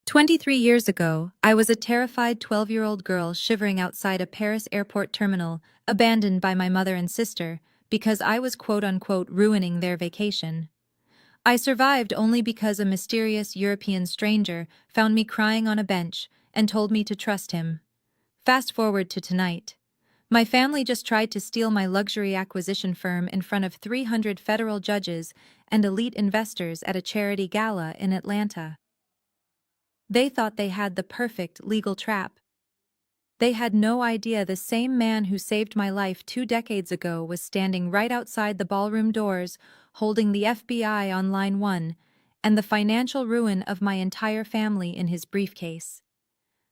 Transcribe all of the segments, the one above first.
23 years ago, I was a terrified 12-year-old girl shivering outside a Paris airport terminal, abandoned by my mother and sister, because I was quote-unquote ruining their vacation. I survived only because a mysterious European stranger found me crying on a bench and told me to trust him. Fast forward to tonight. My family just tried to steal my luxury acquisition firm in front of 300 federal judges and elite investors at a charity gala in Atlanta. They thought they had the perfect legal trap. They had no idea the same man who saved my life 2 decades ago was standing right outside the ballroom doors, holding the FBI on line 1, and the financial ruin of my entire family in his briefcase.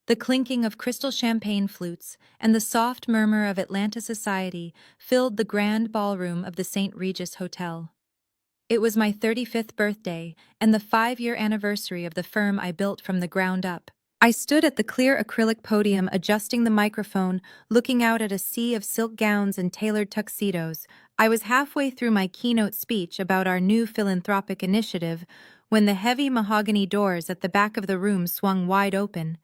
The clinking of crystal champagne flutes and the soft murmur of Atlanta society filled the grand ballroom of the St. Regis Hotel. It was my 35th birthday and the 5-year anniversary of the firm I built from the ground up. I stood at the clear acrylic podium adjusting the microphone, looking out at a sea of silk gowns and tailored tuxedos. I was halfway through my keynote speech about our new philanthropic initiative when the heavy mahogany doors at the back of the room swung wide open.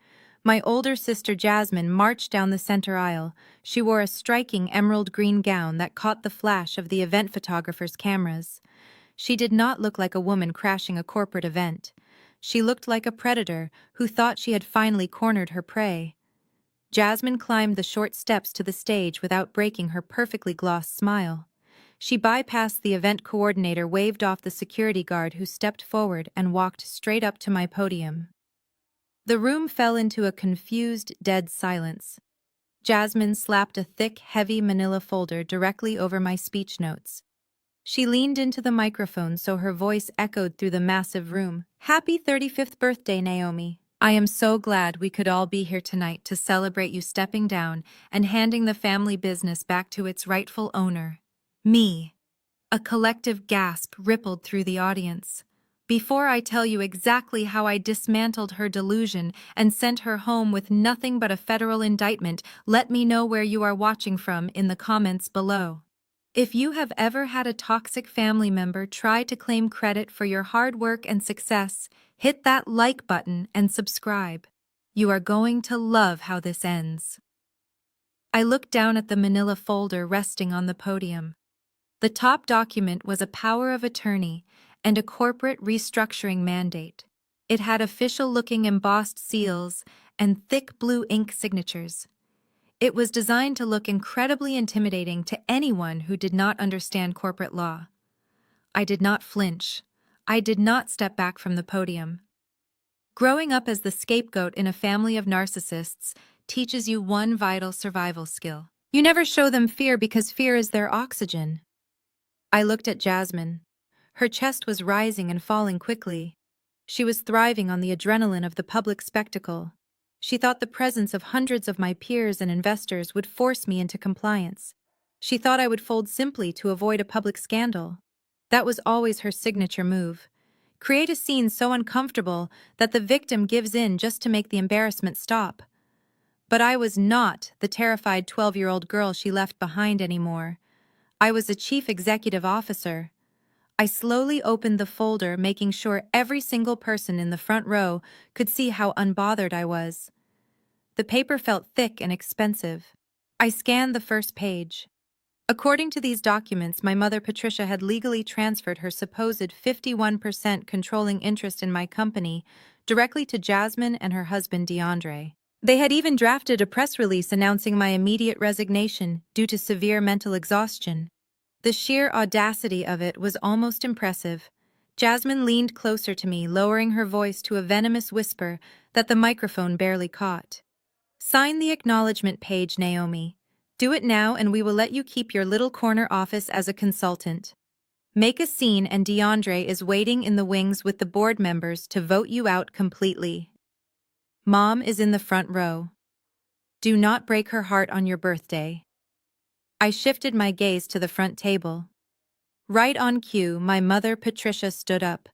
My older sister Jasmine marched down the center aisle. She wore a striking emerald green gown that caught the flash of the event photographer's cameras. She did not look like a woman crashing a corporate event. She looked like a predator who thought she had finally cornered her prey. Jasmine climbed the short steps to the stage without breaking her perfectly glossed smile. She bypassed the event coordinator, waved off the security guard who stepped forward and walked straight up to my podium. The room fell into a confused, dead silence. Jasmine slapped a thick, heavy manila folder directly over my speech notes. She leaned into the microphone so her voice echoed through the massive room. "Happy 35th birthday, Naomi. I am so glad we could all be here tonight to celebrate you stepping down and handing the family business back to its rightful owner, me." A collective gasp rippled through the audience. Before I tell you exactly how I dismantled her delusion and sent her home with nothing but a federal indictment, let me know where you are watching from in the comments below. If you have ever had a toxic family member try to claim credit for your hard work and success, hit that like button and subscribe. You are going to love how this ends. I looked down at the manila folder resting on the podium. The top document was a power of attorney and a corporate restructuring mandate. It had official-looking embossed seals and thick blue ink signatures. It was designed to look incredibly intimidating to anyone who did not understand corporate law. I did not flinch. I did not step back from the podium. Growing up as the scapegoat in a family of narcissists teaches you one vital survival skill. You never show them fear because fear is their oxygen. I looked at Jasmine. Her chest was rising and falling quickly. She was thriving on the adrenaline of the public spectacle. She thought the presence of hundreds of my peers and investors would force me into compliance. She thought I would fold simply to avoid a public scandal. That was always her signature move. Create a scene so uncomfortable that the victim gives in just to make the embarrassment stop. But I was not the terrified 12-year-old girl she left behind anymore. I was a chief executive officer. I slowly opened the folder, making sure every single person in the front row could see how unbothered I was. The paper felt thick and expensive. I scanned the first page. According to these documents, my mother Patricia had legally transferred her supposed 51% controlling interest in my company directly to Jasmine and her husband DeAndre. They had even drafted a press release announcing my immediate resignation due to severe mental exhaustion. The sheer audacity of it was almost impressive. Jasmine leaned closer to me, lowering her voice to a venomous whisper that the microphone barely caught. "Sign the acknowledgement page, Naomi. Do it now and we will let you keep your little corner office as a consultant. Make a scene and DeAndre is waiting in the wings with the board members to vote you out completely. Mom is in the front row. Do not break her heart on your birthday." I shifted my gaze to the front table. Right on cue, my mother Patricia stood up.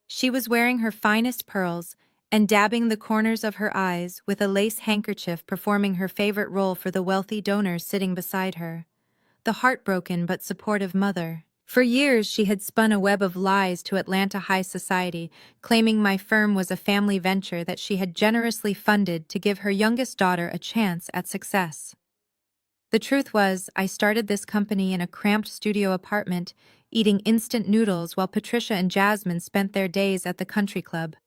She was wearing her finest pearls and dabbing the corners of her eyes with a lace handkerchief, performing her favorite role for the wealthy donors sitting beside her. The heartbroken but supportive mother. For years, she had spun a web of lies to Atlanta high society, claiming my firm was a family venture that she had generously funded to give her youngest daughter a chance at success. The truth was, I started this company in a cramped studio apartment, eating instant noodles while Patricia and Jasmine spent their days at the country club.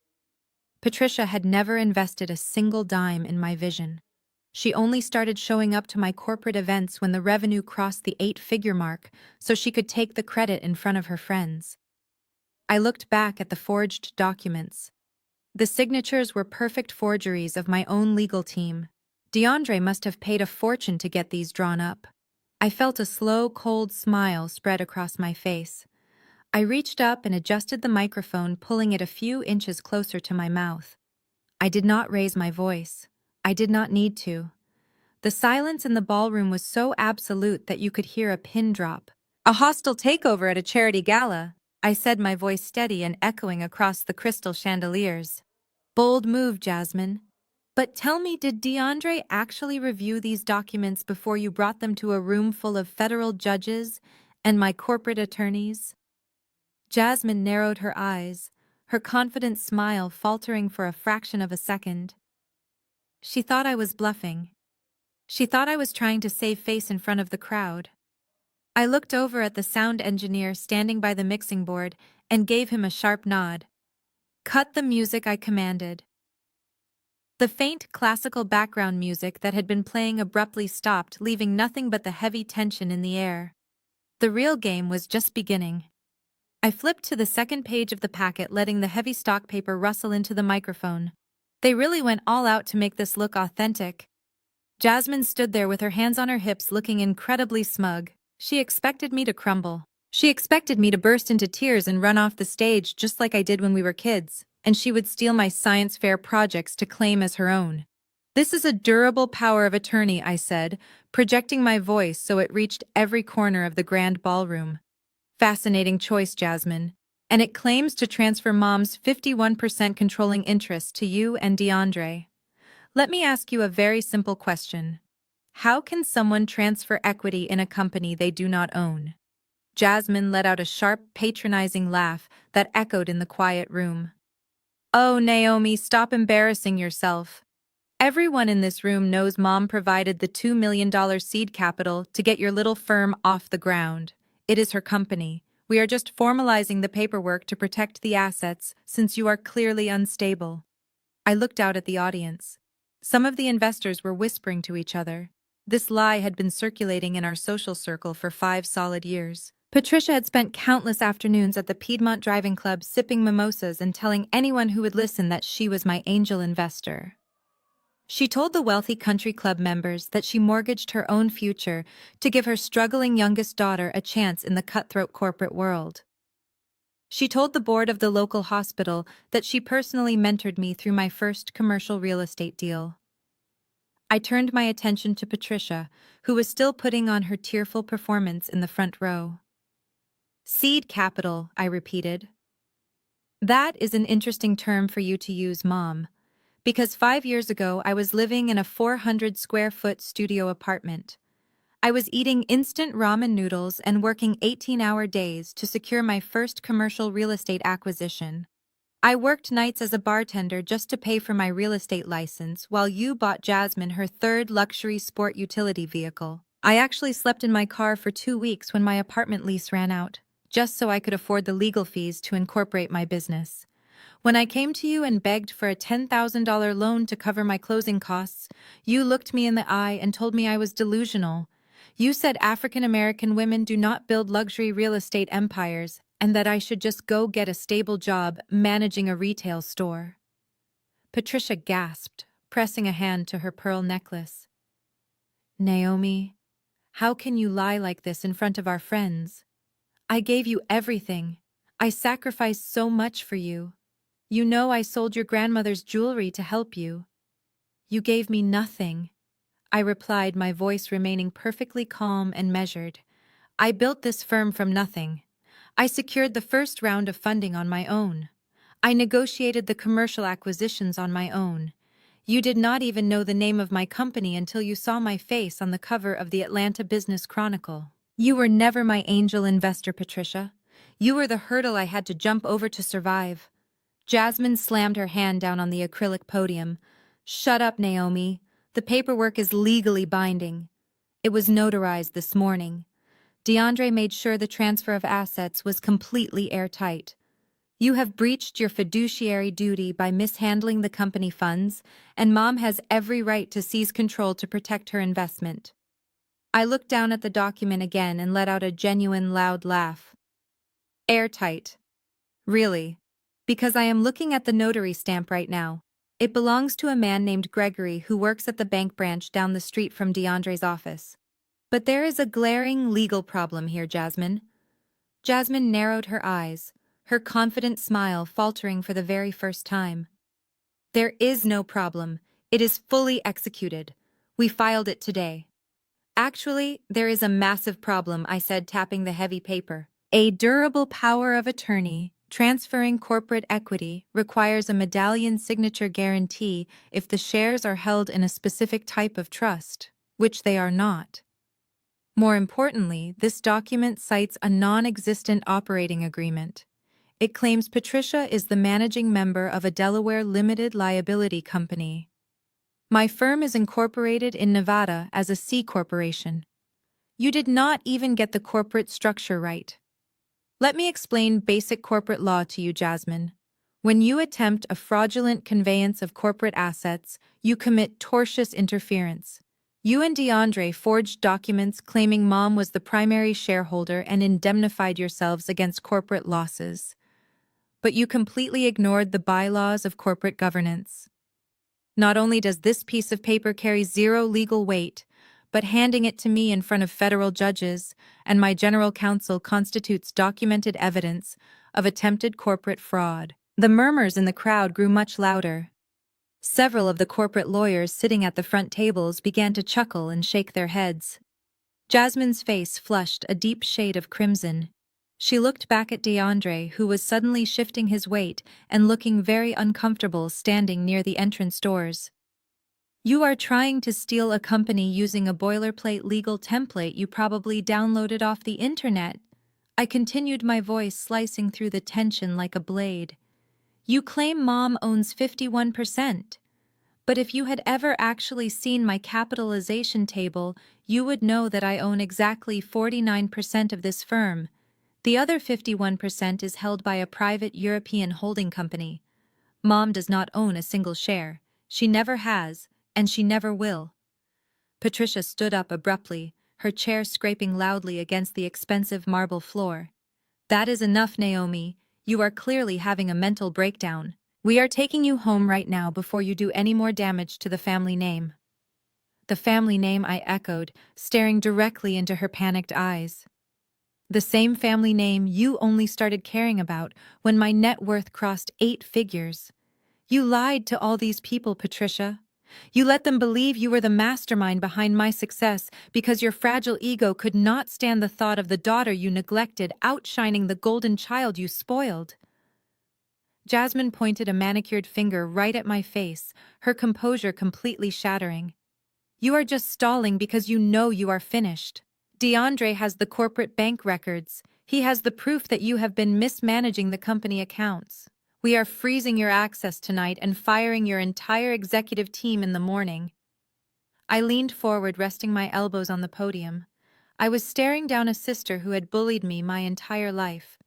Patricia had never invested a single dime in my vision. She only started showing up to my corporate events when the revenue crossed the 8-figure mark, so she could take the credit in front of her friends. I looked back at the forged documents. The signatures were perfect forgeries of my own legal team. DeAndre must have paid a fortune to get these drawn up. I felt a slow, cold smile spread across my face. I reached up and adjusted the microphone, pulling it a few inches closer to my mouth. I did not raise my voice. I did not need to. The silence in the ballroom was so absolute that you could hear a pin drop. "A hostile takeover at a charity gala," I said, my voice steady and echoing across the crystal chandeliers. "Bold move, Jasmine. But tell me, did DeAndre actually review these documents before you brought them to a room full of federal judges and my corporate attorneys?" Jasmine narrowed her eyes, her confident smile faltering for a fraction of a second. She thought I was bluffing. She thought I was trying to save face in front of the crowd. I looked over at the sound engineer standing by the mixing board and gave him a sharp nod. "Cut the music," I commanded. The faint classical background music that had been playing abruptly stopped, leaving nothing but the heavy tension in the air. The real game was just beginning. I flipped to the second page of the packet, letting the heavy stock paper rustle into the microphone. They really went all out to make this look authentic. Jasmine stood there with her hands on her hips, looking incredibly smug. She expected me to crumble. She expected me to burst into tears and run off the stage just like I did when we were kids, and she would steal my science fair projects to claim as her own. "This is a durable power of attorney," I said, projecting my voice so it reached every corner of the grand ballroom. "Fascinating choice, Jasmine. And it claims to transfer Mom's 51% controlling interest to you and DeAndre. Let me ask you a very simple question. How can someone transfer equity in a company they do not own?" Jasmine let out a sharp, patronizing laugh that echoed in the quiet room. "Oh, Naomi, stop embarrassing yourself. Everyone in this room knows Mom provided the $2 million seed capital to get your little firm off the ground. It is her company. We are just formalizing the paperwork to protect the assets since you are clearly unstable." I looked out at the audience. Some of the investors were whispering to each other. This lie had been circulating in our social circle for 5 solid years. Patricia had spent countless afternoons at the Piedmont Driving Club sipping mimosas and telling anyone who would listen that she was my angel investor. She told the wealthy country club members that she mortgaged her own future to give her struggling youngest daughter a chance in the cutthroat corporate world. She told the board of the local hospital that she personally mentored me through my first commercial real estate deal. I turned my attention to Patricia, who was still putting on her tearful performance in the front row. "Seed capital," I repeated. "That is an interesting term for you to use, Mom, because 5 years ago I was living in a 400-square-foot studio apartment. I was eating instant ramen noodles and working 18-hour days to secure my first commercial real estate acquisition. I worked nights as a bartender just to pay for my real estate license while you bought Jasmine her third luxury sport utility vehicle. I actually slept in my car for 2 weeks when my apartment lease ran out, just so I could afford the legal fees to incorporate my business. When I came to you and begged for a $10,000 loan to cover my closing costs, you looked me in the eye and told me I was delusional. You said African American women do not build luxury real estate empires and that I should just go get a stable job managing a retail store." Patricia gasped, pressing a hand to her pearl necklace. "Naomi, how can you lie like this in front of our friends? I gave you everything. I sacrificed so much for you. You know I sold your grandmother's jewelry to help you. You gave me nothing," I replied, my voice remaining perfectly calm and measured. "I built this firm from nothing. I secured the first round of funding on my own. I negotiated the commercial acquisitions on my own. You did not even know the name of my company until you saw my face on the cover of the Atlanta Business Chronicle. You were never my angel investor, Patricia. You were the hurdle I had to jump over to survive. Jasmine slammed her hand down on the acrylic podium. Shut up, Naomi. The paperwork is legally binding. It was notarized this morning. DeAndre made sure the transfer of assets was completely airtight. You have breached your fiduciary duty by mishandling the company funds, and Mom has every right to seize control to protect her investment. I looked down at the document again and let out a genuine loud laugh. Airtight. Really? Because I am looking at the notary stamp right now. It belongs to a man named Gregory who works at the bank branch down the street from DeAndre's office. But there is a glaring legal problem here, Jasmine. Jasmine narrowed her eyes, her confident smile faltering for the very first time. There is no problem. It is fully executed. We filed it today. Actually, there is a massive problem, I said, tapping the heavy paper. A durable power of attorney, transferring corporate equity, requires a medallion signature guarantee if the shares are held in a specific type of trust, which they are not. More importantly, this document cites a non-existent operating agreement. It claims Patricia is the managing member of a Delaware limited liability company. My firm is incorporated in Nevada as a C corporation. You did not even get the corporate structure right. Let me explain basic corporate law to you, Jasmine. When you attempt a fraudulent conveyance of corporate assets, you commit tortious interference. You and DeAndre forged documents claiming Mom was the primary shareholder and indemnified yourselves against corporate losses. But you completely ignored the bylaws of corporate governance. Not only does this piece of paper carry zero legal weight, but handing it to me in front of federal judges and my general counsel constitutes documented evidence of attempted corporate fraud. The murmurs in the crowd grew much louder. Several of the corporate lawyers sitting at the front tables began to chuckle and shake their heads. Jasmine's face flushed a deep shade of crimson. She looked back at DeAndre, who was suddenly shifting his weight and looking very uncomfortable standing near the entrance doors. You are trying to steal a company using a boilerplate legal template you probably downloaded off the internet. I continued, my voice slicing through the tension like a blade. You claim Mom owns 51%. But if you had ever actually seen my capitalization table, you would know that I own exactly 49% of this firm. The other 51% is held by a private European holding company. Mom does not own a single share. She never has, and she never will. Patricia stood up abruptly, her chair scraping loudly against the expensive marble floor. That is enough, Naomi. You are clearly having a mental breakdown. We are taking you home right now before you do any more damage to the family name. The family name, I echoed, staring directly into her panicked eyes. The same family name you only started caring about when my net worth crossed 8 figures. You lied to all these people, Patricia. You let them believe you were the mastermind behind my success because your fragile ego could not stand the thought of the daughter you neglected outshining the golden child you spoiled. Jasmine pointed a manicured finger right at my face, her composure completely shattering. You are just stalling because you know you are finished. DeAndre has the corporate bank records. He has the proof that you have been mismanaging the company accounts. We are freezing your access tonight and firing your entire executive team in the morning. I leaned forward, resting my elbows on the podium. I was staring down a sister who had bullied me my entire life,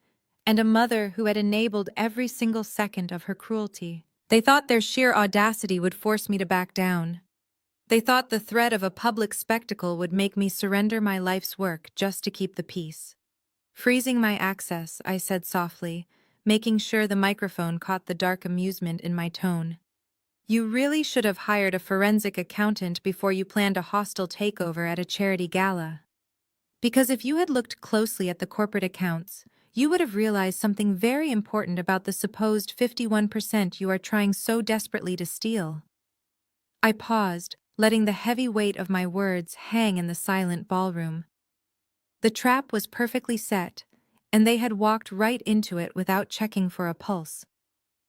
and a mother who had enabled every single second of her cruelty. They thought their sheer audacity would force me to back down. They thought the threat of a public spectacle would make me surrender my life's work just to keep the peace. Freezing my access, I said softly, making sure the microphone caught the dark amusement in my tone. You really should have hired a forensic accountant before you planned a hostile takeover at a charity gala. Because if you had looked closely at the corporate accounts, you would have realized something very important about the supposed 51% you are trying so desperately to steal. I paused, letting the heavy weight of my words hang in the silent ballroom. The trap was perfectly set, and they had walked right into it without checking for a pulse.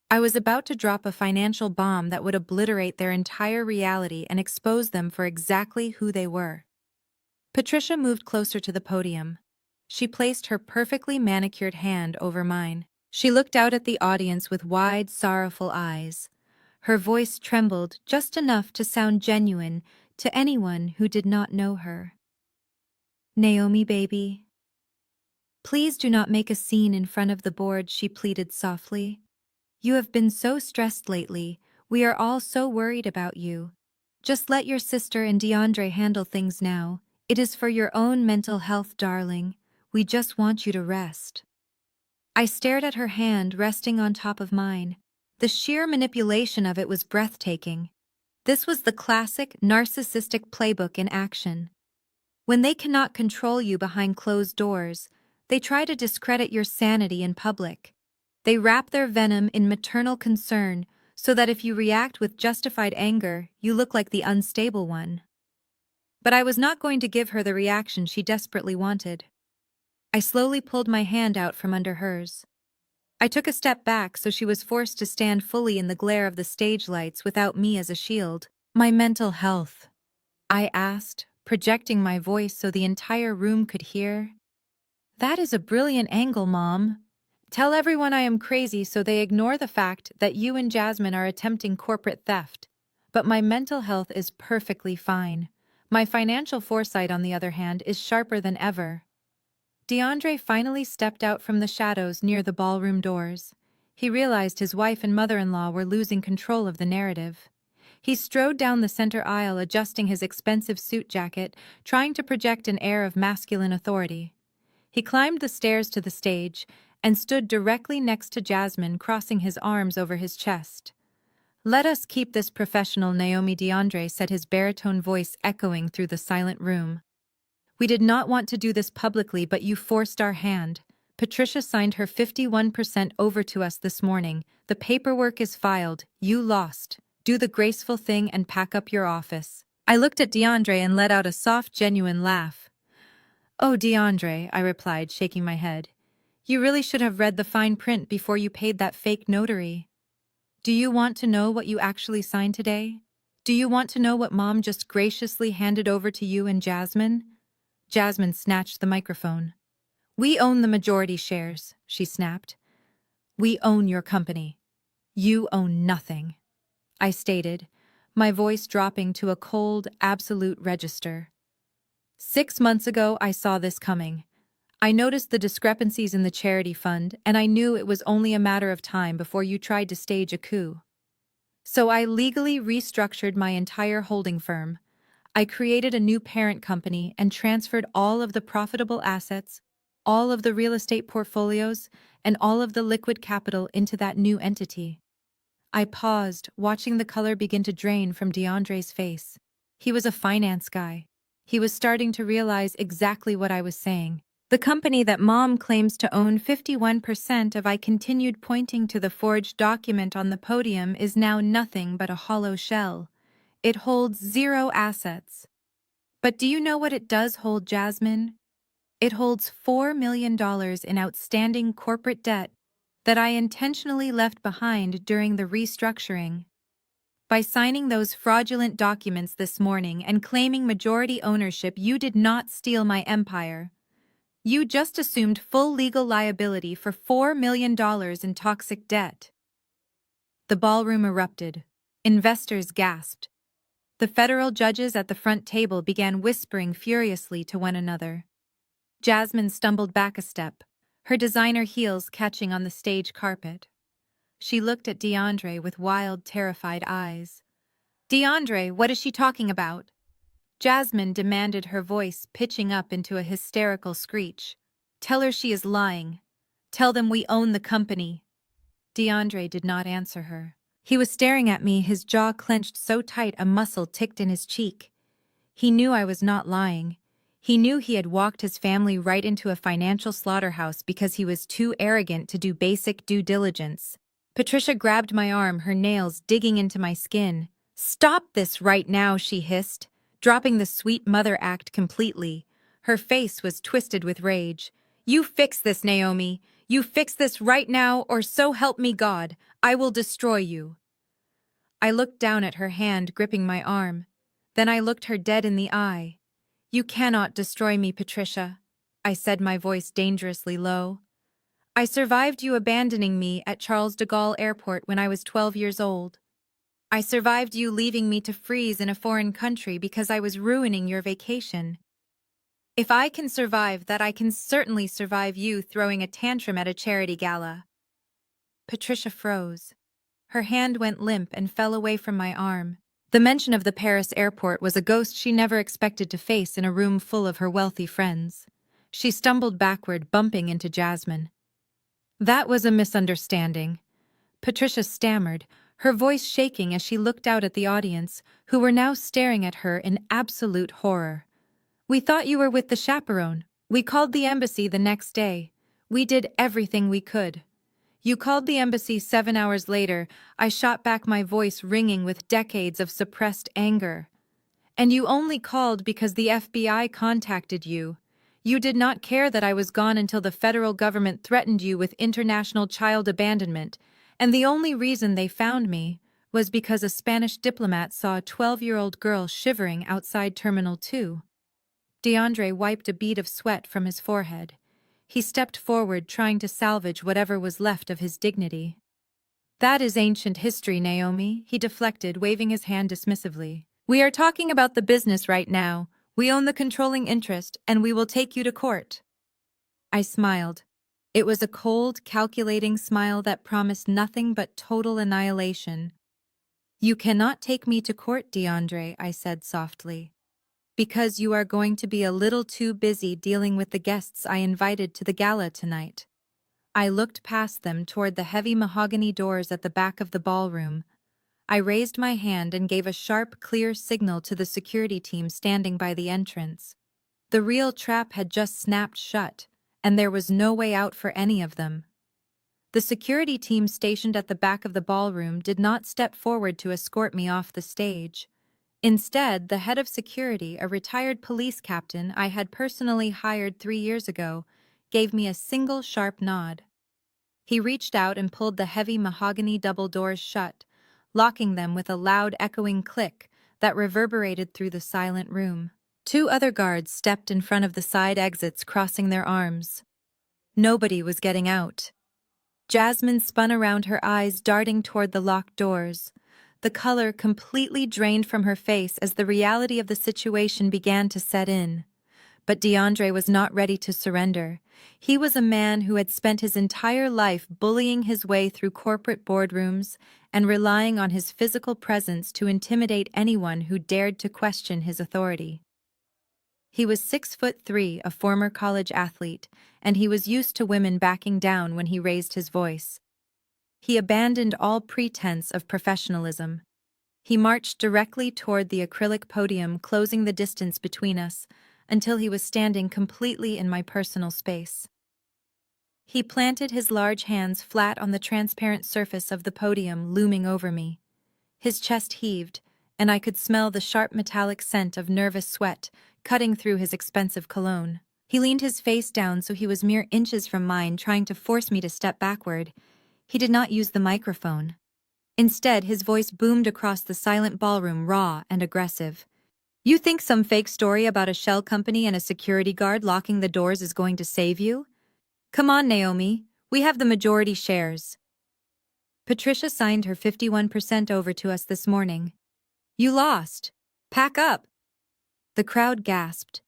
I was about to drop a financial bomb that would obliterate their entire reality and expose them for exactly who they were. Patricia moved closer to the podium. She placed her perfectly manicured hand over mine. She looked out at the audience with wide, sorrowful eyes. Her voice trembled just enough to sound genuine to anyone who did not know her. "Naomi, baby, please do not make a scene in front of the board," she pleaded softly. "You have been so stressed lately. We are all so worried about you. Just let your sister and DeAndre handle things now. It is for your own mental health, darling. We just want you to rest." I stared at her hand resting on top of mine. The sheer manipulation of it was breathtaking. This was the classic narcissistic playbook in action. When they cannot control you behind closed doors, they try to discredit your sanity in public. They wrap their venom in maternal concern so that if you react with justified anger, you look like the unstable one. But I was not going to give her the reaction she desperately wanted. I slowly pulled my hand out from under hers. I took a step back so she was forced to stand fully in the glare of the stage lights without me as a shield. "My mental health?" I asked, projecting my voice so the entire room could hear. "That is a brilliant angle, Mom. Tell everyone I am crazy so they ignore the fact that you and Jasmine are attempting corporate theft. But my mental health is perfectly fine. My financial foresight, on the other hand, is sharper than ever." DeAndre finally stepped out from the shadows near the ballroom doors. He realized his wife and mother-in-law were losing control of the narrative. He strode down the center aisle, adjusting his expensive suit jacket, trying to project an air of masculine authority. He climbed the stairs to the stage and stood directly next to Jasmine, crossing his arms over his chest. "Let us keep this professional," Naomi. DeAndre said, his baritone voice echoing through the silent room. "We did not want to do this publicly, but you forced our hand. Patricia signed her 51% over to us this morning. The paperwork is filed. You lost. Do the graceful thing and pack up your office." I looked at DeAndre and let out a soft, genuine laugh. "Oh, DeAndre," I replied, shaking my head. "You really should have read the fine print before you paid that fake notary. Do you want to know what you actually signed today? Do you want to know what Mom just graciously handed over to you and Jasmine?" Jasmine snatched the microphone. "We own the majority shares," she snapped. "We own your company. You own nothing," I stated, my voice dropping to a cold, absolute register. 6 months ago, I saw this coming. I noticed the discrepancies in the charity fund, and I knew it was only a matter of time before you tried to stage a coup. So I legally restructured my entire holding firm. I created a new parent company and transferred all of the profitable assets, all of the real estate portfolios, and all of the liquid capital into that new entity. I paused, watching the color begin to drain from DeAndre's face. He was a finance guy. He was starting to realize exactly what I was saying. "The company that Mom claims to own 51% of," I continued, pointing to the forged document on the podium, "is now nothing but a hollow shell. It holds zero assets. But do you know what it does hold, Jasmine? It holds $4 million in outstanding corporate debt that I intentionally left behind during the restructuring. By signing those fraudulent documents this morning and claiming majority ownership, you did not steal my empire. You just assumed full legal liability for $4 million in toxic debt." The ballroom erupted. Investors gasped. The federal judges at the front table began whispering furiously to one another. Jasmine stumbled back a step, her designer heels catching on the stage carpet. She looked at DeAndre with wild, terrified eyes. "DeAndre, what is she talking about?" Jasmine demanded, her voice pitching up into a hysterical screech. "Tell her she is lying. Tell them we own the company." DeAndre did not answer her. He was staring at me, his jaw clenched so tight a muscle ticked in his cheek. He knew I was not lying. He knew he had walked his family right into a financial slaughterhouse because he was too arrogant to do basic due diligence. Patricia grabbed my arm, her nails digging into my skin. "Stop this right now," she hissed, dropping the sweet mother act completely. Her face was twisted with rage. "You fix this, Naomi. You fix this right now, or so help me God, I will destroy you." I looked down at her hand gripping my arm. Then I looked her dead in the eye. You cannot destroy me, Patricia, I said, my voice dangerously low. I survived you abandoning me at Charles de Gaulle Airport when I was 12 years old. I survived you leaving me to freeze in a foreign country because I was ruining your vacation. If I can survive that, I can certainly survive you throwing a tantrum at a charity gala. Patricia froze. Her hand went limp and fell away from my arm. The mention of the Paris airport was a ghost she never expected to face in a room full of her wealthy friends. She stumbled backward, bumping into Jasmine. That was a misunderstanding, Patricia stammered, her voice shaking as she looked out at the audience, who were now staring at her in absolute horror. We thought you were with the chaperone. We called the embassy the next day. We did everything we could. You called the embassy 7 hours later. I shot back, my voice ringing with decades of suppressed anger. And you only called because the FBI contacted you. You did not care that I was gone until the federal government threatened you with international child abandonment, and the only reason they found me was because a Spanish diplomat saw a 12-year-old girl shivering outside Terminal 2. DeAndre wiped a bead of sweat from his forehead. He stepped forward, trying to salvage whatever was left of his dignity. That is ancient history, Naomi, he deflected, waving his hand dismissively. We are talking about the business right now. We own the controlling interest, and we will take you to court. I smiled. It was a cold, calculating smile that promised nothing but total annihilation. You cannot take me to court, DeAndre, I said softly, because you are going to be a little too busy dealing with the guests I invited to the gala tonight. I looked past them toward the heavy mahogany doors at the back of the ballroom. I raised my hand and gave a sharp, clear signal to the security team standing by the entrance. The real trap had just snapped shut, and there was no way out for any of them. The security team stationed at the back of the ballroom did not step forward to escort me off the stage. Instead, the head of security, a retired police captain I had personally hired 3 years ago, gave me a single sharp nod. He reached out and pulled the heavy mahogany double doors shut, locking them with a loud echoing click that reverberated through the silent room. 2 other guards stepped in front of the side exits, crossing their arms. Nobody was getting out. Jasmine spun around, her eyes darting toward the locked doors. The color completely drained from her face as the reality of the situation began to set in. But DeAndre was not ready to surrender. He was a man who had spent his entire life bullying his way through corporate boardrooms and relying on his physical presence to intimidate anyone who dared to question his authority. He was 6'3", a former college athlete, and he was used to women backing down when he raised his voice. He abandoned all pretense of professionalism. He marched directly toward the acrylic podium, closing the distance between us, until he was standing completely in my personal space. He planted his large hands flat on the transparent surface of the podium, looming over me. His chest heaved, and I could smell the sharp metallic scent of nervous sweat cutting through his expensive cologne. He leaned his face down so he was mere inches from mine, trying to force me to step backward. He did not use the microphone. Instead, his voice boomed across the silent ballroom, raw and aggressive. You think some fake story about a shell company and a security guard locking the doors is going to save you? Come on, Naomi. We have the majority shares. Patricia signed her 51% over to us this morning. You lost. Pack up. The crowd gasped.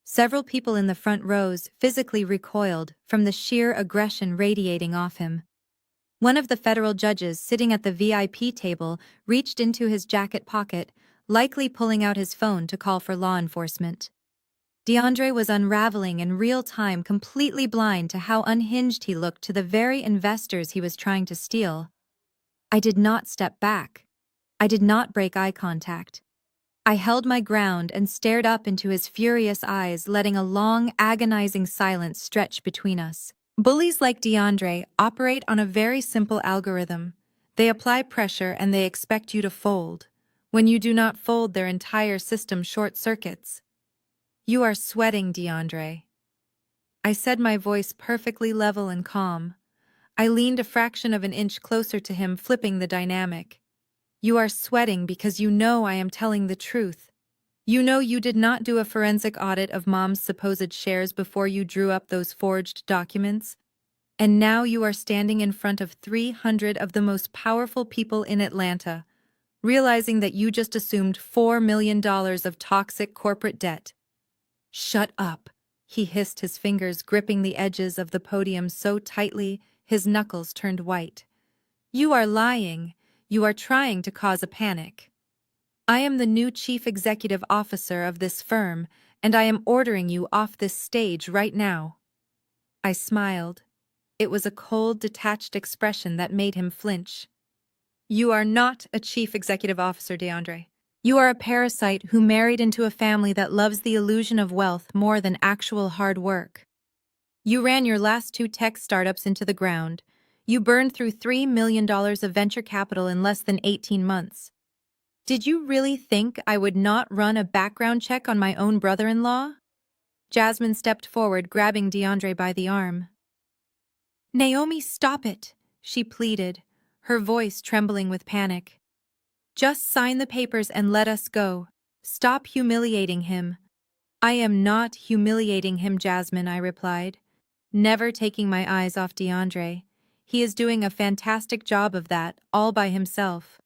Several people in the front rows physically recoiled from the sheer aggression radiating off him. One of the federal judges sitting at the VIP table reached into his jacket pocket, likely pulling out his phone to call for law enforcement. DeAndre was unraveling in real time, completely blind to how unhinged he looked to the very investors he was trying to steal. I did not step back. I did not break eye contact. I held my ground and stared up into his furious eyes, letting a long, agonizing silence stretch between us. Bullies like DeAndre operate on a very simple algorithm. They apply pressure and they expect you to fold. When you do not fold, their entire system short-circuits. You are sweating, DeAndre. I said, my voice perfectly level and calm. I leaned a fraction of an inch closer to him, flipping the dynamic. You are sweating because you know I am telling the truth. You know you did not do a forensic audit of Mom's supposed shares before you drew up those forged documents, and now you are standing in front of 300 of the most powerful people in Atlanta, realizing that you just assumed $4 million of toxic corporate debt. Shut up, he hissed, his fingers gripping the edges of the podium so tightly his knuckles turned white. You are lying. You are trying to cause a panic. I am the new chief executive officer of this firm, and I am ordering you off this stage right now. I smiled. It was a cold, detached expression that made him flinch. You are not a chief executive officer, DeAndre. You are a parasite who married into a family that loves the illusion of wealth more than actual hard work. You ran your last two tech startups into the ground. You burned through $3 million of venture capital in less than 18 months. Did you really think I would not run a background check on my own brother-in-law? Jasmine stepped forward, grabbing DeAndre by the arm. Naomi, stop it, she pleaded, her voice trembling with panic. Just sign the papers and let us go. Stop humiliating him. I am not humiliating him, Jasmine, I replied, never taking my eyes off DeAndre. He is doing a fantastic job of that, all by himself.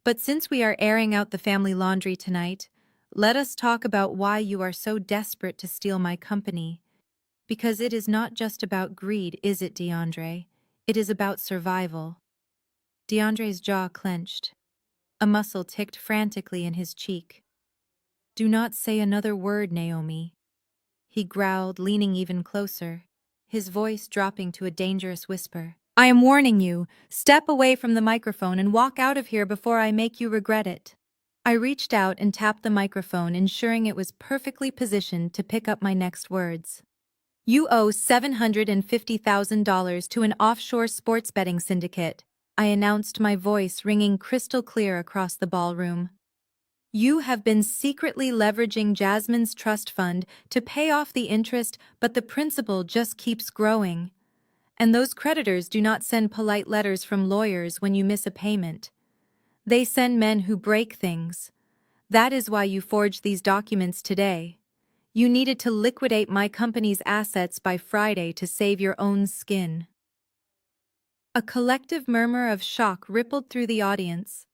But since we are airing out the family laundry tonight, let us talk about why you are so desperate to steal my company. Because it is not just about greed, is it, DeAndre? It is about survival. DeAndre's jaw clenched. A muscle ticked frantically in his cheek. Do not say another word, Naomi, he growled, leaning even closer, his voice dropping to a dangerous whisper. I am warning you, step away from the microphone and walk out of here before I make you regret it. I reached out and tapped the microphone, ensuring it was perfectly positioned to pick up my next words. You owe $750,000 to an offshore sports betting syndicate, I announced, my voice ringing crystal clear across the ballroom. You have been secretly leveraging Jasmine's trust fund to pay off the interest, but the principal just keeps growing. And those creditors do not send polite letters from lawyers when you miss a payment. They send men who break things. That is why you forged these documents today. You needed to liquidate my company's assets by Friday to save your own skin. A collective murmur of shock rippled through the audience.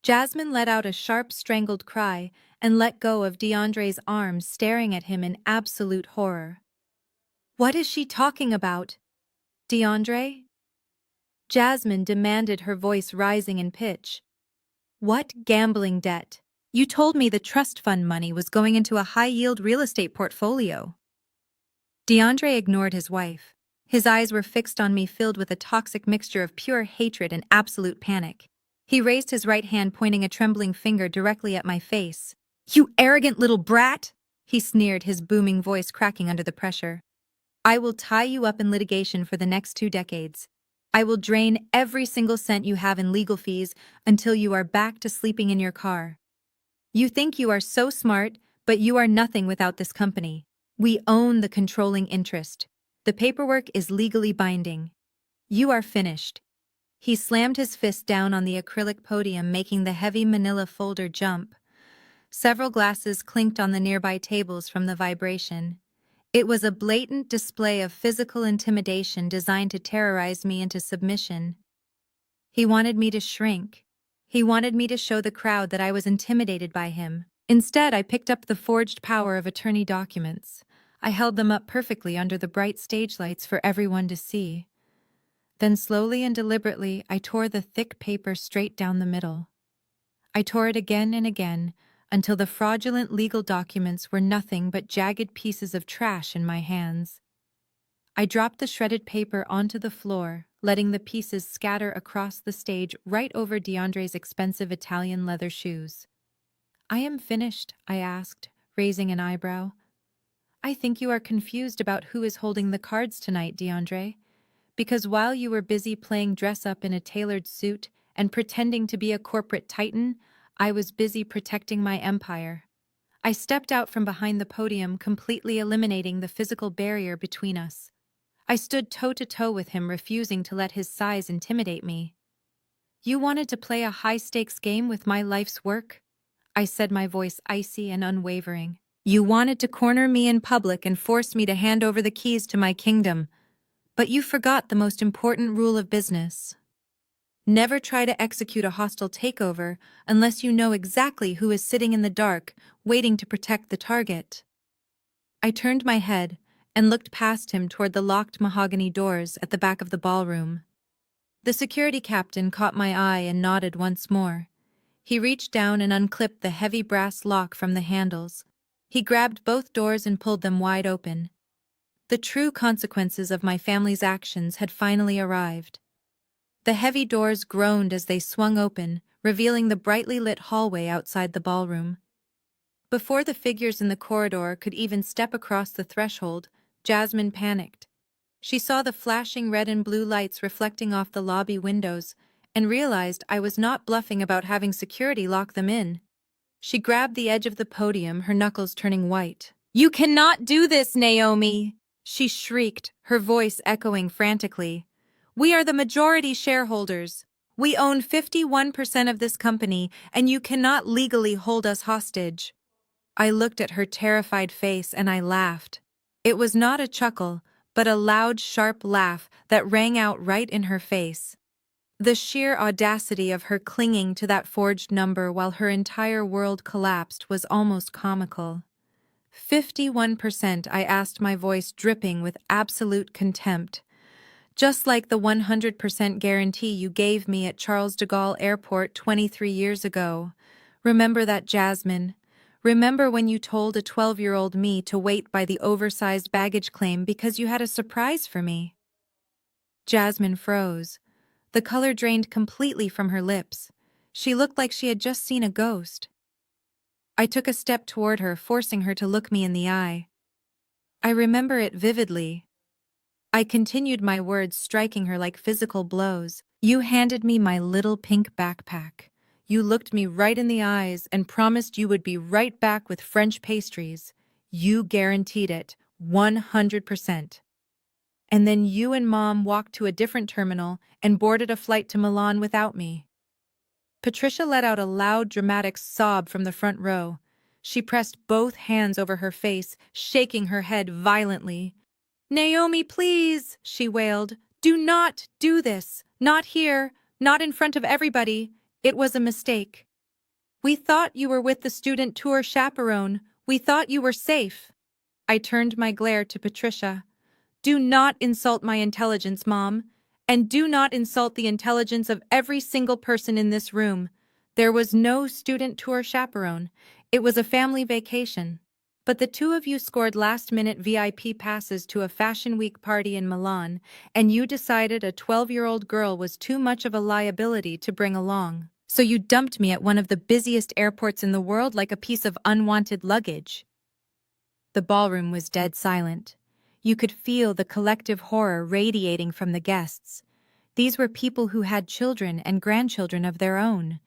Jasmine let out a sharp, strangled cry and let go of DeAndre's arms, staring at him in absolute horror. What is she talking about? DeAndre? Jasmine demanded, her voice rising in pitch. What gambling debt? You told me the trust fund money was going into a high-yield real estate portfolio. DeAndre ignored his wife. His eyes were fixed on me, filled with a toxic mixture of pure hatred and absolute panic. He raised his right hand, pointing a trembling finger directly at my face. You arrogant little brat! He sneered, his booming voice cracking under the pressure. I will tie you up in litigation for the next 2 decades. I will drain every single cent you have in legal fees until you are back to sleeping in your car. You think you are so smart, but you are nothing without this company. We own the controlling interest. The paperwork is legally binding. You are finished. He slammed his fist down on the acrylic podium, making the heavy manila folder jump. Several glasses clinked on the nearby tables from the vibration. It was a blatant display of physical intimidation designed to terrorize me into submission. He wanted me to shrink. He wanted me to show the crowd that I was intimidated by him. Instead, I picked up the forged power of attorney documents. I held them up perfectly under the bright stage lights for everyone to see. Then slowly and deliberately, I tore the thick paper straight down the middle. I tore it again and again, until the fraudulent legal documents were nothing but jagged pieces of trash in my hands. I dropped the shredded paper onto the floor, letting the pieces scatter across the stage right over DeAndre's expensive Italian leather shoes. I am finished, I asked, raising an eyebrow. I think you are confused about who is holding the cards tonight, DeAndre. Because while you were busy playing dress-up in a tailored suit and pretending to be a corporate titan, I was busy protecting my empire. I stepped out from behind the podium, completely eliminating the physical barrier between us. I stood toe-to-toe with him, refusing to let his size intimidate me. You wanted to play a high-stakes game with my life's work? I said, my voice icy and unwavering. You wanted to corner me in public and force me to hand over the keys to my kingdom. But you forgot the most important rule of business. Never try to execute a hostile takeover unless you know exactly who is sitting in the dark, waiting to protect the target. I turned my head and looked past him toward the locked mahogany doors at the back of the ballroom. The security captain caught my eye and nodded once more. He reached down and unclipped the heavy brass lock from the handles. He grabbed both doors and pulled them wide open. The true consequences of my family's actions had finally arrived. The heavy doors groaned as they swung open, revealing the brightly lit hallway outside the ballroom. Before the figures in the corridor could even step across the threshold, Jasmine panicked. She saw the flashing red and blue lights reflecting off the lobby windows and realized I was not bluffing about having security lock them in. She grabbed the edge of the podium, her knuckles turning white. "You cannot do this, Naomi!" she shrieked, her voice echoing frantically. "We are the majority shareholders. We own 51% of this company, and you cannot legally hold us hostage." I looked at her terrified face and I laughed. It was not a chuckle, but a loud, sharp laugh that rang out right in her face. The sheer audacity of her clinging to that forged number while her entire world collapsed was almost comical. 51%, I asked, my voice dripping with absolute contempt. Just like the 100% guarantee you gave me at Charles de Gaulle Airport 23 years ago. Remember that, Jasmine? Remember when you told a 12-year-old me to wait by the oversized baggage claim because you had a surprise for me? Jasmine froze. The color drained completely from her lips. She looked like she had just seen a ghost. I took a step toward her, forcing her to look me in the eye. I remember it vividly. I continued my words, striking her like physical blows. You handed me my little pink backpack. You looked me right in the eyes and promised you would be right back with French pastries. You guaranteed it, 100%. And then you and Mom walked to a different terminal and boarded a flight to Milan without me. Patricia let out a loud, dramatic sob from the front row. She pressed both hands over her face, shaking her head violently. "Naomi, please," she wailed. "Do not do this. Not here. Not in front of everybody. It was a mistake. We thought you were with the student tour chaperone. We thought you were safe." I turned my glare to Patricia. "Do not insult my intelligence, Mom. And do not insult the intelligence of every single person in this room. There was no student tour chaperone. It was a family vacation. But the two of you scored last-minute VIP passes to a Fashion Week party in Milan, and you decided a 12-year-old girl was too much of a liability to bring along. So you dumped me at one of the busiest airports in the world like a piece of unwanted luggage." The ballroom was dead silent. You could feel the collective horror radiating from the guests. These were people who had children and grandchildren of their own.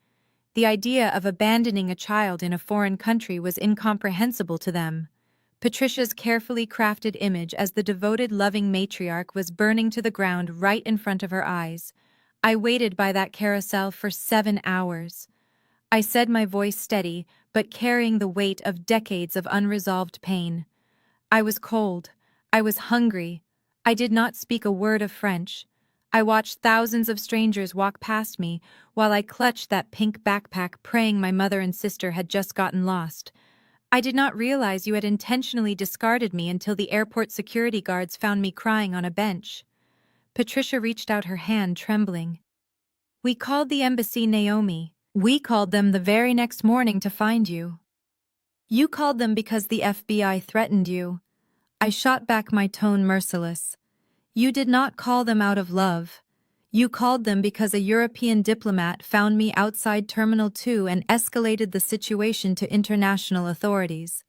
The idea of abandoning a child in a foreign country was incomprehensible to them. Patricia's carefully crafted image as the devoted, loving matriarch was burning to the ground right in front of her eyes. I waited by that carousel for 7 hours. I said, my voice steady, but carrying the weight of decades of unresolved pain. I was cold. I was hungry. I did not speak a word of French. I watched thousands of strangers walk past me while I clutched that pink backpack, praying my mother and sister had just gotten lost. I did not realize you had intentionally discarded me until the airport security guards found me crying on a bench. Patricia reached out her hand, trembling. "We called the embassy, Naomi. We called them the very next morning to find you. You called them because the FBI threatened you." I shot back, my tone merciless. "You did not call them out of love. You called them because a European diplomat found me outside Terminal 2 and escalated the situation to international authorities.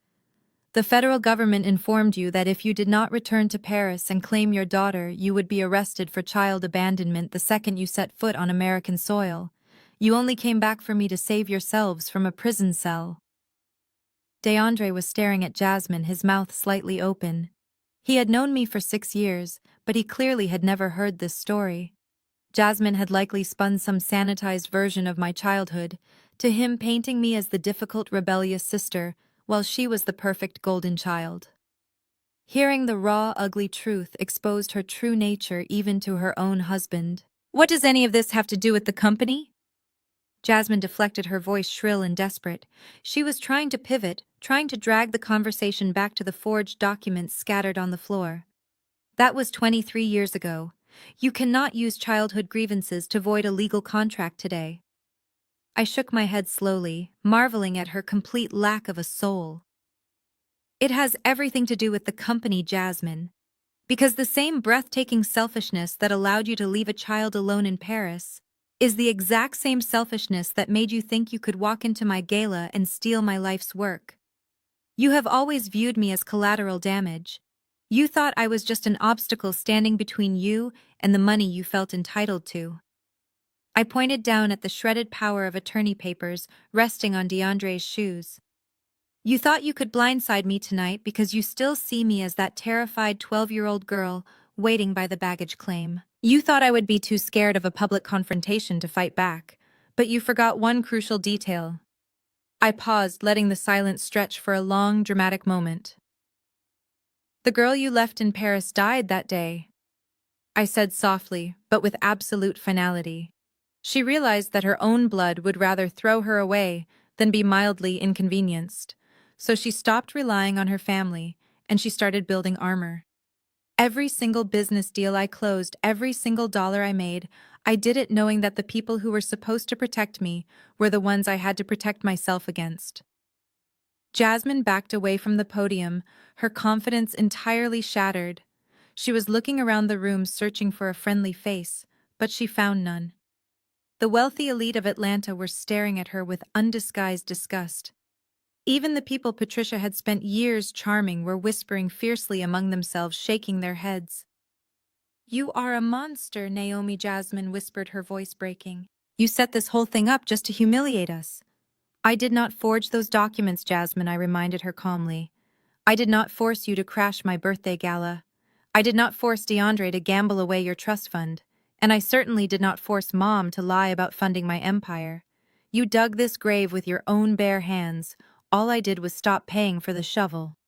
The federal government informed you that if you did not return to Paris and claim your daughter, you would be arrested for child abandonment the second you set foot on American soil. You only came back for me to save yourselves from a prison cell." DeAndre was staring at Jasmine, his mouth slightly open. He had known me for 6 years, but he clearly had never heard this story. Jasmine had likely spun some sanitized version of my childhood, to him painting me as the difficult, rebellious sister, while she was the perfect golden child. Hearing the raw, ugly truth exposed her true nature even to her own husband. What does any of this have to do with the company? Jasmine deflected, her voice shrill and desperate. She was trying to pivot, trying to drag the conversation back to the forged documents scattered on the floor. That was 23 years ago. You cannot use childhood grievances to void a legal contract today. I shook my head slowly, marveling at her complete lack of a soul. It has everything to do with the company, Jasmine. Because the same breathtaking selfishness that allowed you to leave a child alone in Paris is the exact same selfishness that made you think you could walk into my gala and steal my life's work. You have always viewed me as collateral damage. You thought I was just an obstacle standing between you and the money you felt entitled to. I pointed down at the shredded power of attorney papers resting on DeAndre's shoes. You thought you could blindside me tonight because you still see me as that terrified 12-year-old girl waiting by the baggage claim. You thought I would be too scared of a public confrontation to fight back, but you forgot one crucial detail. I paused, letting the silence stretch for a long, dramatic moment. The girl you left in Paris died that day, I said softly, but with absolute finality. She realized that her own blood would rather throw her away than be mildly inconvenienced, so she stopped relying on her family, and she started building armor. Every single business deal I closed, every single dollar I made, I did it knowing that the people who were supposed to protect me were the ones I had to protect myself against. Jasmine backed away from the podium, her confidence entirely shattered. She was looking around the room searching for a friendly face, but she found none. The wealthy elite of Atlanta were staring at her with undisguised disgust. Even the people Patricia had spent years charming were whispering fiercely among themselves, shaking their heads. "You are a monster," Naomi Jasmine whispered, her voice breaking. "You set this whole thing up just to humiliate us." "I did not forge those documents, Jasmine," I reminded her calmly. "I did not force you to crash my birthday gala. I did not force DeAndre to gamble away your trust fund. And I certainly did not force Mom to lie about funding my empire. You dug this grave with your own bare hands. All I did was stop paying for the shovel."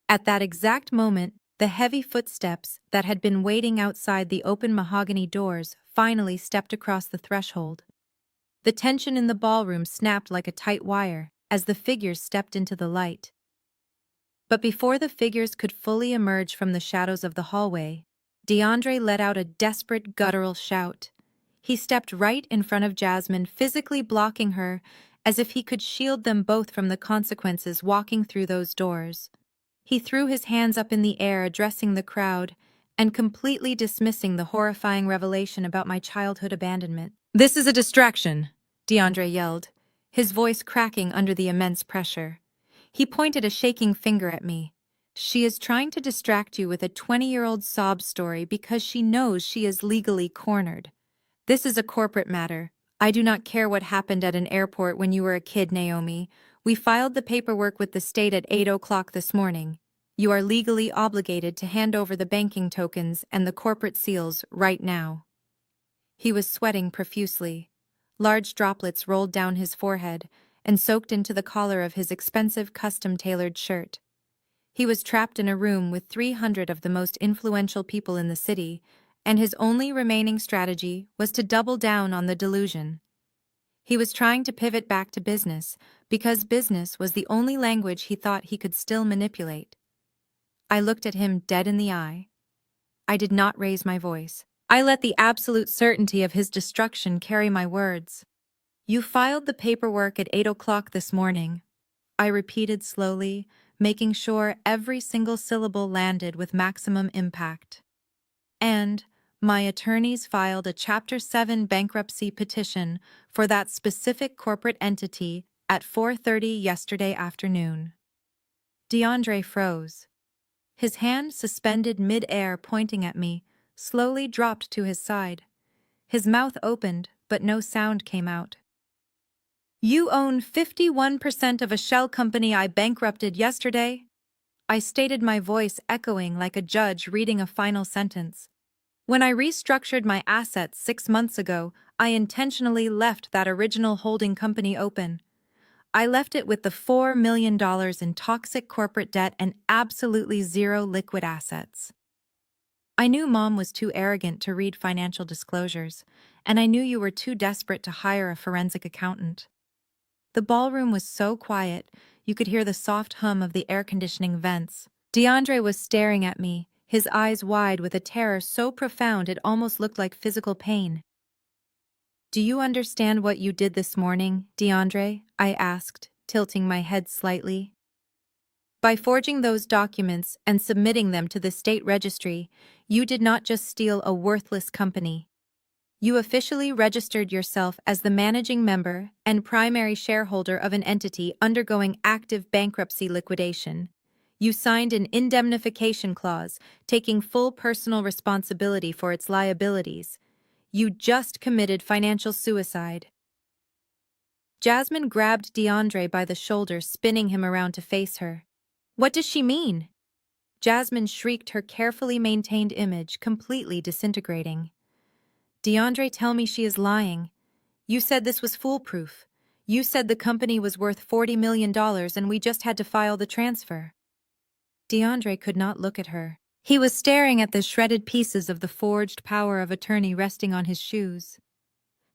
At that exact moment, the heavy footsteps that had been waiting outside the open mahogany doors finally stepped across the threshold. The tension in the ballroom snapped like a tight wire as the figures stepped into the light. But before the figures could fully emerge from the shadows of the hallway, DeAndre let out a desperate, guttural shout. He stepped right in front of Jasmine, physically blocking her, as if he could shield them both from the consequences walking through those doors. He threw his hands up in the air, addressing the crowd, and completely dismissing the horrifying revelation about my childhood abandonment. "This is a distraction," DeAndre yelled, his voice cracking under the immense pressure. He pointed a shaking finger at me. "She is trying to distract you with a 20-year-old sob story because she knows she is legally cornered. This is a corporate matter. I do not care what happened at an airport when you were a kid, Naomi. We filed the paperwork with the state at 8 o'clock this morning. You are legally obligated to hand over the banking tokens and the corporate seals right now." He was sweating profusely. Large droplets rolled down his forehead and soaked into the collar of his expensive custom-tailored shirt. He was trapped in a room with 300 of the most influential people in the city, and his only remaining strategy was to double down on the delusion. He was trying to pivot back to business, because business was the only language he thought he could still manipulate. I looked at him dead in the eye. I did not raise my voice. I let the absolute certainty of his destruction carry my words. "You filed the paperwork at 8 o'clock this morning," I repeated slowly, making sure every single syllable landed with maximum impact. "And my attorneys filed a Chapter 7 bankruptcy petition for that specific corporate entity at 4:30 yesterday afternoon." DeAndre froze. His hand, suspended mid-air pointing at me, slowly dropped to his side. His mouth opened, but no sound came out. "You own 51% of a shell company I bankrupted yesterday?" I stated, my voice echoing like a judge reading a final sentence. "When I restructured my assets 6 months ago, I intentionally left that original holding company open. I left it with the $4 million in toxic corporate debt and absolutely zero liquid assets. I knew Mom was too arrogant to read financial disclosures, and I knew you were too desperate to hire a forensic accountant. The ballroom was so quiet, you could hear the soft hum of the air conditioning vents. DeAndre was staring at me, his eyes wide with a terror so profound it almost looked like physical pain. "Do you understand what you did this morning, DeAndre?" I asked, tilting my head slightly. "By forging those documents and submitting them to the state registry, you did not just steal a worthless company. You officially registered yourself as the managing member and primary shareholder of an entity undergoing active bankruptcy liquidation. You signed an indemnification clause, taking full personal responsibility for its liabilities. You just committed financial suicide." Jasmine grabbed DeAndre by the shoulder, spinning him around to face her. "What does she mean?" Jasmine shrieked, her carefully maintained image completely disintegrating. "DeAndre, tell me she is lying. You said this was foolproof. You said the company was worth $40 million and we just had to file the transfer." DeAndre could not look at her. He was staring at the shredded pieces of the forged power of attorney resting on his shoes.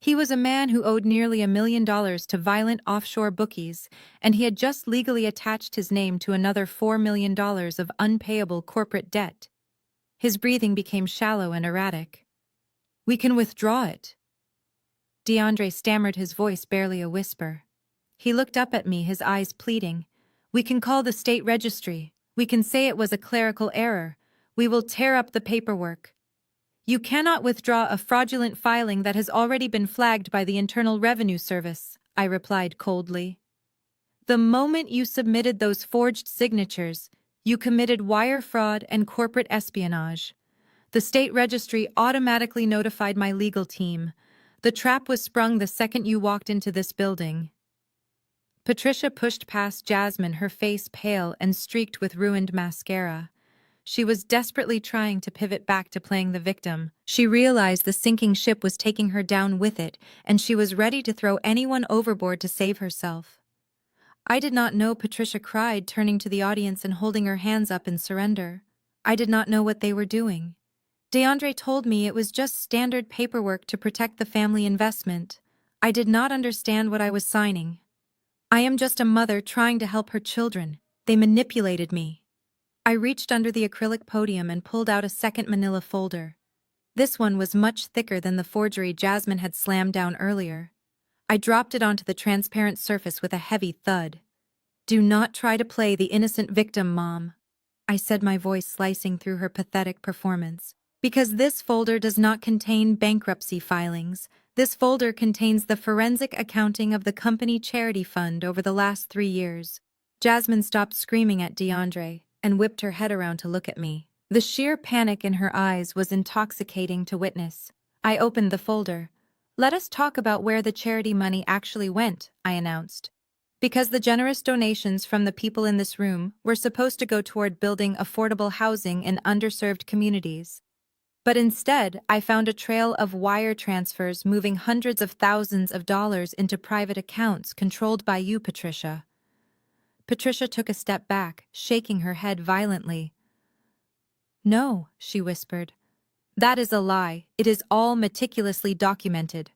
He was a man who owed nearly $1 million to violent offshore bookies, and he had just legally attached his name to another $4 million of unpayable corporate debt. His breathing became shallow and erratic. "We can withdraw it." DeAndre stammered, his voice barely a whisper. He looked up at me, his eyes pleading. "We can call the state registry. We can say it was a clerical error. We will tear up the paperwork." "You cannot withdraw a fraudulent filing that has already been flagged by the Internal Revenue Service," I replied coldly. "The moment you submitted those forged signatures, you committed wire fraud and corporate espionage. The state registry automatically notified my legal team. The trap was sprung the second you walked into this building." Patricia pushed past Jasmine, her face pale and streaked with ruined mascara. She was desperately trying to pivot back to playing the victim. She realized the sinking ship was taking her down with it, and she was ready to throw anyone overboard to save herself. I did not know Patricia cried, turning to the audience and holding her hands up in surrender. I did not know what they were doing. DeAndre told me it was just standard paperwork to protect the family investment. I did not understand what I was signing. I am just a mother trying to help her children. They manipulated me. I reached under the acrylic podium and pulled out a second manila folder. This one was much thicker than the forgery Jasmine had slammed down earlier. I dropped it onto the transparent surface with a heavy thud. "Do not try to play the innocent victim, Mom," I said, my voice slicing through her pathetic performance. "Because this folder does not contain bankruptcy filings. This folder contains the forensic accounting of the company charity fund over the last 3 years." Jasmine stopped screaming at DeAndre and whipped her head around to look at me. The sheer panic in her eyes was intoxicating to witness. I opened the folder. "Let us talk about where the charity money actually went," I announced. "Because the generous donations from the people in this room were supposed to go toward building affordable housing in underserved communities. But instead, I found a trail of wire transfers moving hundreds of thousands of dollars into private accounts controlled by you, Patricia." Patricia took a step back, shaking her head violently. "No," she whispered. "That is a lie. It is all meticulously documented."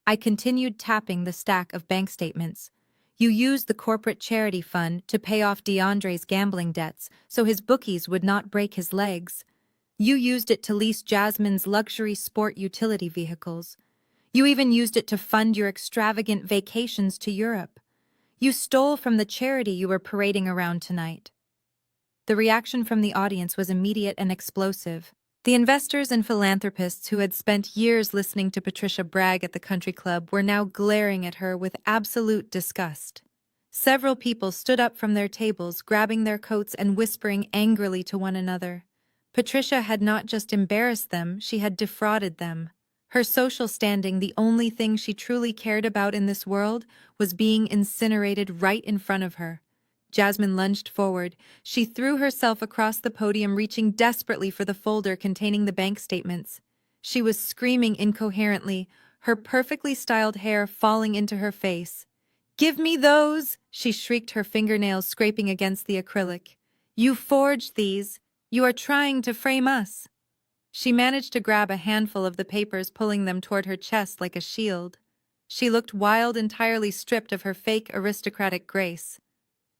I continued tapping the stack of bank statements. "You used the corporate charity fund to pay off DeAndre's gambling debts so his bookies would not break his legs. You used it to lease Jasmine's luxury sport utility vehicles. You even used it to fund your extravagant vacations to Europe. You stole from the charity you were parading around tonight." The reaction from the audience was immediate and explosive. The investors and philanthropists who had spent years listening to Patricia brag at the country club were now glaring at her with absolute disgust. Several people stood up from their tables, grabbing their coats and whispering angrily to one another. Patricia had not just embarrassed them, she had defrauded them. Her social standing, the only thing she truly cared about in this world, was being incinerated right in front of her. Jasmine lunged forward. She threw herself across the podium, reaching desperately for the folder containing the bank statements. She was screaming incoherently, her perfectly styled hair falling into her face. "Give me those!" she shrieked, her fingernails scraping against the acrylic. "You forged these. You are trying to frame us." She managed to grab a handful of the papers, pulling them toward her chest like a shield. She looked wild, entirely stripped of her fake aristocratic grace.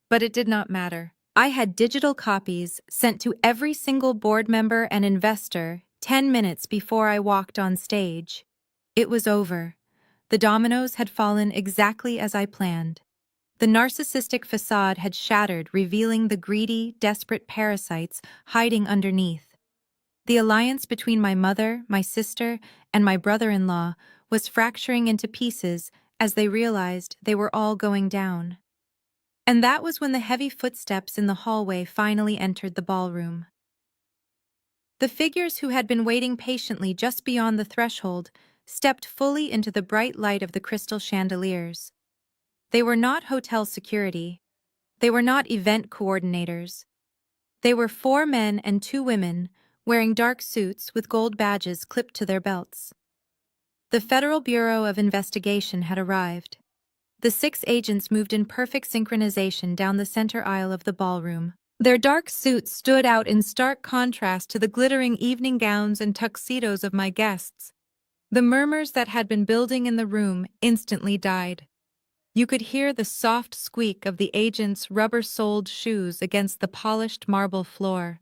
But it did not matter. I had digital copies sent to every single board member and investor 10 minutes before I walked on stage. It was over. The dominoes had fallen exactly as I planned. The narcissistic facade had shattered, revealing the greedy, desperate parasites hiding underneath. The alliance between my mother, my sister, and my brother-in-law was fracturing into pieces as they realized they were all going down. And that was when the heavy footsteps in the hallway finally entered the ballroom. The figures who had been waiting patiently just beyond the threshold stepped fully into the bright light of the crystal chandeliers. They were not hotel security. They were not event coordinators. They were 4 men and 2 women, wearing dark suits with gold badges clipped to their belts. The Federal Bureau of Investigation had arrived. The 6 agents moved in perfect synchronization down the center aisle of the ballroom. Their dark suits stood out in stark contrast to the glittering evening gowns and tuxedos of my guests. The murmurs that had been building in the room instantly died. You could hear the soft squeak of the agents' rubber-soled shoes against the polished marble floor.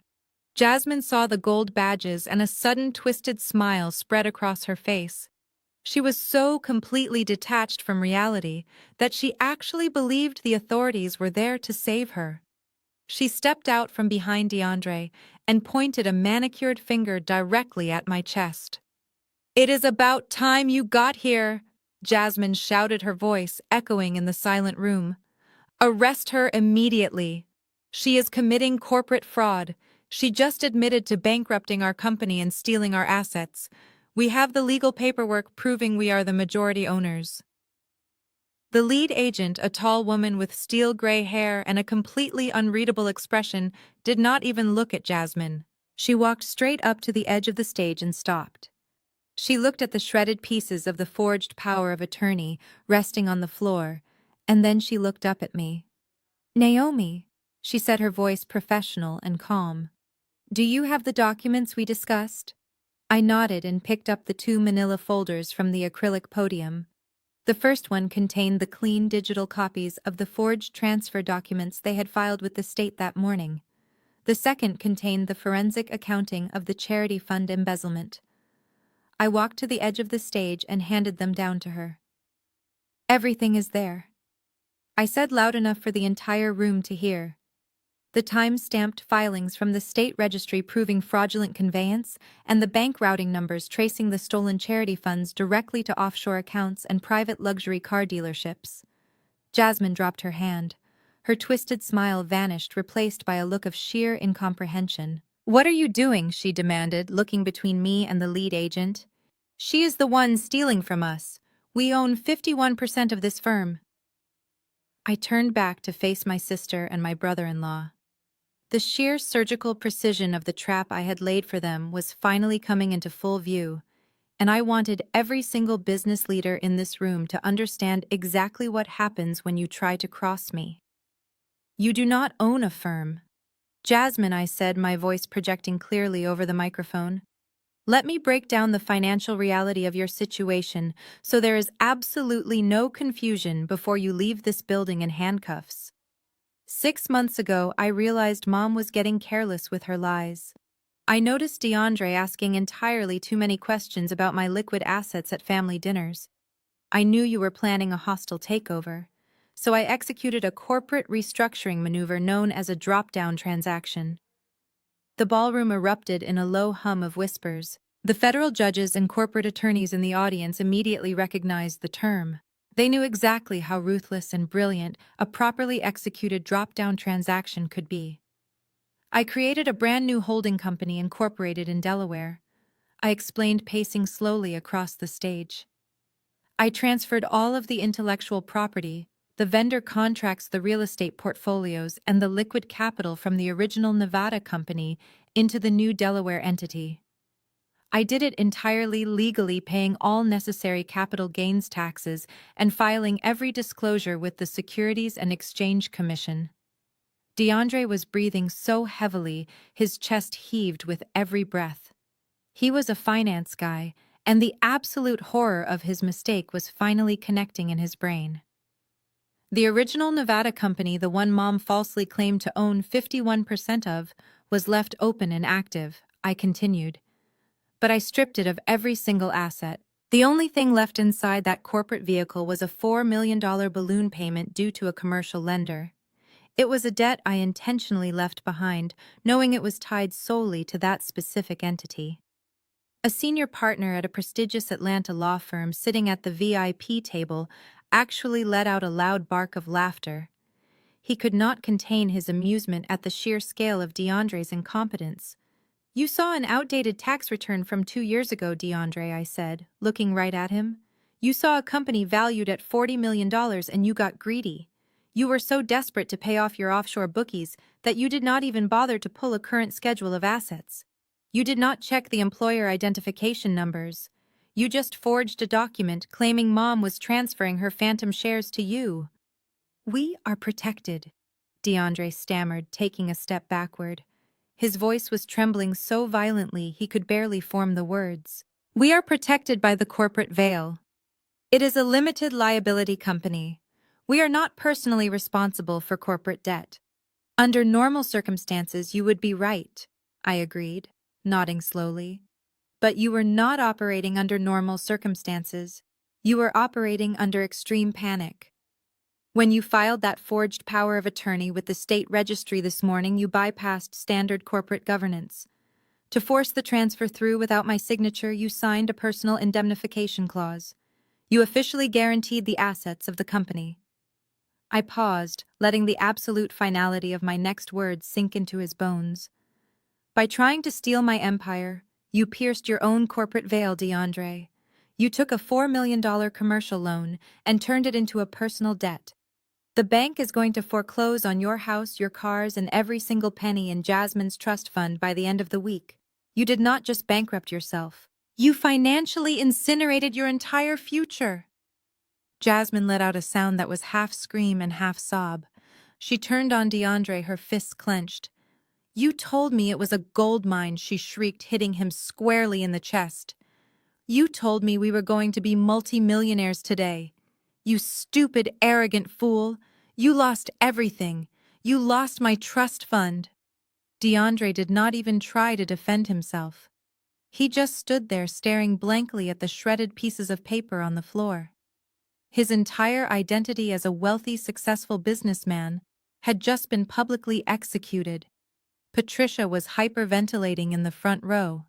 Jasmine saw the gold badges, and a sudden twisted smile spread across her face. She was so completely detached from reality that she actually believed the authorities were there to save her. She stepped out from behind DeAndre and pointed a manicured finger directly at my chest. "It is about time you got here," Jasmine shouted, her voice echoing in the silent room. "Arrest her immediately. She is committing corporate fraud. She just admitted to bankrupting our company and stealing our assets. We have the legal paperwork proving we are the majority owners." The lead agent, a tall woman with steel gray hair and a completely unreadable expression, did not even look at Jasmine. She walked straight up to the edge of the stage and stopped. She looked at the shredded pieces of the forged power of attorney resting on the floor, and then she looked up at me. "Naomi," she said, her voice professional and calm. "Do you have the documents we discussed?" I nodded and picked up the 2 manila folders from the acrylic podium. The first one contained the clean digital copies of the forged transfer documents they had filed with the state that morning. The second contained the forensic accounting of the charity fund embezzlement. I walked to the edge of the stage and handed them down to her. "Everything is there," I said loud enough for the entire room to hear. The time-stamped filings from the state registry proving fraudulent conveyance, and the bank routing numbers tracing the stolen charity funds directly to offshore accounts and private luxury car dealerships. Jasmine dropped her hand. Her twisted smile vanished, replaced by a look of sheer incomprehension. "What are you doing?" she demanded, looking between me and the lead agent. "She is the one stealing from us. We own 51% of this firm." I turned back to face my sister and my brother-in-law. The sheer surgical precision of the trap I had laid for them was finally coming into full view, and I wanted every single business leader in this room to understand exactly what happens when you try to cross me. "You do not own a firm." "Jasmine," I said, my voice projecting clearly over the microphone, "let me break down the financial reality of your situation so there is absolutely no confusion before you leave this building in handcuffs. 6 months ago, I realized Mom was getting careless with her lies. I noticed DeAndre asking entirely too many questions about my liquid assets at family dinners. I knew you were planning a hostile takeover, so I executed a corporate restructuring maneuver known as a drop-down transaction." The ballroom erupted in a low hum of whispers. The federal judges and corporate attorneys in the audience immediately recognized the term. They knew exactly how ruthless and brilliant a properly executed drop-down transaction could be. "I created a brand new holding company incorporated in Delaware," I explained, pacing slowly across the stage. "I transferred all of the intellectual property, the vendor contracts, the real estate portfolios, and the liquid capital from the original Nevada company into the new Delaware entity. I did it entirely legally, paying all necessary capital gains taxes and filing every disclosure with the Securities and Exchange Commission. DeAndre was breathing so heavily, his chest heaved with every breath. He was a finance guy, and the absolute horror of his mistake was finally connecting in his brain. The original Nevada company, the one Mom falsely claimed to own 51% of, was left open and active, I continued. But I stripped it of every single asset. The only thing left inside that corporate vehicle was a $4 million balloon payment due to a commercial lender. It was a debt I intentionally left behind, knowing it was tied solely to that specific entity. A senior partner at a prestigious Atlanta law firm sitting at the VIP table actually let out a loud bark of laughter. He could not contain his amusement at the sheer scale of DeAndre's incompetence. "You saw an outdated tax return from 2 years ago, DeAndre," I said, looking right at him. "You saw a company valued at $40 million and you got greedy. You were so desperate to pay off your offshore bookies that you did not even bother to pull a current schedule of assets. You did not check the employer identification numbers. You just forged a document claiming Mom was transferring her phantom shares to you." "We are protected," DeAndre stammered, taking a step backward. His voice was trembling so violently he could barely form the words. "We are protected by the corporate veil. It is a limited liability company. We are not personally responsible for corporate debt." "Under normal circumstances, you would be right," I agreed, nodding slowly. "But you were not operating under normal circumstances. You were operating under extreme panic. When you filed that forged power of attorney with the state registry this morning, you bypassed standard corporate governance. To force the transfer through without my signature, you signed a personal indemnification clause. You officially guaranteed the assets of the company." I paused, letting the absolute finality of my next words sink into his bones. "By trying to steal my empire, you pierced your own corporate veil, DeAndre. You took a $4 million commercial loan and turned it into a personal debt. The bank is going to foreclose on your house, your cars, and every single penny in Jasmine's trust fund by the end of the week. You did not just bankrupt yourself. You financially incinerated your entire future." Jasmine let out a sound that was half scream and half sob. She turned on DeAndre, her fists clenched. "You told me it was a gold mine," she shrieked, hitting him squarely in the chest. "You told me we were going to be multi-millionaires today. You stupid, arrogant fool. You lost everything. You lost my trust fund." DeAndre did not even try to defend himself. He just stood there staring blankly at the shredded pieces of paper on the floor. His entire identity as a wealthy, successful businessman had just been publicly executed. Patricia was hyperventilating in the front row.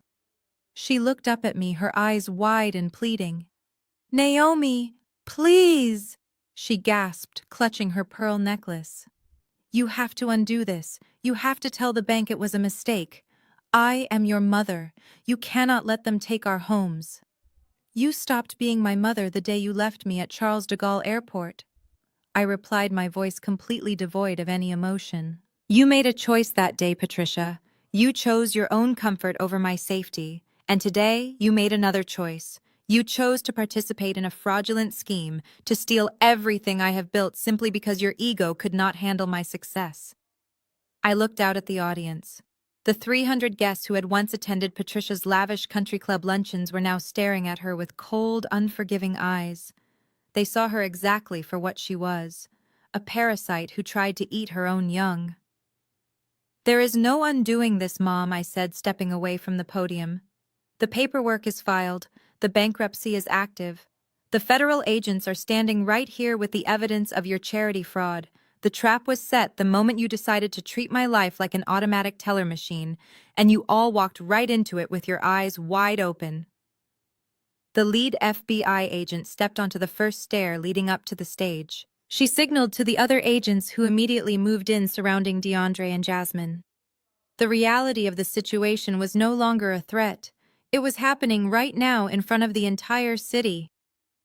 She looked up at me, her eyes wide and pleading. "Naomi, please," she gasped, clutching her pearl necklace. "You have to undo this. You have to tell the bank it was a mistake. I am your mother. You cannot let them take our homes. You stopped being my mother the day you left me at Charles de Gaulle Airport." I replied, my voice completely devoid of any emotion. "You made a choice that day, Patricia. You chose your own comfort over my safety. And today, you made another choice. You chose to participate in a fraudulent scheme to steal everything I have built simply because your ego could not handle my success." I looked out at the audience. The 300 guests who had once attended Patricia's lavish country club luncheons were now staring at her with cold, unforgiving eyes. They saw her exactly for what she was, a parasite who tried to eat her own young. "There is no undoing this, Mom," I said, stepping away from the podium. "The paperwork is filed. The bankruptcy is active. The federal agents are standing right here with the evidence of your charity fraud. The trap was set the moment you decided to treat my life like an automatic teller machine, and you all walked right into it with your eyes wide open." The lead FBI agent stepped onto the first stair leading up to the stage. She signaled to the other agents, who immediately moved in, surrounding DeAndre and Jasmine. The reality of the situation was no longer a threat. It was happening right now in front of the entire city.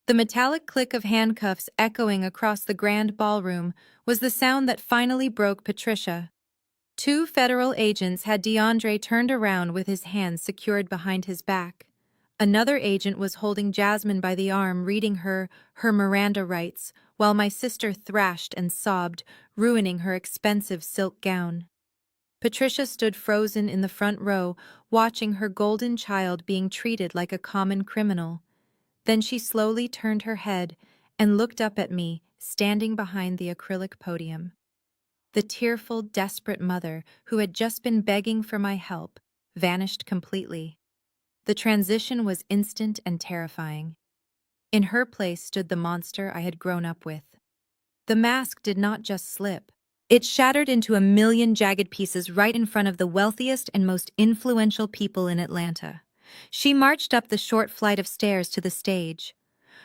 The metallic click of handcuffs echoing across the grand ballroom was the sound that finally broke Patricia. Two federal agents had DeAndre turned around with his hands secured behind his back. Another agent was holding Jasmine by the arm, reading her Miranda rights, while my sister thrashed and sobbed, ruining her expensive silk gown. Patricia stood frozen in the front row, watching her golden child being treated like a common criminal. Then she slowly turned her head and looked up at me, standing behind the acrylic podium. The tearful, desperate mother, who had just been begging for my help, vanished completely. The transition was instant and terrifying. In her place stood the monster I had grown up with. The mask did not just slip. It shattered into a million jagged pieces right in front of the wealthiest and most influential people in Atlanta. She marched up the short flight of stairs to the stage.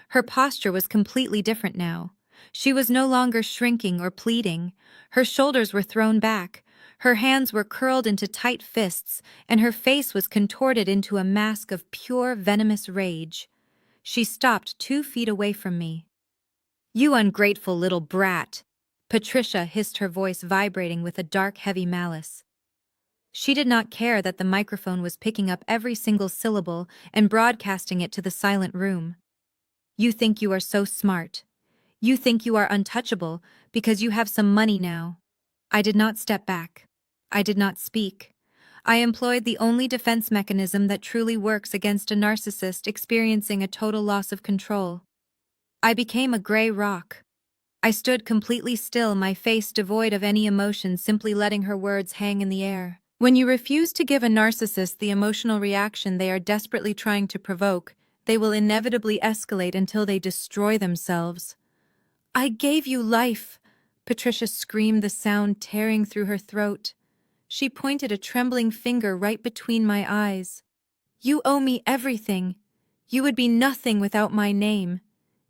Her posture was completely different now. She was no longer shrinking or pleading. Her shoulders were thrown back. Her hands were curled into tight fists, and her face was contorted into a mask of pure, venomous rage. She stopped 2 feet away from me. "You ungrateful little brat!" Patricia hissed, her voice vibrating with a dark, heavy malice. She did not care that the microphone was picking up every single syllable and broadcasting it to the silent room. "You think you are so smart. You think you are untouchable because you have some money now." I did not step back. I did not speak. I employed the only defense mechanism that truly works against a narcissist experiencing a total loss of control. I became a gray rock. I stood completely still, my face devoid of any emotion, simply letting her words hang in the air. When you refuse to give a narcissist the emotional reaction they are desperately trying to provoke, they will inevitably escalate until they destroy themselves. "I gave you life," Patricia screamed, the sound tearing through her throat. She pointed a trembling finger right between my eyes. "You owe me everything. You would be nothing without my name.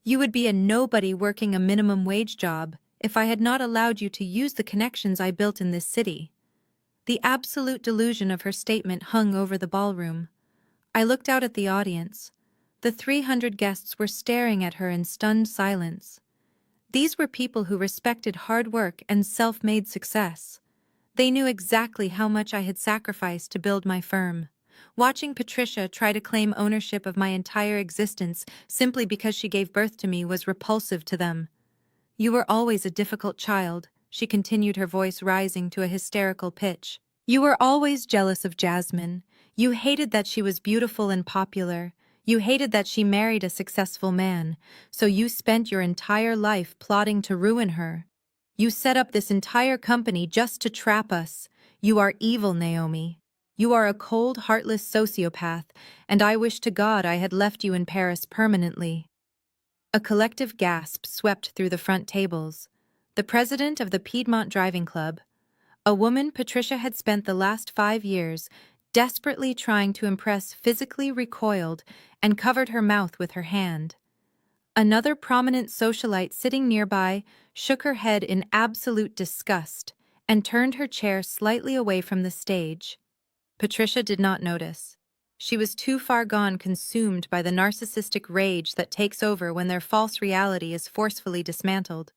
You would be a nobody working a minimum wage job if I had not allowed you to use the connections I built in this city." The absolute delusion of her statement hung over the ballroom. I looked out at the audience. The 300 guests were staring at her in stunned silence. These were people who respected hard work and self-made success. They knew exactly how much I had sacrificed to build my firm. Watching Patricia try to claim ownership of my entire existence simply because she gave birth to me was repulsive to them. "You were always a difficult child," she continued, her voice rising to a hysterical pitch. "You were always jealous of Jasmine. You hated that she was beautiful and popular. You hated that she married a successful man, so you spent your entire life plotting to ruin her. You set up this entire company just to trap us. You are evil, Naomi. You are a cold, heartless sociopath, and I wish to God I had left you in Paris permanently." A collective gasp swept through the front tables. The president of the Piedmont Driving Club, a woman Patricia had spent the last 5 years desperately trying to impress, physically recoiled and covered her mouth with her hand. Another prominent socialite sitting nearby shook her head in absolute disgust and turned her chair slightly away from the stage. Patricia did not notice. She was too far gone, consumed by the narcissistic rage that takes over when their false reality is forcefully dismantled.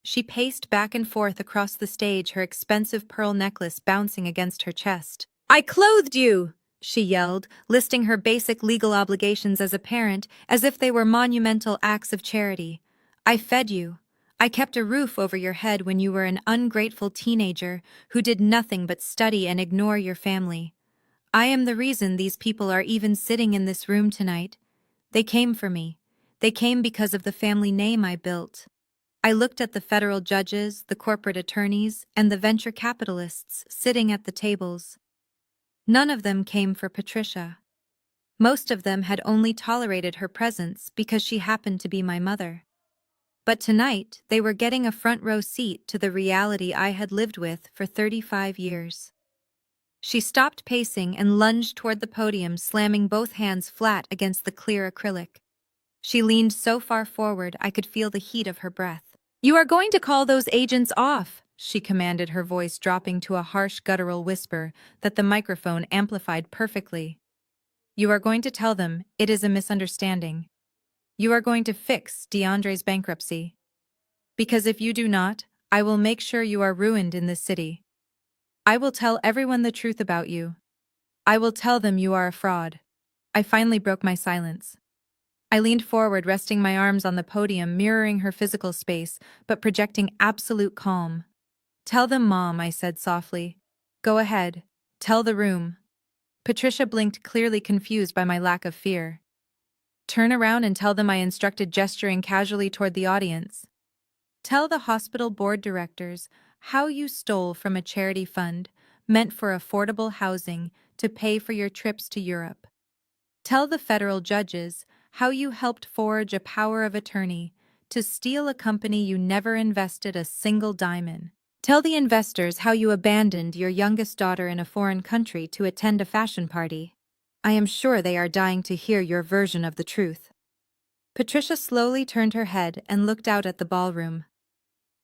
She paced back and forth across the stage, her expensive pearl necklace bouncing against her chest. "I clothed you!" she yelled, listing her basic legal obligations as a parent as if they were monumental acts of charity. "I fed you. I kept a roof over your head when you were an ungrateful teenager who did nothing but study and ignore your family. I am the reason these people are even sitting in this room tonight. They came for me. They came because of the family name I built." I looked at the federal judges, the corporate attorneys, and the venture capitalists sitting at the tables. None of them came for Patricia. Most of them had only tolerated her presence because she happened to be my mother. But tonight, they were getting a front-row seat to the reality I had lived with for 35 years. She stopped pacing and lunged toward the podium, slamming both hands flat against the clear acrylic. She leaned so far forward I could feel the heat of her breath. "You are going to call those agents off," she commanded, her voice dropping to a harsh guttural whisper that the microphone amplified perfectly. "You are going to tell them it is a misunderstanding. You are going to fix DeAndre's bankruptcy. Because if you do not, I will make sure you are ruined in this city." I will tell everyone the truth about you. I will tell them you are a fraud. I finally broke my silence. I leaned forward, resting my arms on the podium, mirroring her physical space, but projecting absolute calm. Tell them, Mom, I said softly. Go ahead. Tell the room. Patricia blinked, clearly confused by my lack of fear. Turn around and tell them, I instructed, gesturing casually toward the audience. Tell the hospital board directors how you stole from a charity fund meant for affordable housing to pay for your trips to Europe. Tell the federal judges how you helped forge a power of attorney to steal a company you never invested a single dime in. Tell the investors how you abandoned your youngest daughter in a foreign country to attend a fashion party. I am sure they are dying to hear your version of the truth. Patricia slowly turned her head and looked out at the ballroom.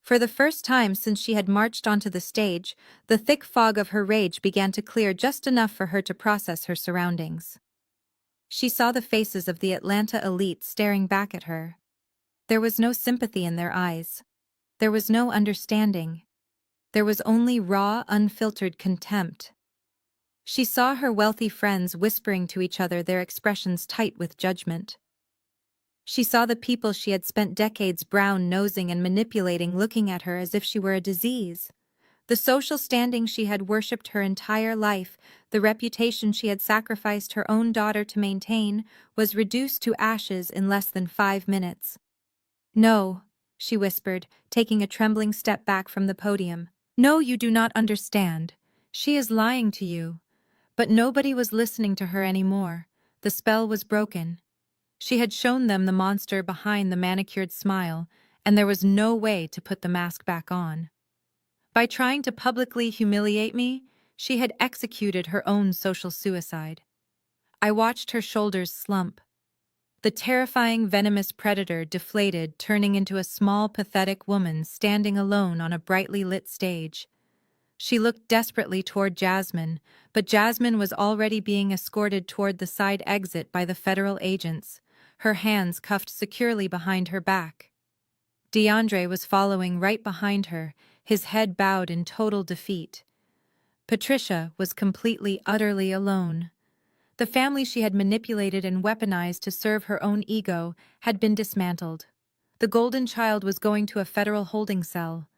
For the first time since she had marched onto the stage, the thick fog of her rage began to clear just enough for her to process her surroundings. She saw the faces of the Atlanta elite staring back at her. There was no sympathy in their eyes. There was no understanding. There was only raw, unfiltered contempt. She saw her wealthy friends whispering to each other, their expressions tight with judgment. She saw the people she had spent decades brown-nosing and manipulating looking at her as if she were a disease. The social standing she had worshipped her entire life, the reputation she had sacrificed her own daughter to maintain, was reduced to ashes in less than 5 minutes. No, she whispered, taking a trembling step back from the podium. No, you do not understand. She is lying to you. But nobody was listening to her anymore. The spell was broken. She had shown them the monster behind the manicured smile, and there was no way to put the mask back on. By trying to publicly humiliate me, she had executed her own social suicide. I watched her shoulders slump. The terrifying, venomous predator deflated, turning into a small, pathetic woman standing alone on a brightly lit stage. She looked desperately toward Jasmine, but Jasmine was already being escorted toward the side exit by the federal agents, her hands cuffed securely behind her back. DeAndre was following right behind her, his head bowed in total defeat. Patricia was completely, utterly alone. The family she had manipulated and weaponized to serve her own ego had been dismantled. The golden child was going to a federal holding cell.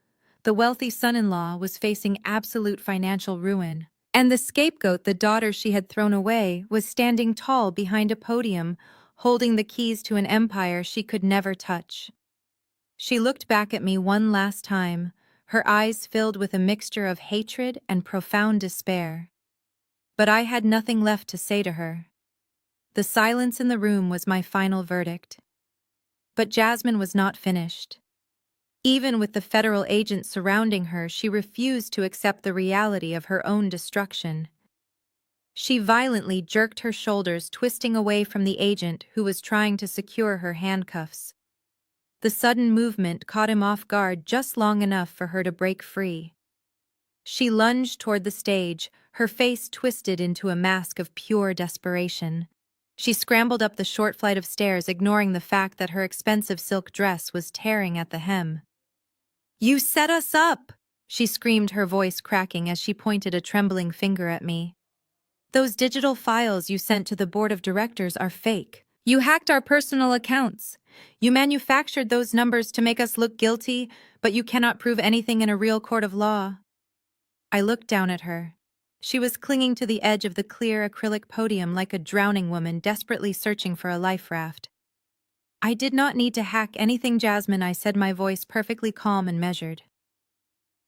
The wealthy son-in-law was facing absolute financial ruin. And the scapegoat, the daughter she had thrown away, was standing tall behind a podium, holding the keys to an empire she could never touch. She looked back at me one last time, her eyes filled with a mixture of hatred and profound despair. But I had nothing left to say to her. The silence in the room was my final verdict. But Jasmine was not finished. Even with the federal agents surrounding her, she refused to accept the reality of her own destruction. She violently jerked her shoulders, twisting away from the agent who was trying to secure her handcuffs. The sudden movement caught him off guard just long enough for her to break free. She lunged toward the stage, her face twisted into a mask of pure desperation. She scrambled up the short flight of stairs, ignoring the fact that her expensive silk dress was tearing at the hem. "You set us up!" she screamed, her voice cracking as she pointed a trembling finger at me. "Those digital files you sent to the board of directors are fake. You hacked our personal accounts. You manufactured those numbers to make us look guilty, but you cannot prove anything in a real court of law." I looked down at her. She was clinging to the edge of the clear acrylic podium like a drowning woman desperately searching for a life raft. "I did not need to hack anything, Jasmine," I said, my voice perfectly calm and measured.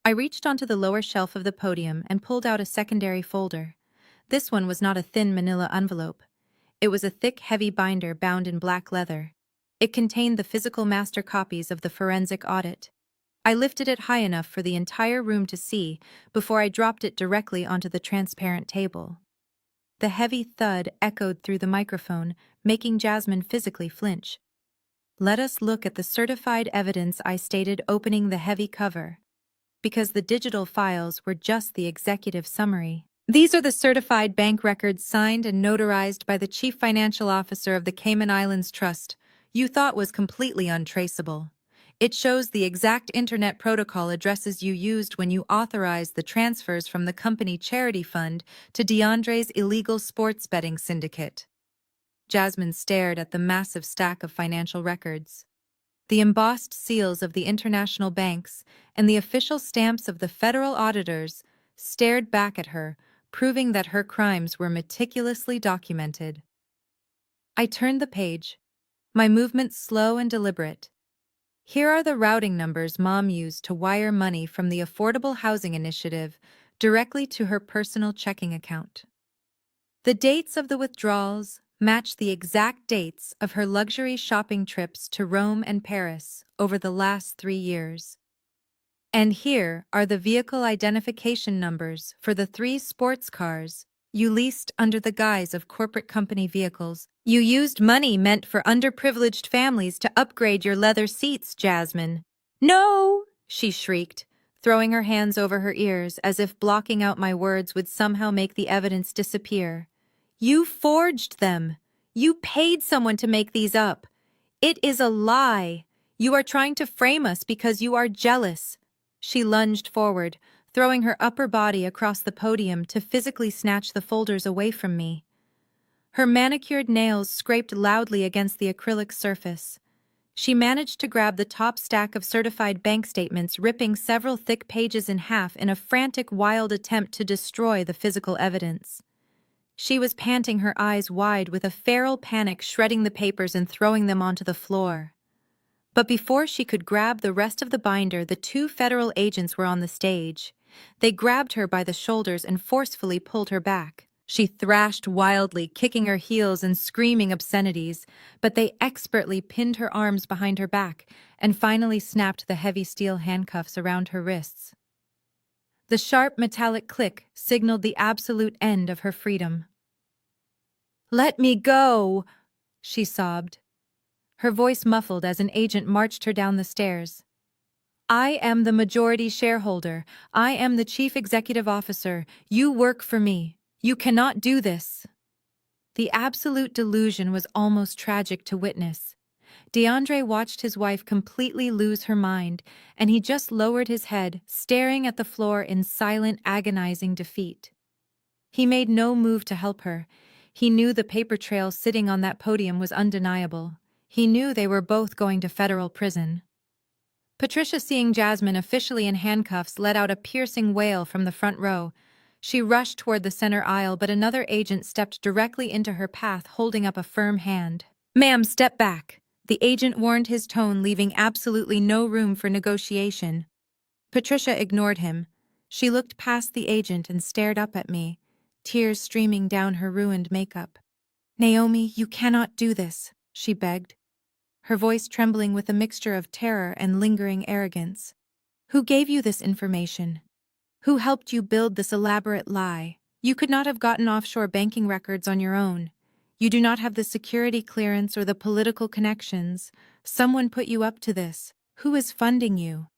I reached onto the lower shelf of the podium and pulled out a secondary folder. This one was not a thin manila envelope. It was a thick, heavy binder bound in black leather. It contained the physical master copies of the forensic audit. I lifted it high enough for the entire room to see before I dropped it directly onto the transparent table. The heavy thud echoed through the microphone, making Jasmine physically flinch. "Let us look at the certified evidence," I stated, opening the heavy cover. Because the digital files were just the executive summary. "These are the certified bank records signed and notarized by the Chief Financial Officer of the Cayman Islands Trust you thought was completely untraceable. It shows the exact internet protocol addresses you used when you authorized the transfers from the company charity fund to DeAndre's illegal sports betting syndicate. Jasmine stared at the massive stack of financial records. The embossed seals of the international banks and the official stamps of the federal auditors stared back at her, proving that her crimes were meticulously documented. I turned the page, my movements slow and deliberate. Here are the routing numbers Mom used to wire money from the Affordable Housing Initiative directly to her personal checking account. The dates of the withdrawals match the exact dates of her luxury shopping trips to Rome and Paris over the last 3 years. And here are the vehicle identification numbers for the 3 sports cars you leased under the guise of corporate company vehicles. You used money meant for underprivileged families to upgrade your leather seats, Jasmine. No! She shrieked, throwing her hands over her ears as if blocking out my words would somehow make the evidence disappear. You forged them. You paid someone to make these up. It is a lie. You are trying to frame us because you are jealous. She lunged forward, throwing her upper body across the podium to physically snatch the folders away from me. Her manicured nails scraped loudly against the acrylic surface. She managed to grab the top stack of certified bank statements, ripping several thick pages in half in a frantic, wild attempt to destroy the physical evidence. She was panting, her eyes wide with a feral panic, shredding the papers and throwing them onto the floor. But before she could grab the rest of the binder, the 2 federal agents were on the stage. They grabbed her by the shoulders and forcefully pulled her back. She thrashed wildly, kicking her heels and screaming obscenities, but they expertly pinned her arms behind her back and finally snapped the heavy steel handcuffs around her wrists. The sharp metallic click signaled the absolute end of her freedom. "Let me go!" she sobbed, her voice muffled as an agent marched her down the stairs. "I am the majority shareholder. I am the chief executive officer. You work for me. You cannot do this." The absolute delusion was almost tragic to witness. DeAndre watched his wife completely lose her mind, and he just lowered his head, staring at the floor in silent, agonizing defeat. He made no move to help her. He knew the paper trail sitting on that podium was undeniable. He knew they were both going to federal prison. Patricia, seeing Jasmine officially in handcuffs, let out a piercing wail from the front row. She rushed toward the center aisle, but another agent stepped directly into her path, holding up a firm hand. "Ma'am, step back," the agent warned, his tone leaving absolutely no room for negotiation. Patricia ignored him. She looked past the agent and stared up at me, tears streaming down her ruined makeup. "Naomi, you cannot do this," she begged, her voice trembling with a mixture of terror and lingering arrogance. "Who gave you this information? Who helped you build this elaborate lie? You could not have gotten offshore banking records on your own. You do not have the security clearance or the political connections. Someone put you up to this. Who is funding you?"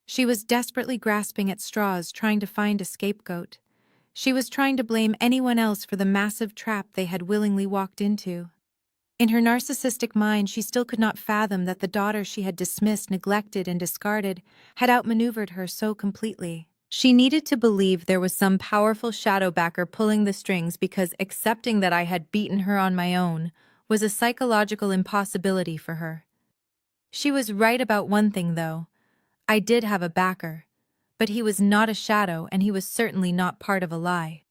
She was desperately grasping at straws, trying to find a scapegoat. She was trying to blame anyone else for the massive trap they had willingly walked into. In her narcissistic mind, she still could not fathom that the daughter she had dismissed, neglected, and discarded had outmaneuvered her so completely. She needed to believe there was some powerful shadow backer pulling the strings, because accepting that I had beaten her on my own was a psychological impossibility for her. She was right about one thing, though. I did have a backer, but he was not a shadow, and he was certainly not part of a lie.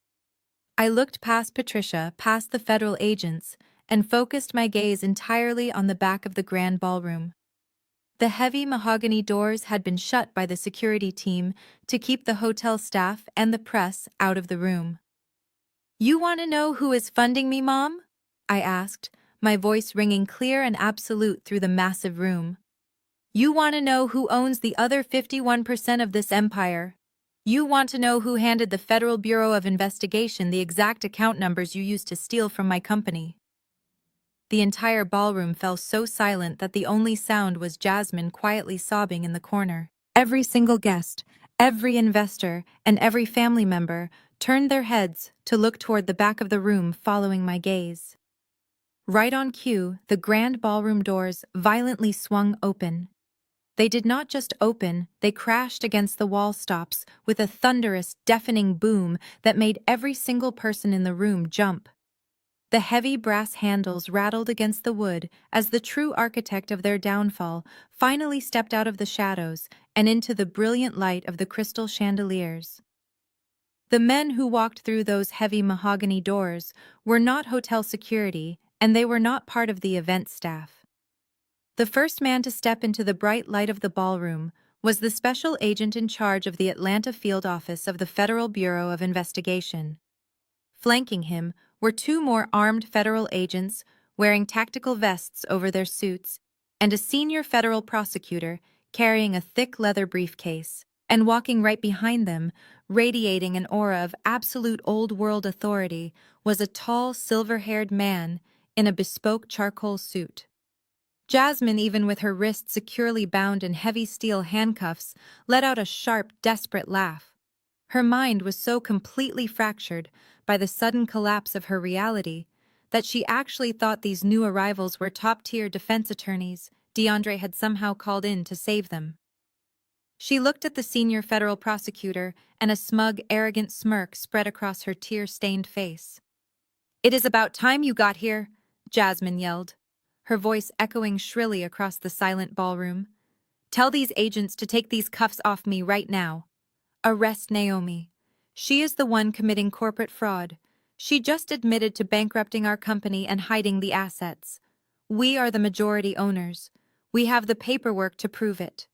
I looked past Patricia, past the federal agents, and focused my gaze entirely on the back of the grand ballroom. The heavy mahogany doors had been shut by the security team to keep the hotel staff and the press out of the room. "You want to know who is funding me, Mom?" I asked, my voice ringing clear and absolute through the massive room. "You want to know who owns the other 51% of this empire? You want to know who handed the Federal Bureau of Investigation the exact account numbers you used to steal from my company?" The entire ballroom fell so silent that the only sound was Jasmine quietly sobbing in the corner. Every single guest, every investor, and every family member turned their heads to look toward the back of the room, following my gaze. Right on cue, the grand ballroom doors violently swung open. They did not just open, they crashed against the wall stops with a thunderous, deafening boom that made every single person in the room jump. The heavy brass handles rattled against the wood as the true architect of their downfall finally stepped out of the shadows and into the brilliant light of the crystal chandeliers. The men who walked through those heavy mahogany doors were not hotel security, and they were not part of the event staff. The first man to step into the bright light of the ballroom was the special agent in charge of the Atlanta field office of the Federal Bureau of Investigation. Flanking him were two more armed federal agents wearing tactical vests over their suits, and a senior federal prosecutor carrying a thick leather briefcase. And walking right behind them, radiating an aura of absolute old-world authority, was a tall, silver-haired man in a bespoke charcoal suit. Jasmine, even with her wrists securely bound in heavy steel handcuffs, let out a sharp, desperate laugh. Her mind was so completely fractured by the sudden collapse of her reality that she actually thought these new arrivals were top-tier defense attorneys DeAndre had somehow called in to save them. She looked at the senior federal prosecutor, and a smug, arrogant smirk spread across her tear-stained face. "It is about time you got here," Jasmine yelled, her voice echoing shrilly across the silent ballroom. "Tell these agents to take these cuffs off me right now. Arrest Naomi. She is the one committing corporate fraud. She just admitted to bankrupting our company and hiding the assets. We are the majority owners. We have the paperwork to prove it."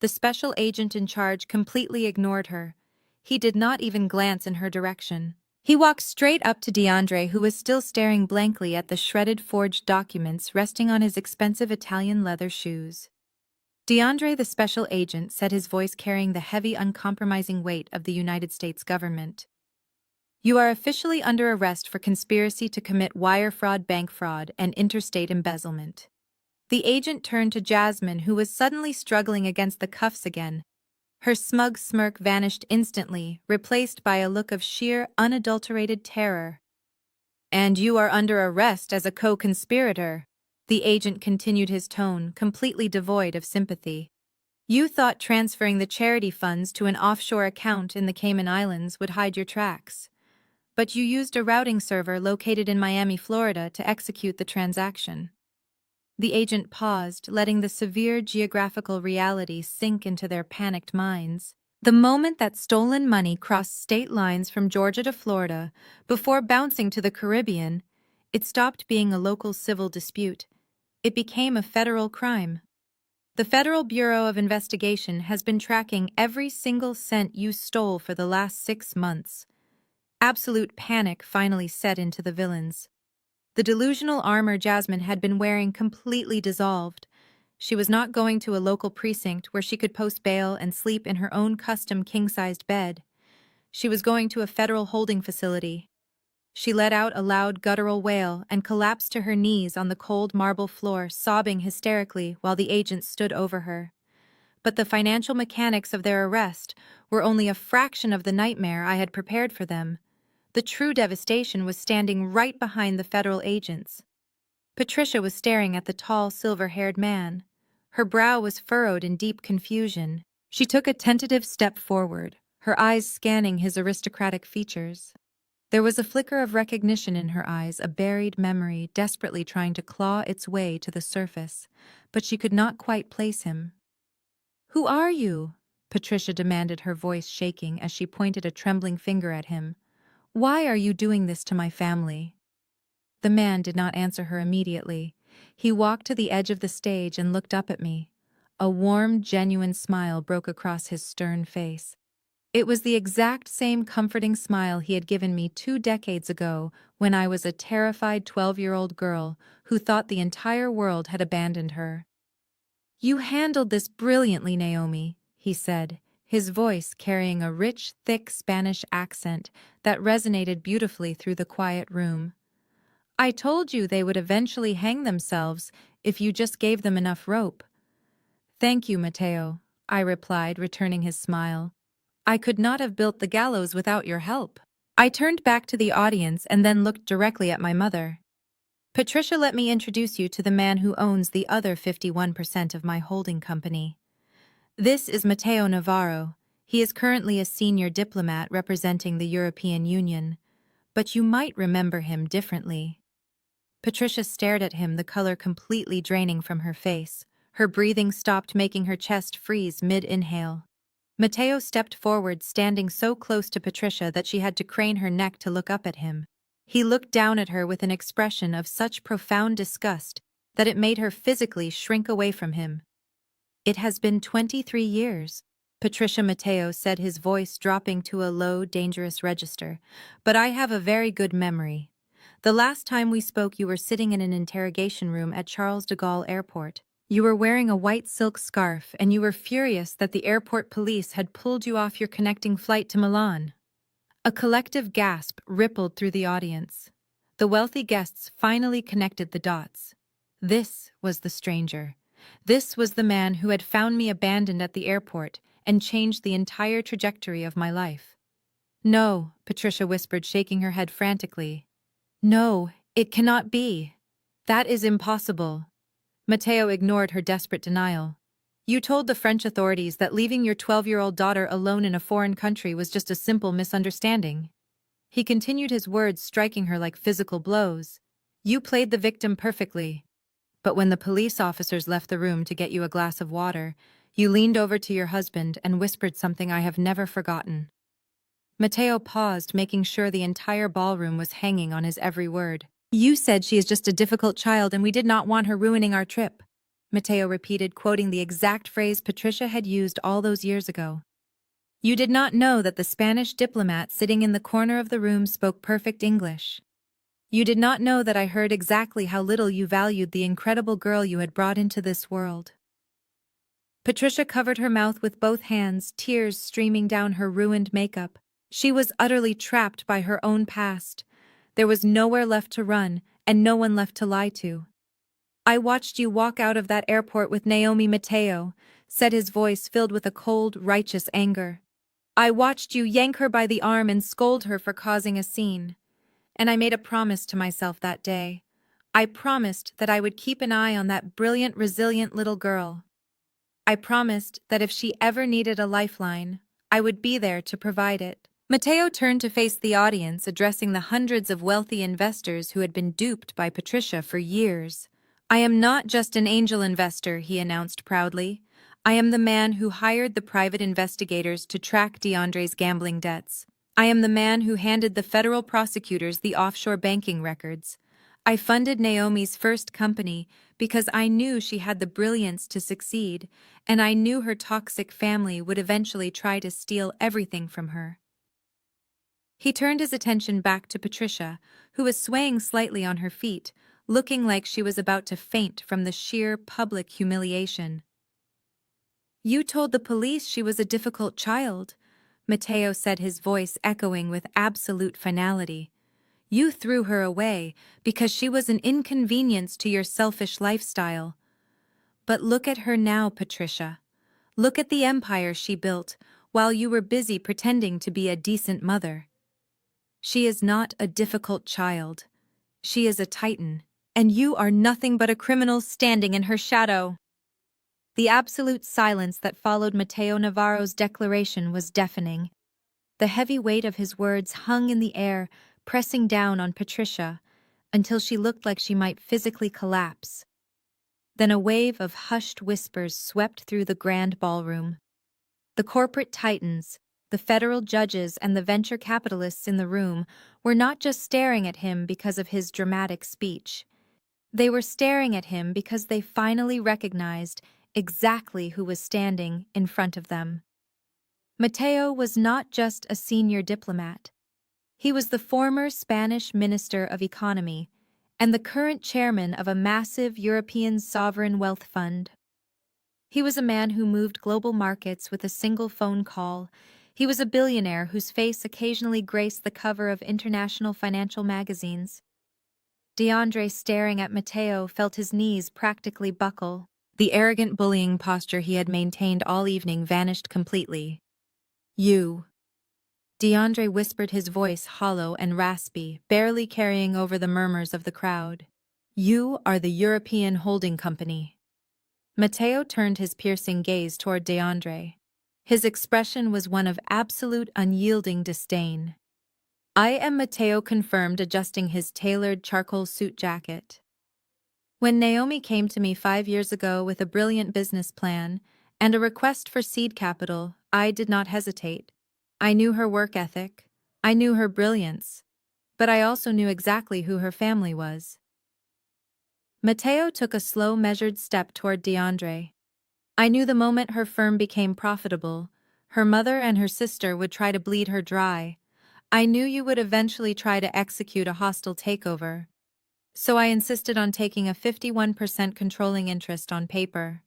The special agent in charge completely ignored her. He did not even glance in her direction. He walked straight up to DeAndre, who was still staring blankly at the shredded forged documents resting on his expensive Italian leather shoes. DeAndre, the special agent, said, his voice carrying the heavy, uncompromising weight of the United States government. "You are officially under arrest for conspiracy to commit wire fraud, bank fraud, and interstate embezzlement." The agent turned to Jasmine, who was suddenly struggling against the cuffs again. Her smug smirk vanished instantly, replaced by a look of sheer, unadulterated terror. "And you are under arrest as a co-conspirator," the agent continued, his tone completely devoid of sympathy. "You thought transferring the charity funds to an offshore account in the Cayman Islands would hide your tracks. But you used a routing server located in Miami, Florida, to execute the transaction." The agent paused, letting the severe geographical reality sink into their panicked minds. The moment that stolen money crossed state lines from Georgia to Florida, before bouncing to the Caribbean, it stopped being a local civil dispute. It became a federal crime. The Federal Bureau of Investigation has been tracking every single cent you stole for the last 6 months. Absolute panic finally set into the villains. The delusional armor Jasmine had been wearing completely dissolved. She was not going to a local precinct where she could post bail and sleep in her own custom king-sized bed. She was going to a federal holding facility. She let out a loud guttural wail and collapsed to her knees on the cold marble floor, sobbing hysterically while the agents stood over her. But the financial mechanics of their arrest were only a fraction of the nightmare I had prepared for them. The true devastation was standing right behind the federal agents. Patricia was staring at the tall, silver-haired man. Her brow was furrowed in deep confusion. She took a tentative step forward, her eyes scanning his aristocratic features. There was a flicker of recognition in her eyes, a buried memory desperately trying to claw its way to the surface, but she could not quite place him. "Who are you?" Patricia demanded, her voice shaking as she pointed a trembling finger at him. "Why are you doing this to my family?" The man did not answer her immediately. He walked to the edge of the stage and looked up at me. A warm, genuine smile broke across his stern face. It was the exact same comforting smile he had given me 2 decades ago when I was a terrified 12-year-old girl who thought the entire world had abandoned her. "You handled this brilliantly, Naomi," he said, his voice carrying a rich, thick Spanish accent that resonated beautifully through the quiet room. "I told you they would eventually hang themselves if you just gave them enough rope." "Thank you, Mateo," I replied, returning his smile. "I could not have built the gallows without your help." I turned back to the audience and then looked directly at my mother. "Patricia, let me introduce you to the man who owns the other 51% of my holding company." This is Matteo Navarro. He is currently a senior diplomat representing the European Union, but you might remember him differently. Patricia stared at him, the color completely draining from her face. Her breathing stopped, making her chest freeze mid-inhale. Matteo stepped forward, standing so close to Patricia that she had to crane her neck to look up at him. He looked down at her with an expression of such profound disgust that it made her physically shrink away from him. "It has been 23 years," Patricia Matteo said, his voice dropping to a low, dangerous register, "but I have a very good memory. The last time we spoke, you were sitting in an interrogation room at Charles de Gaulle Airport. You were wearing a white silk scarf, and you were furious that the airport police had pulled you off your connecting flight to Milan." A collective gasp rippled through the audience. The wealthy guests finally connected the dots. This was the stranger. This was the man who had found me abandoned at the airport and changed the entire trajectory of my life. "No," Patricia whispered, shaking her head frantically. "No, it cannot be. That is impossible." Matteo ignored her desperate denial. "You told the French authorities that leaving your 12-year-old daughter alone in a foreign country was just a simple misunderstanding." He continued, his words striking her like physical blows. "You played the victim perfectly. But when the police officers left the room to get you a glass of water, you leaned over to your husband and whispered something I have never forgotten." Matteo paused, making sure the entire ballroom was hanging on his every word. "You said she is just a difficult child and we did not want her ruining our trip," Matteo repeated, quoting the exact phrase Patricia had used all those years ago. "You did not know that the Spanish diplomat sitting in the corner of the room spoke perfect English. You did not know that I heard exactly how little you valued the incredible girl you had brought into this world." Patricia covered her mouth with both hands, tears streaming down her ruined makeup. She was utterly trapped by her own past. There was nowhere left to run, and no one left to lie to. "I watched you walk out of that airport with Naomi, Matteo," said his voice filled with a cold, righteous anger. "I watched you yank her by the arm and scold her for causing a scene. And I made a promise to myself that day. I promised that I would keep an eye on that brilliant, resilient little girl. I promised that if she ever needed a lifeline, I would be there to provide it." Matteo turned to face the audience, addressing the hundreds of wealthy investors who had been duped by Patricia for years. "I am not just an angel investor," he announced proudly. "I am the man who hired the private investigators to track DeAndre's gambling debts. I am the man who handed the federal prosecutors the offshore banking records. I funded Naomi's first company because I knew she had the brilliance to succeed, and I knew her toxic family would eventually try to steal everything from her." He turned his attention back to Patricia, who was swaying slightly on her feet, looking like she was about to faint from the sheer public humiliation. "You told the police she was a difficult child," Matteo said, his voice echoing with absolute finality. "You threw her away because she was an inconvenience to your selfish lifestyle. But look at her now, Patricia. Look at the empire she built while you were busy pretending to be a decent mother. She is not a difficult child. She is a titan, and you are nothing but a criminal standing in her shadow." The absolute silence that followed Matteo Navarro's declaration was deafening. The heavy weight of his words hung in the air, pressing down on Patricia, until she looked like she might physically collapse. Then a wave of hushed whispers swept through the grand ballroom. The corporate titans, the federal judges, and the venture capitalists in the room were not just staring at him because of his dramatic speech. They were staring at him because they finally recognized exactly who was standing in front of them. Matteo was not just a senior diplomat. He was the former Spanish Minister of Economy and the current chairman of a massive European sovereign wealth fund. He was a man who moved global markets with a single phone call. He was a billionaire whose face occasionally graced the cover of international financial magazines. DeAndre, staring at Matteo, felt his knees practically buckle. The arrogant bullying posture he had maintained all evening vanished completely. "You," DeAndre whispered, his voice hollow and raspy, barely carrying over the murmurs of the crowd. "You are the European Holding Company." Mateo turned his piercing gaze toward DeAndre. His expression was one of absolute unyielding disdain. "I am Mateo," confirmed, adjusting his tailored charcoal suit jacket. "When Naomi came to me 5 years ago with a brilliant business plan and a request for seed capital, I did not hesitate. I knew her work ethic, I knew her brilliance, but I also knew exactly who her family was." Mateo took a slow, measured step toward DeAndre. "I knew the moment her firm became profitable, her mother and her sister would try to bleed her dry. I knew you would eventually try to execute a hostile takeover. So I insisted on taking a 51% controlling interest on paper.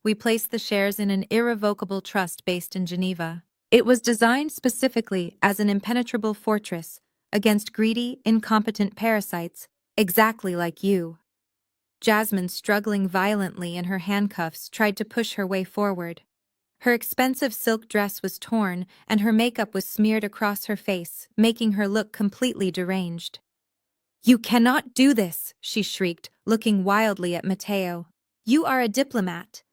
We placed the shares in an irrevocable trust based in Geneva. It was designed specifically as an impenetrable fortress against greedy, incompetent parasites, exactly like you." Jasmine, struggling violently in her handcuffs, tried to push her way forward. Her expensive silk dress was torn and her makeup was smeared across her face, making her look completely deranged. "You cannot do this," she shrieked, looking wildly at Mateo. "You are a diplomat.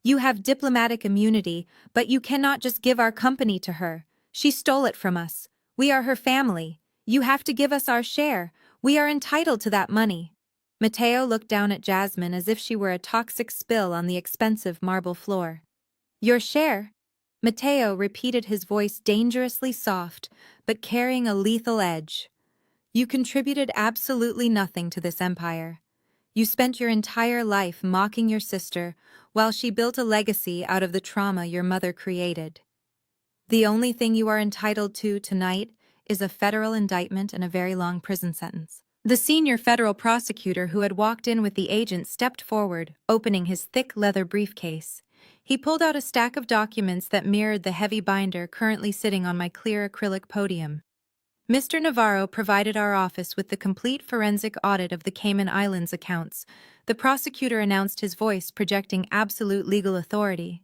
You have diplomatic immunity, but you cannot just give our company to her. She stole it from us. We are her family. You have to give us our share. We are entitled to that money." Mateo looked down at Jasmine as if she were a toxic spill on the expensive marble floor. "Your share?" Mateo repeated, his voice dangerously soft, but carrying a lethal edge. "You contributed absolutely nothing to this empire. You spent your entire life mocking your sister while she built a legacy out of the trauma your mother created. The only thing you are entitled to tonight is a federal indictment and a very long prison sentence." The senior federal prosecutor who had walked in with the agent stepped forward, opening his thick leather briefcase. He pulled out a stack of documents that mirrored the heavy binder currently sitting on my clear acrylic podium. "Mr. Navarro provided our office with the complete forensic audit of the Cayman Islands accounts," the prosecutor announced, his voice projecting absolute legal authority.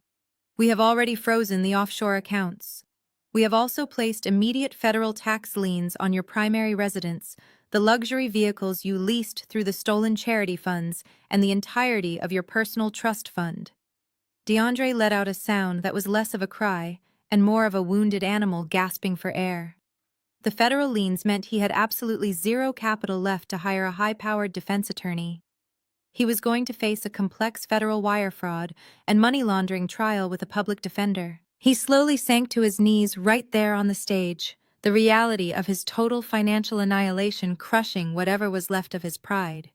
"We have already frozen the offshore accounts. We have also placed immediate federal tax liens on your primary residence, the luxury vehicles you leased through the stolen charity funds, and the entirety of your personal trust fund." DeAndre let out a sound that was less of a cry and more of a wounded animal gasping for air. The federal liens meant he had absolutely zero capital left to hire a high-powered defense attorney. He was going to face a complex federal wire fraud and money laundering trial with a public defender. He slowly sank to his knees right there on the stage, the reality of his total financial annihilation crushing whatever was left of his pride.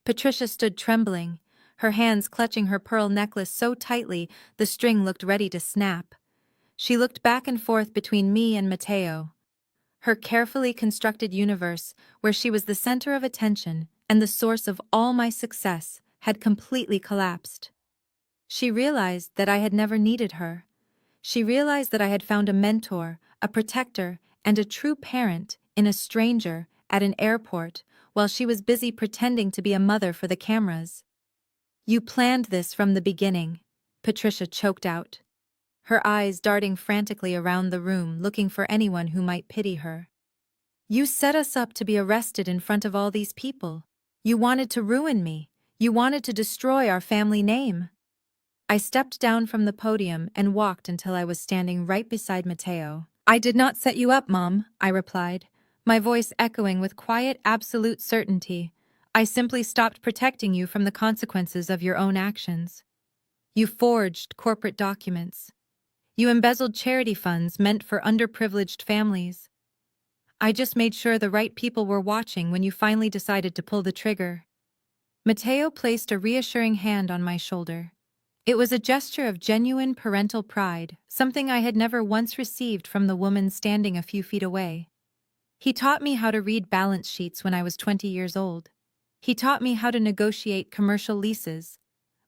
Patricia stood trembling, her hands clutching her pearl necklace so tightly the string looked ready to snap. She looked back and forth between me and Mateo. Her carefully constructed universe, where she was the center of attention and the source of all my success, had completely collapsed. She realized that I had never needed her. She realized that I had found a mentor, a protector, and a true parent in a stranger at an airport while she was busy pretending to be a mother for the cameras. "You planned this from the beginning," Patricia choked out, her eyes darting frantically around the room looking for anyone who might pity her. "You set us up to be arrested in front of all these people. You wanted to ruin me. You wanted to destroy our family name." I stepped down from the podium and walked until I was standing right beside Mateo. "I did not set you up, Mom," I replied, my voice echoing with quiet, absolute certainty. "I simply stopped protecting you from the consequences of your own actions. You forged corporate documents. You embezzled charity funds meant for underprivileged families. I just made sure the right people were watching when you finally decided to pull the trigger." Mateo placed a reassuring hand on my shoulder. It was a gesture of genuine parental pride, something I had never once received from the woman standing a few feet away. He taught me how to read balance sheets when I was 20 years old. He taught me how to negotiate commercial leases.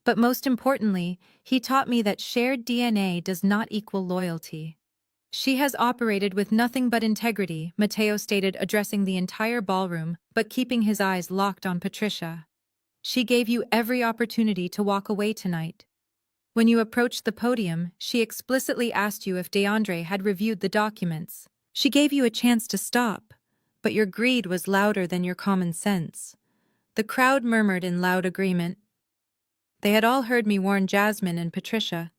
But most importantly, he taught me that shared DNA does not equal loyalty. "She has operated with nothing but integrity," Mateo stated, addressing the entire ballroom, but keeping his eyes locked on Patricia. "She gave you every opportunity to walk away tonight. When you approached the podium, she explicitly asked you if DeAndre had reviewed the documents. She gave you a chance to stop, but your greed was louder than your common sense." The crowd murmured in loud agreement. They had all heard me warn Jasmine and Patricia.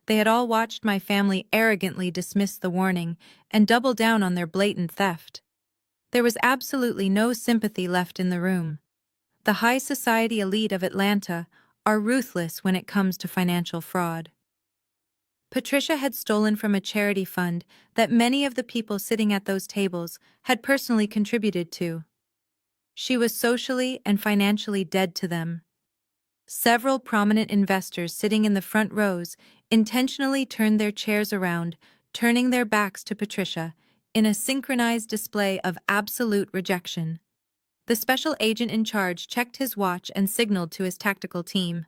They had all watched my family arrogantly dismiss the warning and double down on their blatant theft. There was absolutely no sympathy left in the room. The high society elite of Atlanta are ruthless when it comes to financial fraud. Patricia had stolen from a charity fund that many of the people sitting at those tables had personally contributed to. She was socially and financially dead to them. Several prominent investors sitting in the front rows intentionally turned their chairs around, turning their backs to Patricia, in a synchronized display of absolute rejection. The special agent in charge checked his watch and signaled to his tactical team.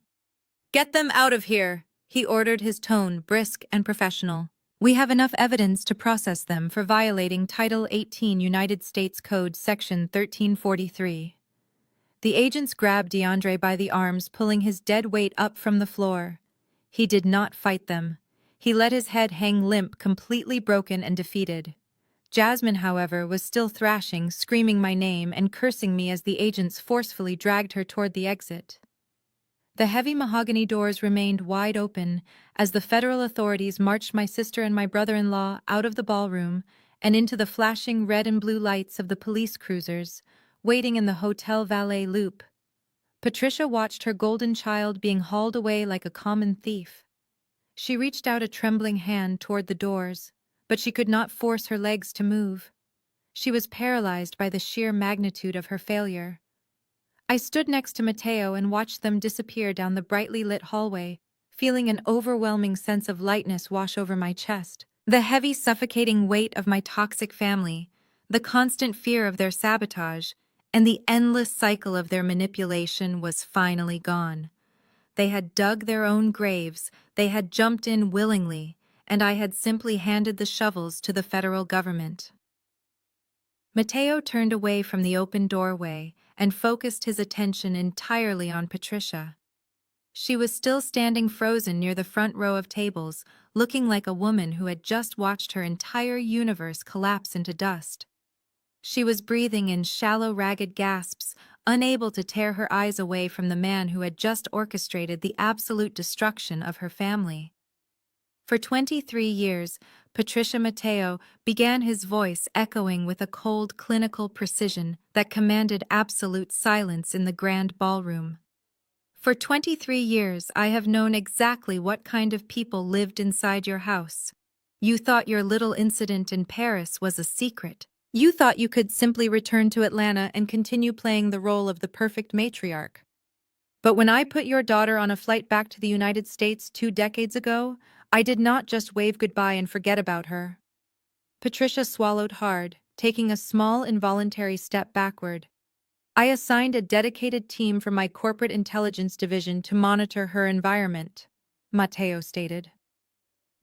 "Get them out of here," he ordered, his tone brisk and professional. "We have enough evidence to process them for violating Title 18 United States Code Section 1343. The agents grabbed DeAndre by the arms, pulling his dead weight up from the floor. He did not fight them. He let his head hang limp, completely broken and defeated. Jasmine, however, was still thrashing, screaming my name and cursing me as the agents forcefully dragged her toward the exit. The heavy mahogany doors remained wide open as the federal authorities marched my sister and my brother-in-law out of the ballroom and into the flashing red and blue lights of the police cruisers, waiting in the hotel valet loop. Patricia watched her golden child being hauled away like a common thief. She reached out a trembling hand toward the doors, but she could not force her legs to move. She was paralyzed by the sheer magnitude of her failure. I stood next to Mateo and watched them disappear down the brightly lit hallway, feeling an overwhelming sense of lightness wash over my chest. The heavy, suffocating weight of my toxic family, the constant fear of their sabotage, and the endless cycle of their manipulation was finally gone. They had dug their own graves, they had jumped in willingly, and I had simply handed the shovels to the federal government. Mateo turned away from the open doorway and focused his attention entirely on Patricia. She was still standing frozen near the front row of tables, looking like a woman who had just watched her entire universe collapse into dust. She was breathing in shallow, ragged gasps, unable to tear her eyes away from the man who had just orchestrated the absolute destruction of her family. For 23 years, Patricia Mateo began, his voice echoing with a cold, clinical precision that commanded absolute silence in the grand ballroom. For 23 years, I have known exactly what kind of people lived inside your house. You thought your little incident in Paris was a secret. You thought you could simply return to Atlanta and continue playing the role of the perfect matriarch. But when I put your daughter on a flight back to the United States 2 decades ago, I did not just wave goodbye and forget about her. Patricia swallowed hard, taking a small involuntary step backward. I assigned a dedicated team from my corporate intelligence division to monitor her environment, Mateo stated.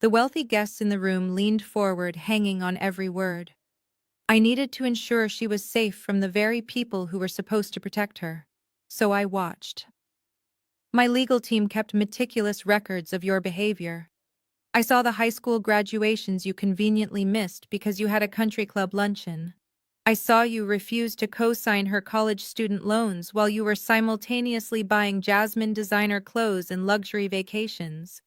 The wealthy guests in the room leaned forward, hanging on every word. I needed to ensure she was safe from the very people who were supposed to protect her. So I watched. My legal team kept meticulous records of your behavior. I saw the high school graduations you conveniently missed because you had a country club luncheon. I saw you refuse to co-sign her college student loans while you were simultaneously buying Jasmine designer clothes and luxury vacations.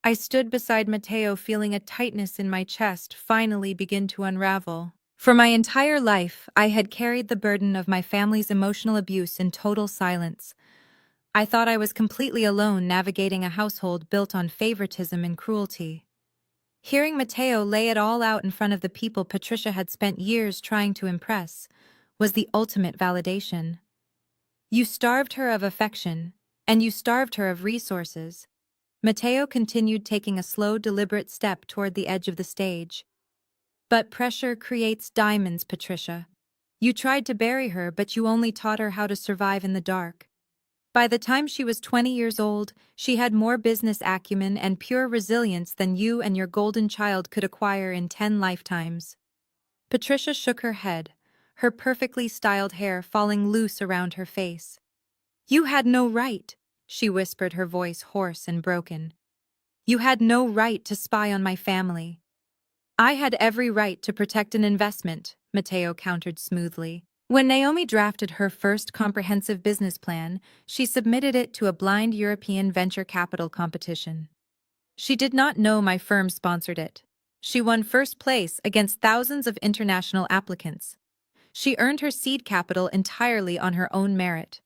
I stood beside Mateo, feeling a tightness in my chest finally begin to unravel. For my entire life, I had carried the burden of my family's emotional abuse in total silence. I thought I was completely alone navigating a household built on favoritism and cruelty. Hearing Mateo lay it all out in front of the people Patricia had spent years trying to impress was the ultimate validation. You starved her of affection, and you starved her of resources. Mateo continued, taking a slow, deliberate step toward the edge of the stage. But pressure creates diamonds, Patricia. You tried to bury her, but you only taught her how to survive in the dark. By the time she was 20 years old, she had more business acumen and pure resilience than you and your golden child could acquire in 10 lifetimes. Patricia shook her head, her perfectly styled hair falling loose around her face. You had no right, she whispered, her voice hoarse and broken. You had no right to spy on my family. I had every right to protect an investment, Mateo countered smoothly. When Naomi drafted her first comprehensive business plan, she submitted it to a blind European venture capital competition. She did not know my firm sponsored it. She won first place against thousands of international applicants. She earned her seed capital entirely on her own merit.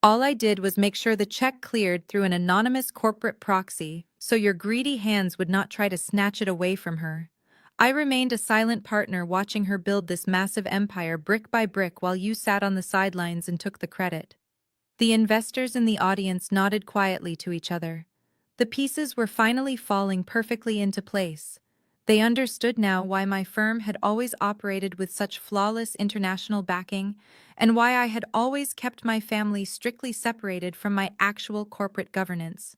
All I did was make sure the check cleared through an anonymous corporate proxy, so your greedy hands would not try to snatch it away from her. I remained a silent partner watching her build this massive empire brick by brick while you sat on the sidelines and took the credit. The investors in the audience nodded quietly to each other. The pieces were finally falling perfectly into place. They understood now why my firm had always operated with such flawless international backing, and why I had always kept my family strictly separated from my actual corporate governance.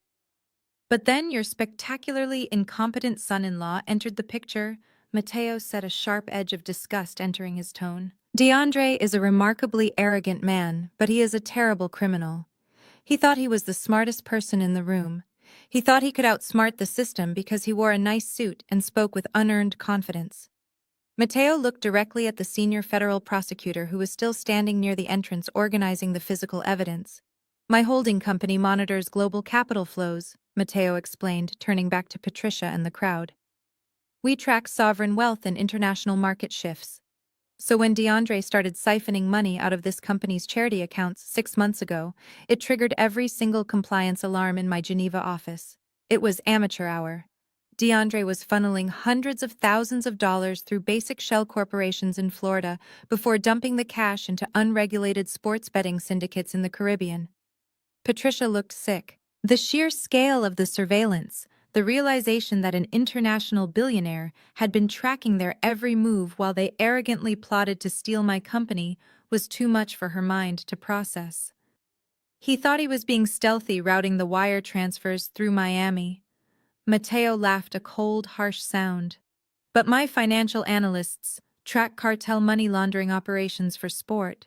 But then your spectacularly incompetent son-in-law entered the picture. Matteo said, a sharp edge of disgust entering his tone. DeAndre is a remarkably arrogant man, but he is a terrible criminal. He thought he was the smartest person in the room. He thought he could outsmart the system because he wore a nice suit and spoke with unearned confidence. Matteo looked directly at the senior federal prosecutor who was still standing near the entrance organizing the physical evidence. My holding company monitors global capital flows, Matteo explained, turning back to Patricia and the crowd. We track sovereign wealth and international market shifts. So when DeAndre started siphoning money out of this company's charity accounts 6 months ago, it triggered every single compliance alarm in my Geneva office. It was amateur hour. DeAndre was funneling hundreds of thousands of dollars through basic shell corporations in Florida before dumping the cash into unregulated sports betting syndicates in the Caribbean. Patricia looked sick. The sheer scale of the surveillance, the realization that an international billionaire had been tracking their every move while they arrogantly plotted to steal my company, was too much for her mind to process. He thought he was being stealthy, routing the wire transfers through Miami. Matteo laughed, a cold, harsh sound. But my financial analysts track cartel money laundering operations for sport.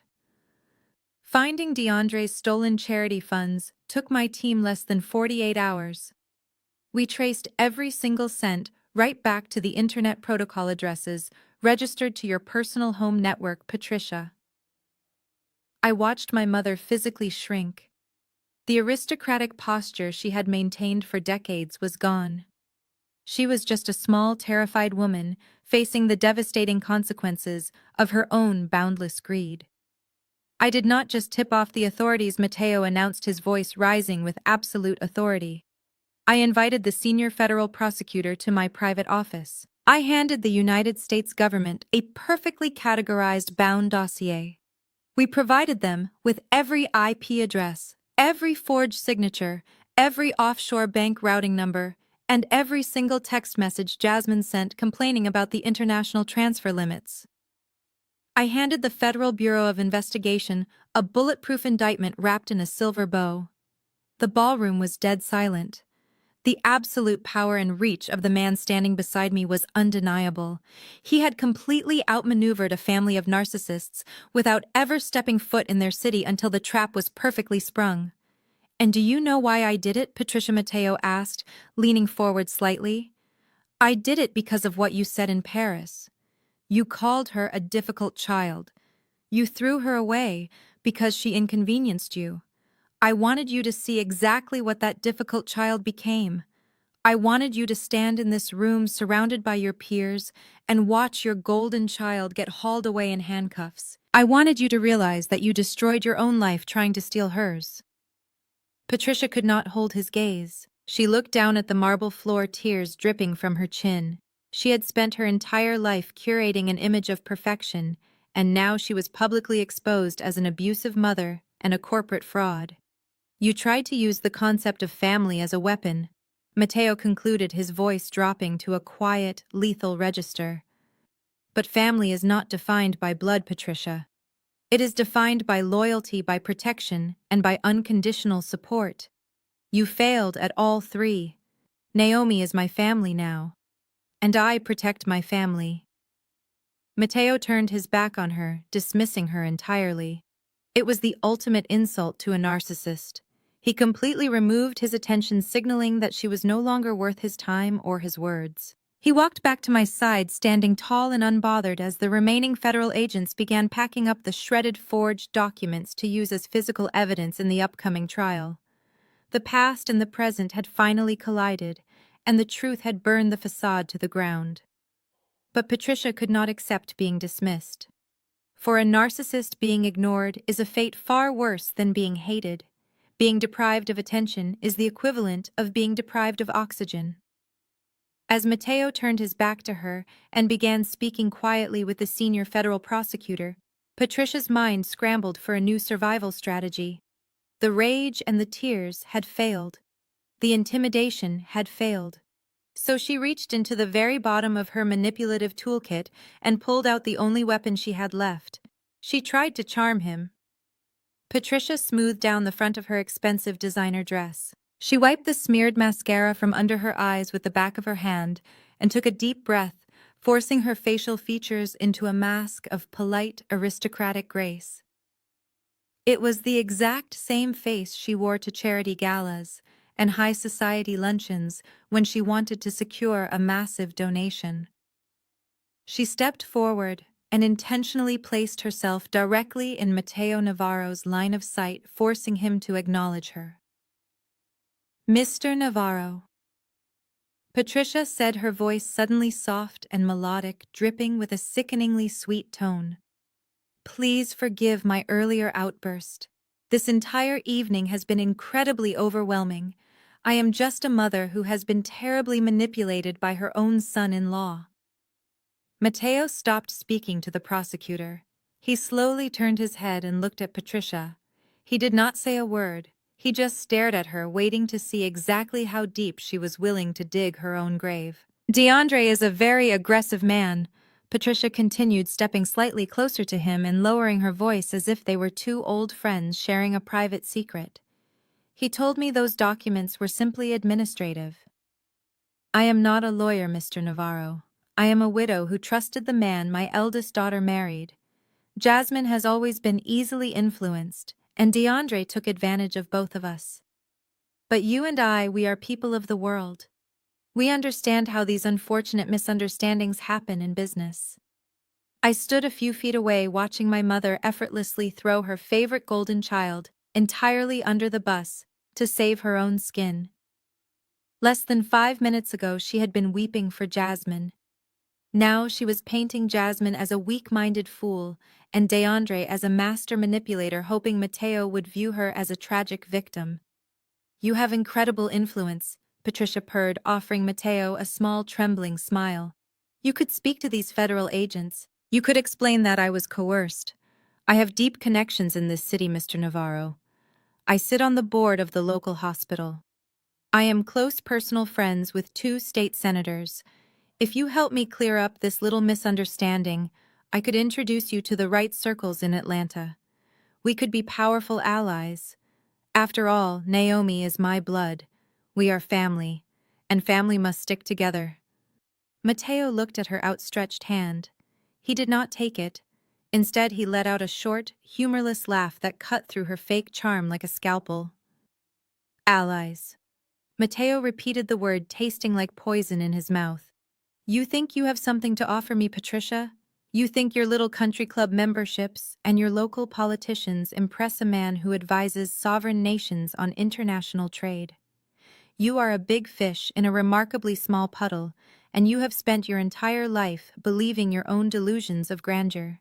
Finding DeAndre's stolen charity funds took my team less than 48 hours. We traced every single cent right back to the internet protocol addresses registered to your personal home network, Patricia. I watched my mother physically shrink. The aristocratic posture she had maintained for decades was gone. She was just a small, terrified woman facing the devastating consequences of her own boundless greed. I did not just tip off the authorities, Matteo announced, his voice rising with absolute authority. I invited the senior federal prosecutor to my private office. I handed the United States government a perfectly categorized bound dossier. We provided them with every IP address, every forged signature, every offshore bank routing number, and every single text message Jasmine sent complaining about the international transfer limits. I handed the Federal Bureau of Investigation a bulletproof indictment wrapped in a silver bow. The ballroom was dead silent. The absolute power and reach of the man standing beside me was undeniable. He had completely outmaneuvered a family of narcissists without ever stepping foot in their city until the trap was perfectly sprung. And do you know why I did it? Patricia Matteo asked, leaning forward slightly. I did it because of what you said in Paris. You called her a difficult child. You threw her away because she inconvenienced you. I wanted you to see exactly what that difficult child became. I wanted you to stand in this room surrounded by your peers and watch your golden child get hauled away in handcuffs. I wanted you to realize that you destroyed your own life trying to steal hers. Patricia could not hold his gaze. She looked down at the marble floor, tears dripping from her chin. She had spent her entire life curating an image of perfection, and now she was publicly exposed as an abusive mother and a corporate fraud. You tried to use the concept of family as a weapon, Matteo concluded, his voice dropping to a quiet, lethal register. But family is not defined by blood, Patricia. It is defined by loyalty, by protection, and by unconditional support. You failed at all three. Naomi is my family now. And I protect my family. Matteo turned his back on her, dismissing her entirely. It was the ultimate insult to a narcissist. He completely removed his attention, signaling that she was no longer worth his time or his words. He walked back to my side, standing tall and unbothered as the remaining federal agents began packing up the shredded forged documents to use as physical evidence in the upcoming trial. The past and the present had finally collided, and the truth had burned the facade to the ground. But Patricia could not accept being dismissed. For a narcissist, being ignored is a fate far worse than being hated. Being deprived of attention is the equivalent of being deprived of oxygen. As Mateo turned his back to her and began speaking quietly with the senior federal prosecutor, Patricia's mind scrambled for a new survival strategy. The rage and the tears had failed. The intimidation had failed. So she reached into the very bottom of her manipulative toolkit and pulled out the only weapon she had left. She tried to charm him. Patricia smoothed down the front of her expensive designer dress. She wiped the smeared mascara from under her eyes with the back of her hand and took a deep breath, forcing her facial features into a mask of polite, aristocratic grace. It was the exact same face she wore to charity galas and high society luncheons when she wanted to secure a massive donation. She stepped forward and intentionally placed herself directly in Mateo Navarro's line of sight, forcing him to acknowledge her. "Mr. Navarro." Patricia said, her voice suddenly soft and melodic, dripping with a sickeningly sweet tone. "Please forgive my earlier outburst. This entire evening has been incredibly overwhelming. I am just a mother who has been terribly manipulated by her own son-in-law." Mateo stopped speaking to the prosecutor. He slowly turned his head and looked at Patricia. He did not say a word. He just stared at her, waiting to see exactly how deep she was willing to dig her own grave. "DeAndre is a very aggressive man," Patricia continued, stepping slightly closer to him and lowering her voice as if they were two old friends sharing a private secret. "He told me those documents were simply administrative." "I am not a lawyer, Mr. Navarro. I am a widow who trusted the man my eldest daughter married. Jasmine has always been easily influenced, and DeAndre took advantage of both of us. But you and I, we are people of the world. We understand how these unfortunate misunderstandings happen in business." I stood a few feet away, watching my mother effortlessly throw her favorite golden child entirely under the bus to save her own skin. Less than 5 minutes ago, she had been weeping for Jasmine. Now she was painting Jasmine as a weak-minded fool and DeAndre as a master manipulator, hoping Mateo would view her as a tragic victim. "You have incredible influence," Patricia purred, offering Mateo a small, trembling smile. "You could speak to these federal agents. You could explain that I was coerced. I have deep connections in this city, Mr. Navarro. I sit on the board of the local hospital. I am close personal friends with 2 state senators. If you help me clear up this little misunderstanding, I could introduce you to the right circles in Atlanta. We could be powerful allies. After all, Naomi is my blood. We are family, and family must stick together." Mateo looked at her outstretched hand. He did not take it. Instead, he let out a short, humorless laugh that cut through her fake charm like a scalpel. "Allies." Mateo repeated the word, tasting like poison in his mouth. "You think you have something to offer me, Patricia? You think your little country club memberships and your local politicians impress a man who advises sovereign nations on international trade? You are a big fish in a remarkably small puddle, and you have spent your entire life believing your own delusions of grandeur."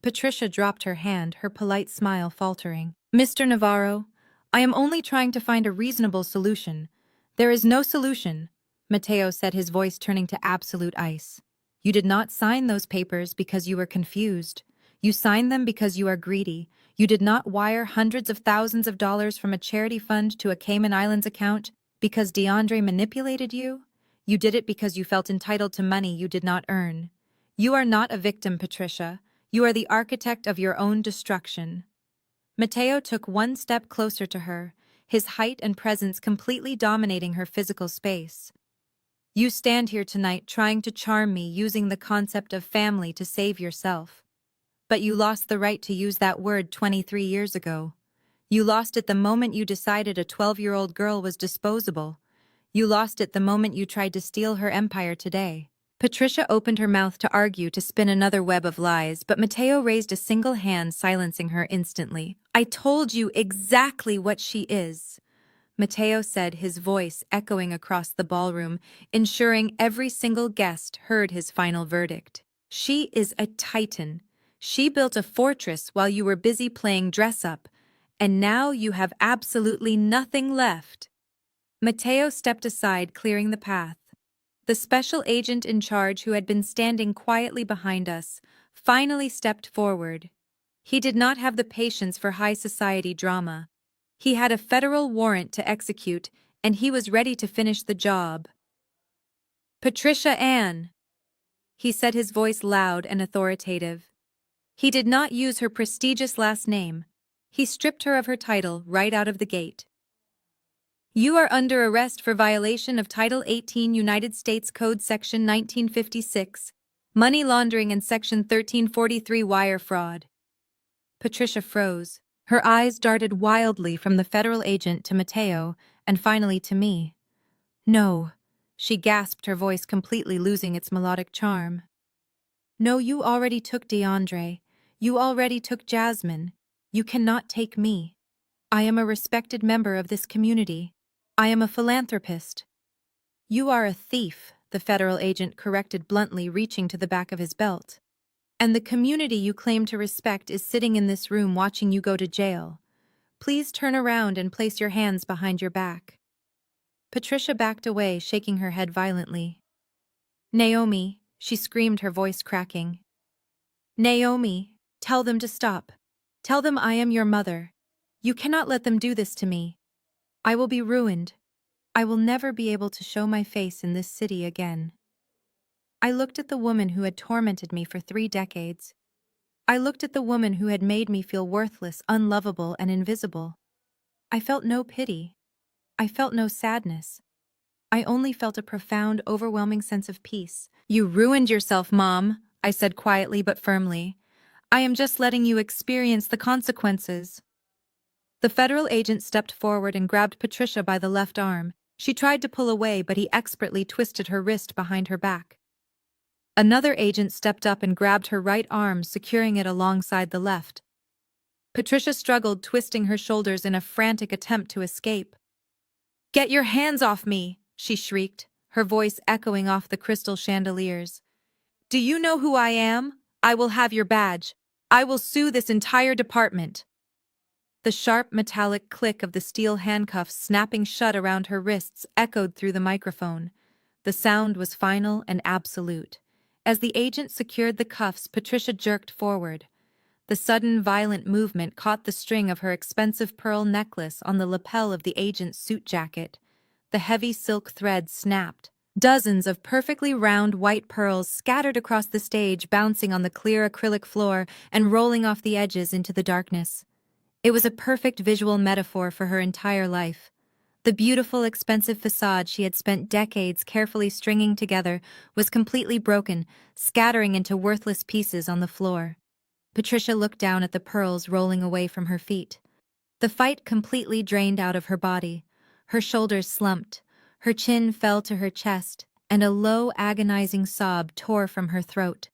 Patricia dropped her hand, her polite smile faltering. "Mr. Navarro, I am only trying to find a reasonable solution." "There is no solution," Mateo said, his voice turning to absolute ice. "You did not sign those papers because you were confused. You signed them because you are greedy. You did not wire hundreds of thousands of dollars from a charity fund to a Cayman Islands account because DeAndre manipulated you. You did it because you felt entitled to money you did not earn. You are not a victim, Patricia. You are the architect of your own destruction." Mateo took one step closer to her, his height and presence completely dominating her physical space. "You stand here tonight trying to charm me, using the concept of family to save yourself. But you lost the right to use that word 23 years ago. You lost it the moment you decided a 12-year-old girl was disposable. You lost it the moment you tried to steal her empire today. Patricia opened her mouth to argue to spin another web of lies, but Mateo raised a single hand, silencing her instantly. I told you exactly what she is, Mateo said, his voice echoing across the ballroom, ensuring every single guest heard his final verdict. She is a titan. She built a fortress while you were busy playing dress-up, and now you have absolutely nothing left. Mateo stepped aside, clearing the path. The special agent in charge, who had been standing quietly behind us, finally stepped forward. He did not have the patience for high society drama. He had a federal warrant to execute, and he was ready to finish the job. Patricia Ann, he said, his voice loud and authoritative. He did not use her prestigious last name. He stripped her of her title right out of the gate. You are under arrest for violation of Title 18 United States Code Section 1956, money laundering, and Section 1343 wire fraud. Patricia froze. Her eyes darted wildly from the federal agent to Mateo, and finally to me. No, she gasped, her voice completely losing its melodic charm. No, you already took DeAndre. You already took Jasmine. You cannot take me. I am a respected member of this community. I am a philanthropist. You are a thief, the federal agent corrected bluntly, reaching to the back of his belt. And the community you claim to respect is sitting in this room watching you go to jail. Please turn around and place your hands behind your back. Patricia backed away, shaking her head violently. Naomi, she screamed, her voice cracking. Naomi, tell them to stop. Tell them I am your mother. You cannot let them do this to me. I will be ruined. I will never be able to show my face in this city again. I looked at the woman who had tormented me for 3 decades. I looked at the woman who had made me feel worthless, unlovable, and invisible. I felt no pity. I felt no sadness. I only felt a profound, overwhelming sense of peace. You ruined yourself, Mom, I said quietly but firmly. I am just letting you experience the consequences. The federal agent stepped forward and grabbed Patricia by the left arm. She tried to pull away, but he expertly twisted her wrist behind her back. Another agent stepped up and grabbed her right arm, securing it alongside the left. Patricia struggled, twisting her shoulders in a frantic attempt to escape. Get your hands off me, she shrieked, her voice echoing off the crystal chandeliers. Do you know who I am? I will have your badge. I will sue this entire department. The sharp metallic click of the steel handcuffs snapping shut around her wrists echoed through the microphone. The sound was final and absolute. As the agent secured the cuffs, Patricia jerked forward. The sudden, violent movement caught the string of her expensive pearl necklace on the lapel of the agent's suit jacket. The heavy silk thread snapped. Dozens of perfectly round white pearls scattered across the stage, bouncing on the clear acrylic floor and rolling off the edges into the darkness. It was a perfect visual metaphor for her entire life. The beautiful, expensive facade she had spent decades carefully stringing together was completely broken, scattering into worthless pieces on the floor. Patricia looked down at the pearls rolling away from her feet. The fight completely drained out of her body. Her shoulders slumped, her chin fell to her chest, and a low, agonizing sob tore from her throat.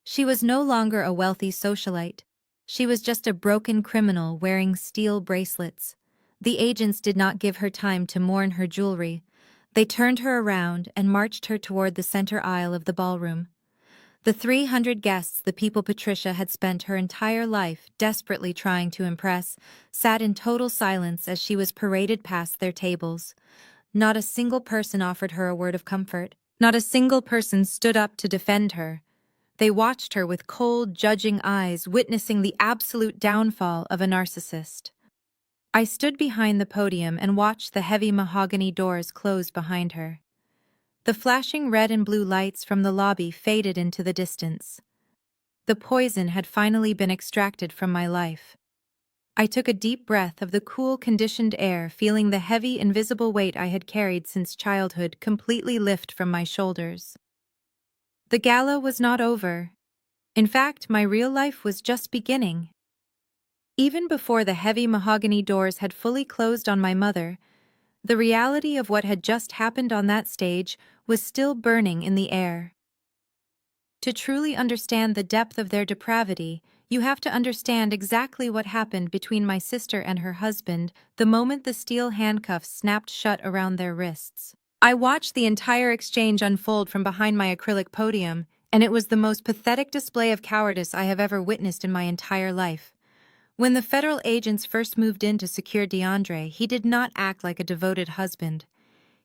She was no longer a wealthy socialite. She was just a broken criminal wearing steel bracelets. The agents did not give her time to mourn her jewelry. They turned her around and marched her toward the center aisle of the ballroom. The 300 guests, the people Patricia had spent her entire life desperately trying to impress, sat in total silence as she was paraded past their tables. Not a single person offered her a word of comfort. Not a single person stood up to defend her. They watched her with cold, judging eyes, witnessing the absolute downfall of a narcissist. I stood behind the podium and watched the heavy mahogany doors close behind her. The flashing red and blue lights from the lobby faded into the distance. The poison had finally been extracted from my life. I took a deep breath of the cool, conditioned air, feeling the heavy, invisible weight I had carried since childhood completely lift from my shoulders. The gala was not over. In fact, my real life was just beginning. Even before the heavy mahogany doors had fully closed on my mother, The reality of what had just happened on that stage was still burning in the air. To truly understand the depth of their depravity, you have to understand exactly what happened between my sister and her husband the moment the steel handcuffs snapped shut around their wrists. I watched the entire exchange unfold from behind my acrylic podium, and it was the most pathetic display of cowardice I have ever witnessed in my entire life. When the federal agents first moved in to secure DeAndre, he did not act like a devoted husband.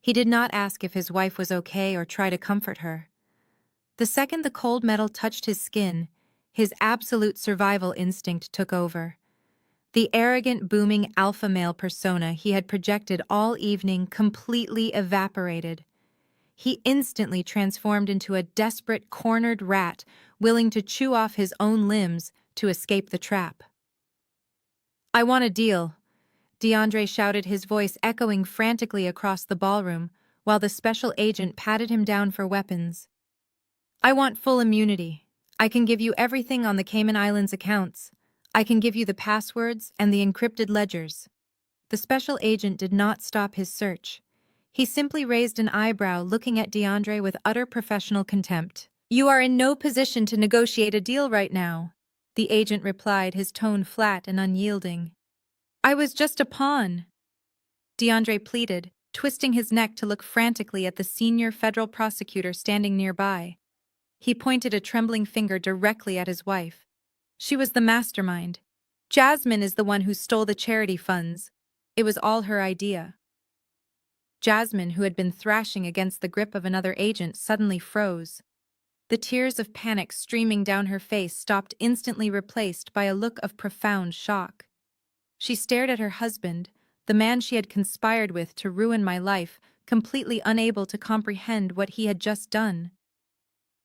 He did not ask if his wife was okay or try to comfort her. The second the cold metal touched his skin, his absolute survival instinct took over. The arrogant, booming alpha male persona he had projected all evening completely evaporated. He instantly transformed into a desperate, cornered rat, willing to chew off his own limbs to escape the trap. "I want a deal," DeAndre shouted, his voice echoing frantically across the ballroom, while the special agent patted him down for weapons. "I want full immunity. I can give you everything on the Cayman Islands accounts. I can give you the passwords and the encrypted ledgers." The special agent did not stop his search. He simply raised an eyebrow, looking at DeAndre with utter professional contempt. "You are in no position to negotiate a deal right now," the agent replied, his tone flat and unyielding. "I was just a pawn," DeAndre pleaded, twisting his neck to look frantically at the senior federal prosecutor standing nearby. He pointed a trembling finger directly at his wife. "She was the mastermind. Jasmine is the one who stole the charity funds. It was all her idea." Jasmine, who had been thrashing against the grip of another agent, suddenly froze. The tears of panic streaming down her face stopped, instantly replaced by a look of profound shock. She stared at her husband, the man she had conspired with to ruin my life, completely unable to comprehend what he had just done.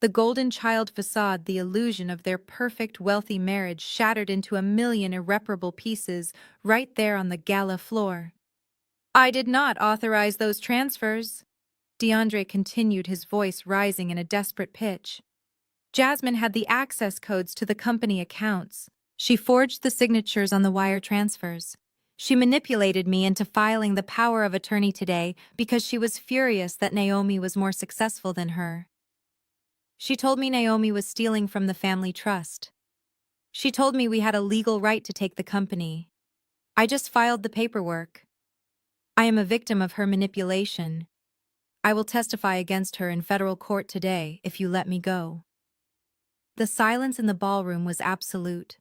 The golden child facade, the illusion of their perfect, wealthy marriage, shattered into a million irreparable pieces right there on the gala floor. "I did not authorize those transfers," DeAndre continued, his voice rising in a desperate pitch. "Jasmine had the access codes to the company accounts. She forged the signatures on the wire transfers. She manipulated me into filing the power of attorney today because she was furious that Naomi was more successful than her. She told me Naomi was stealing from the family trust. She told me we had a legal right to take the company. I just filed the paperwork. I am a victim of her manipulation. I will testify against her in federal court today if you let me go." The silence in the ballroom was absolute.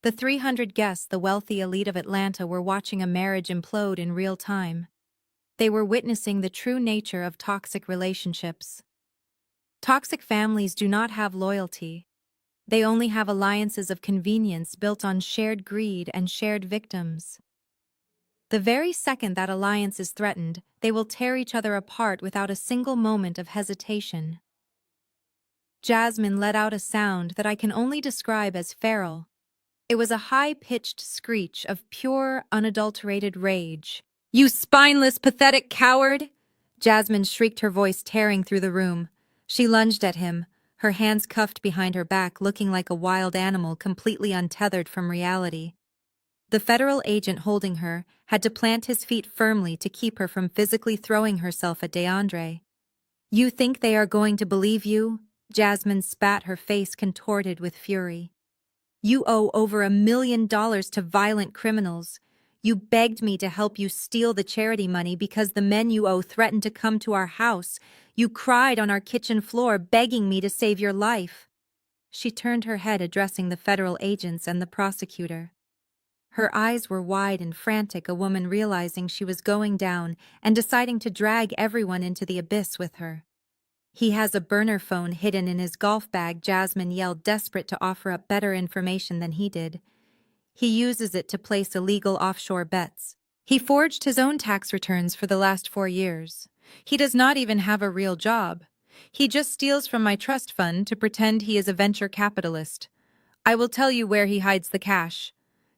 The 300 guests, the wealthy elite of Atlanta, were watching a marriage implode in real time. They were witnessing the true nature of toxic relationships. Toxic families do not have loyalty. They only have alliances of convenience built on shared greed and shared victims. The very second that alliance is threatened, they will tear each other apart without a single moment of hesitation. Jasmine let out a sound that I can only describe as feral. It was a high-pitched screech of pure, unadulterated rage. "You spineless, pathetic coward!" Jasmine shrieked, her voice tearing through the room. She lunged at him, her hands cuffed behind her back, looking like a wild animal completely untethered from reality. The federal agent holding her had to plant his feet firmly to keep her from physically throwing herself at DeAndre. "You think they are going to believe you?" Jasmine spat, her face contorted with fury. "You owe over $1 million to violent criminals. You begged me to help you steal the charity money because the men you owe threatened to come to our house. You cried on our kitchen floor begging me to save your life." She turned her head, addressing the federal agents and the prosecutor. Her eyes were wide and frantic, a woman realizing she was going down and deciding to drag everyone into the abyss with her. "He has a burner phone hidden in his golf bag," Jasmine yelled, desperate to offer up better information than he did. "He uses it to place illegal offshore bets. He forged his own tax returns for the last 4 years. He does not even have a real job. He just steals from my trust fund to pretend he is a venture capitalist. I will tell you where he hides the cash."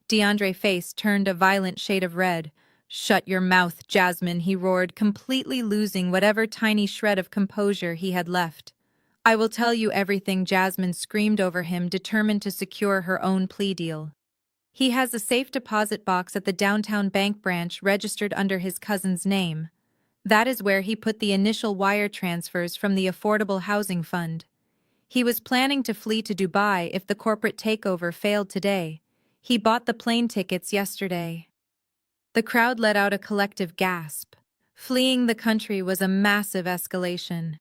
DeAndre's face turned a violent shade of red. "Shut your mouth, Jasmine," he roared, completely losing whatever tiny shred of composure he had left. "I will tell you everything," Jasmine screamed over him, determined to secure her own plea deal. He has a safe deposit box at the downtown bank branch registered under his cousin's name. That is where he put the initial wire transfers from the Affordable Housing Fund. He was planning to flee to Dubai if the corporate takeover failed today. He bought the plane tickets yesterday. The crowd let out a collective gasp. Fleeing the country was a massive escalation.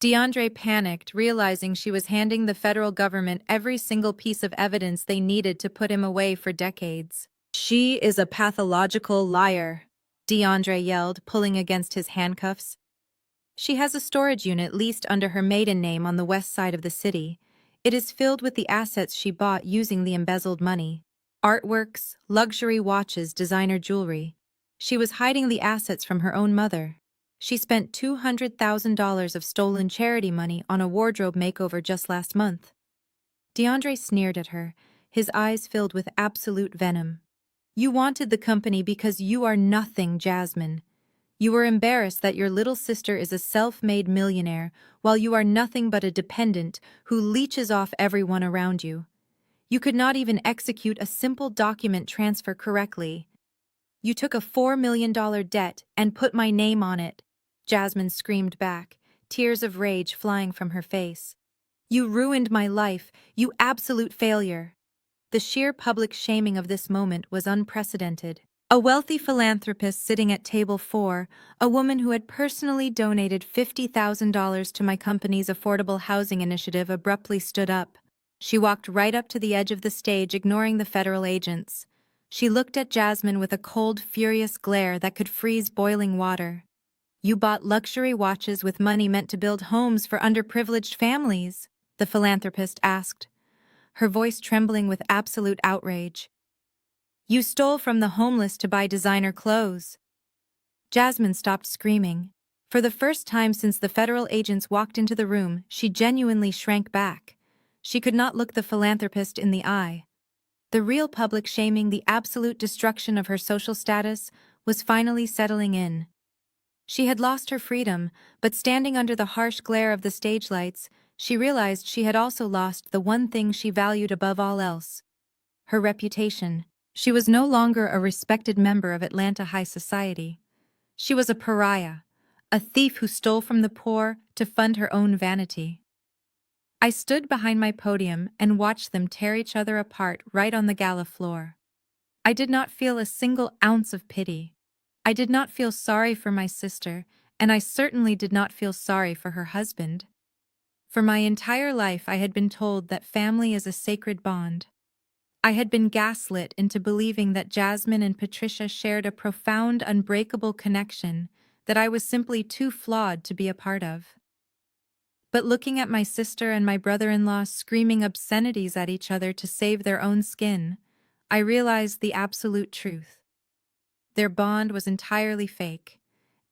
DeAndre panicked, realizing she was handing the federal government every single piece of evidence they needed to put him away for decades. "She is a pathological liar," DeAndre yelled, pulling against his handcuffs. "She has a storage unit leased under her maiden name on the west side of the city. It is filled with the assets she bought using the embezzled money. Artworks, luxury watches, designer jewelry. She was hiding the assets from her own mother. She spent $200,000 of stolen charity money on a wardrobe makeover just last month." DeAndre sneered at her, his eyes filled with absolute venom. "You wanted the company because you are nothing, Jasmine. You were embarrassed that your little sister is a self-made millionaire while you are nothing but a dependent who leeches off everyone around you. You could not even execute a simple document transfer correctly. You took a $4 million debt and put my name on it," Jasmine screamed back, tears of rage flying from her face. "You ruined my life, you absolute failure." The sheer public shaming of this moment was unprecedented. A wealthy philanthropist sitting at table 4, a woman who had personally donated $50,000 to my company's affordable housing initiative, abruptly stood up. She walked right up to the edge of the stage, ignoring the federal agents. She looked at Jasmine with a cold, furious glare that could freeze boiling water. "You bought luxury watches with money meant to build homes for underprivileged families?" the philanthropist asked, her voice trembling with absolute outrage. "You stole from the homeless to buy designer clothes." Jasmine stopped screaming. For the first time since the federal agents walked into the room, she genuinely shrank back. She could not look the philanthropist in the eye. The real public shaming, the absolute destruction of her social status, was finally settling in. She had lost her freedom, but standing under the harsh glare of the stage lights, she realized she had also lost the one thing she valued above all else: her reputation. She was no longer a respected member of Atlanta high society. She was a pariah, a thief who stole from the poor to fund her own vanity. I stood behind my podium and watched them tear each other apart right on the gala floor. I did not feel a single ounce of pity. I did not feel sorry for my sister, and I certainly did not feel sorry for her husband. For my entire life I had been told that family is a sacred bond. I had been gaslit into believing that Jasmine and Patricia shared a profound, unbreakable connection that I was simply too flawed to be a part of. But looking at my sister and my brother-in-law screaming obscenities at each other to save their own skin, I realized the absolute truth. Their bond was entirely fake.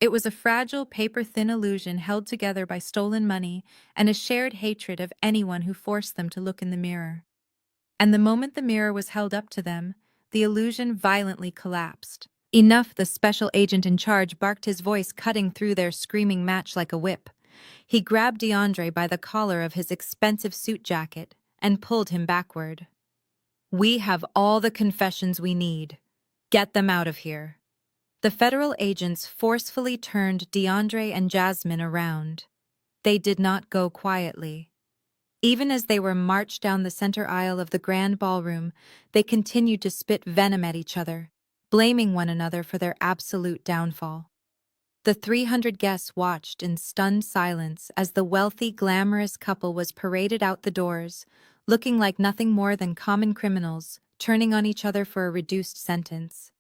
It was a fragile, paper-thin illusion held together by stolen money and a shared hatred of anyone who forced them to look in the mirror. And the moment the mirror was held up to them, the illusion violently collapsed. "Enough!" the special agent in charge barked, his voice cutting through their screaming match like a whip. He grabbed DeAndre by the collar of his expensive suit jacket and pulled him backward. "We have all the confessions we need. Get them out of here." The federal agents forcefully turned DeAndre and Jasmine around. They did not go quietly. Even as they were marched down the center aisle of the grand ballroom, they continued to spit venom at each other, blaming one another for their absolute downfall. The 300 guests watched in stunned silence as the wealthy, glamorous couple was paraded out the doors, looking like nothing more than common criminals, turning on each other for a reduced sentence.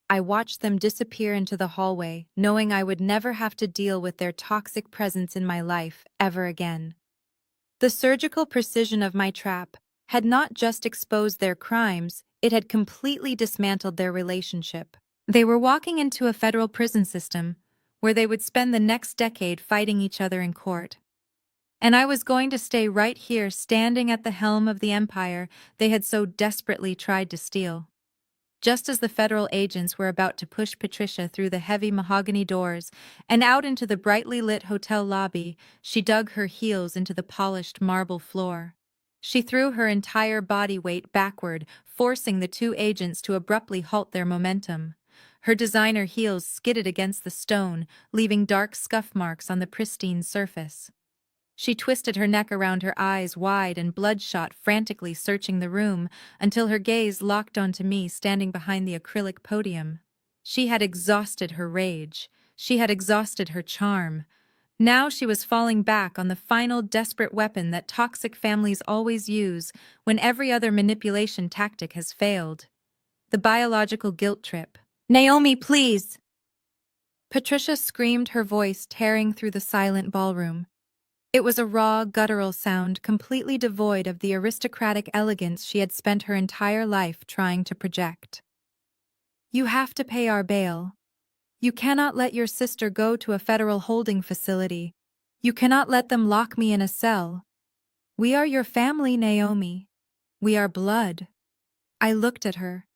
I watched them disappear into the hallway, knowing I would never have to deal with their toxic presence in my life ever again. The surgical precision of my trap had not just exposed their crimes, it had completely dismantled their relationship. They were walking into a federal prison system, where they would spend the next decade fighting each other in court. And I was going to stay right here, standing at the helm of the empire they had so desperately tried to steal. Just as the federal agents were about to push Patricia through the heavy mahogany doors and out into the brightly lit hotel lobby, she dug her heels into the polished marble floor. She threw her entire body weight backward, forcing the two agents to abruptly halt their momentum. Her designer heels skidded against the stone, leaving dark scuff marks on the pristine surface. She twisted her neck around, her eyes wide and bloodshot, frantically searching the room, until her gaze locked onto me standing behind the acrylic podium. She had exhausted her rage. She had exhausted her charm. Now she was falling back on the final desperate weapon that toxic families always use when every other manipulation tactic has failed. The biological guilt trip. "Naomi, please!" Patricia screamed, her voice tearing through the silent ballroom. It was a raw, guttural sound, completely devoid of the aristocratic elegance she had spent her entire life trying to project. "You have to pay our bail. You cannot let your sister go to a federal holding facility. You cannot let them lock me in a cell. We are your family, Naomi. We are blood." I looked at her.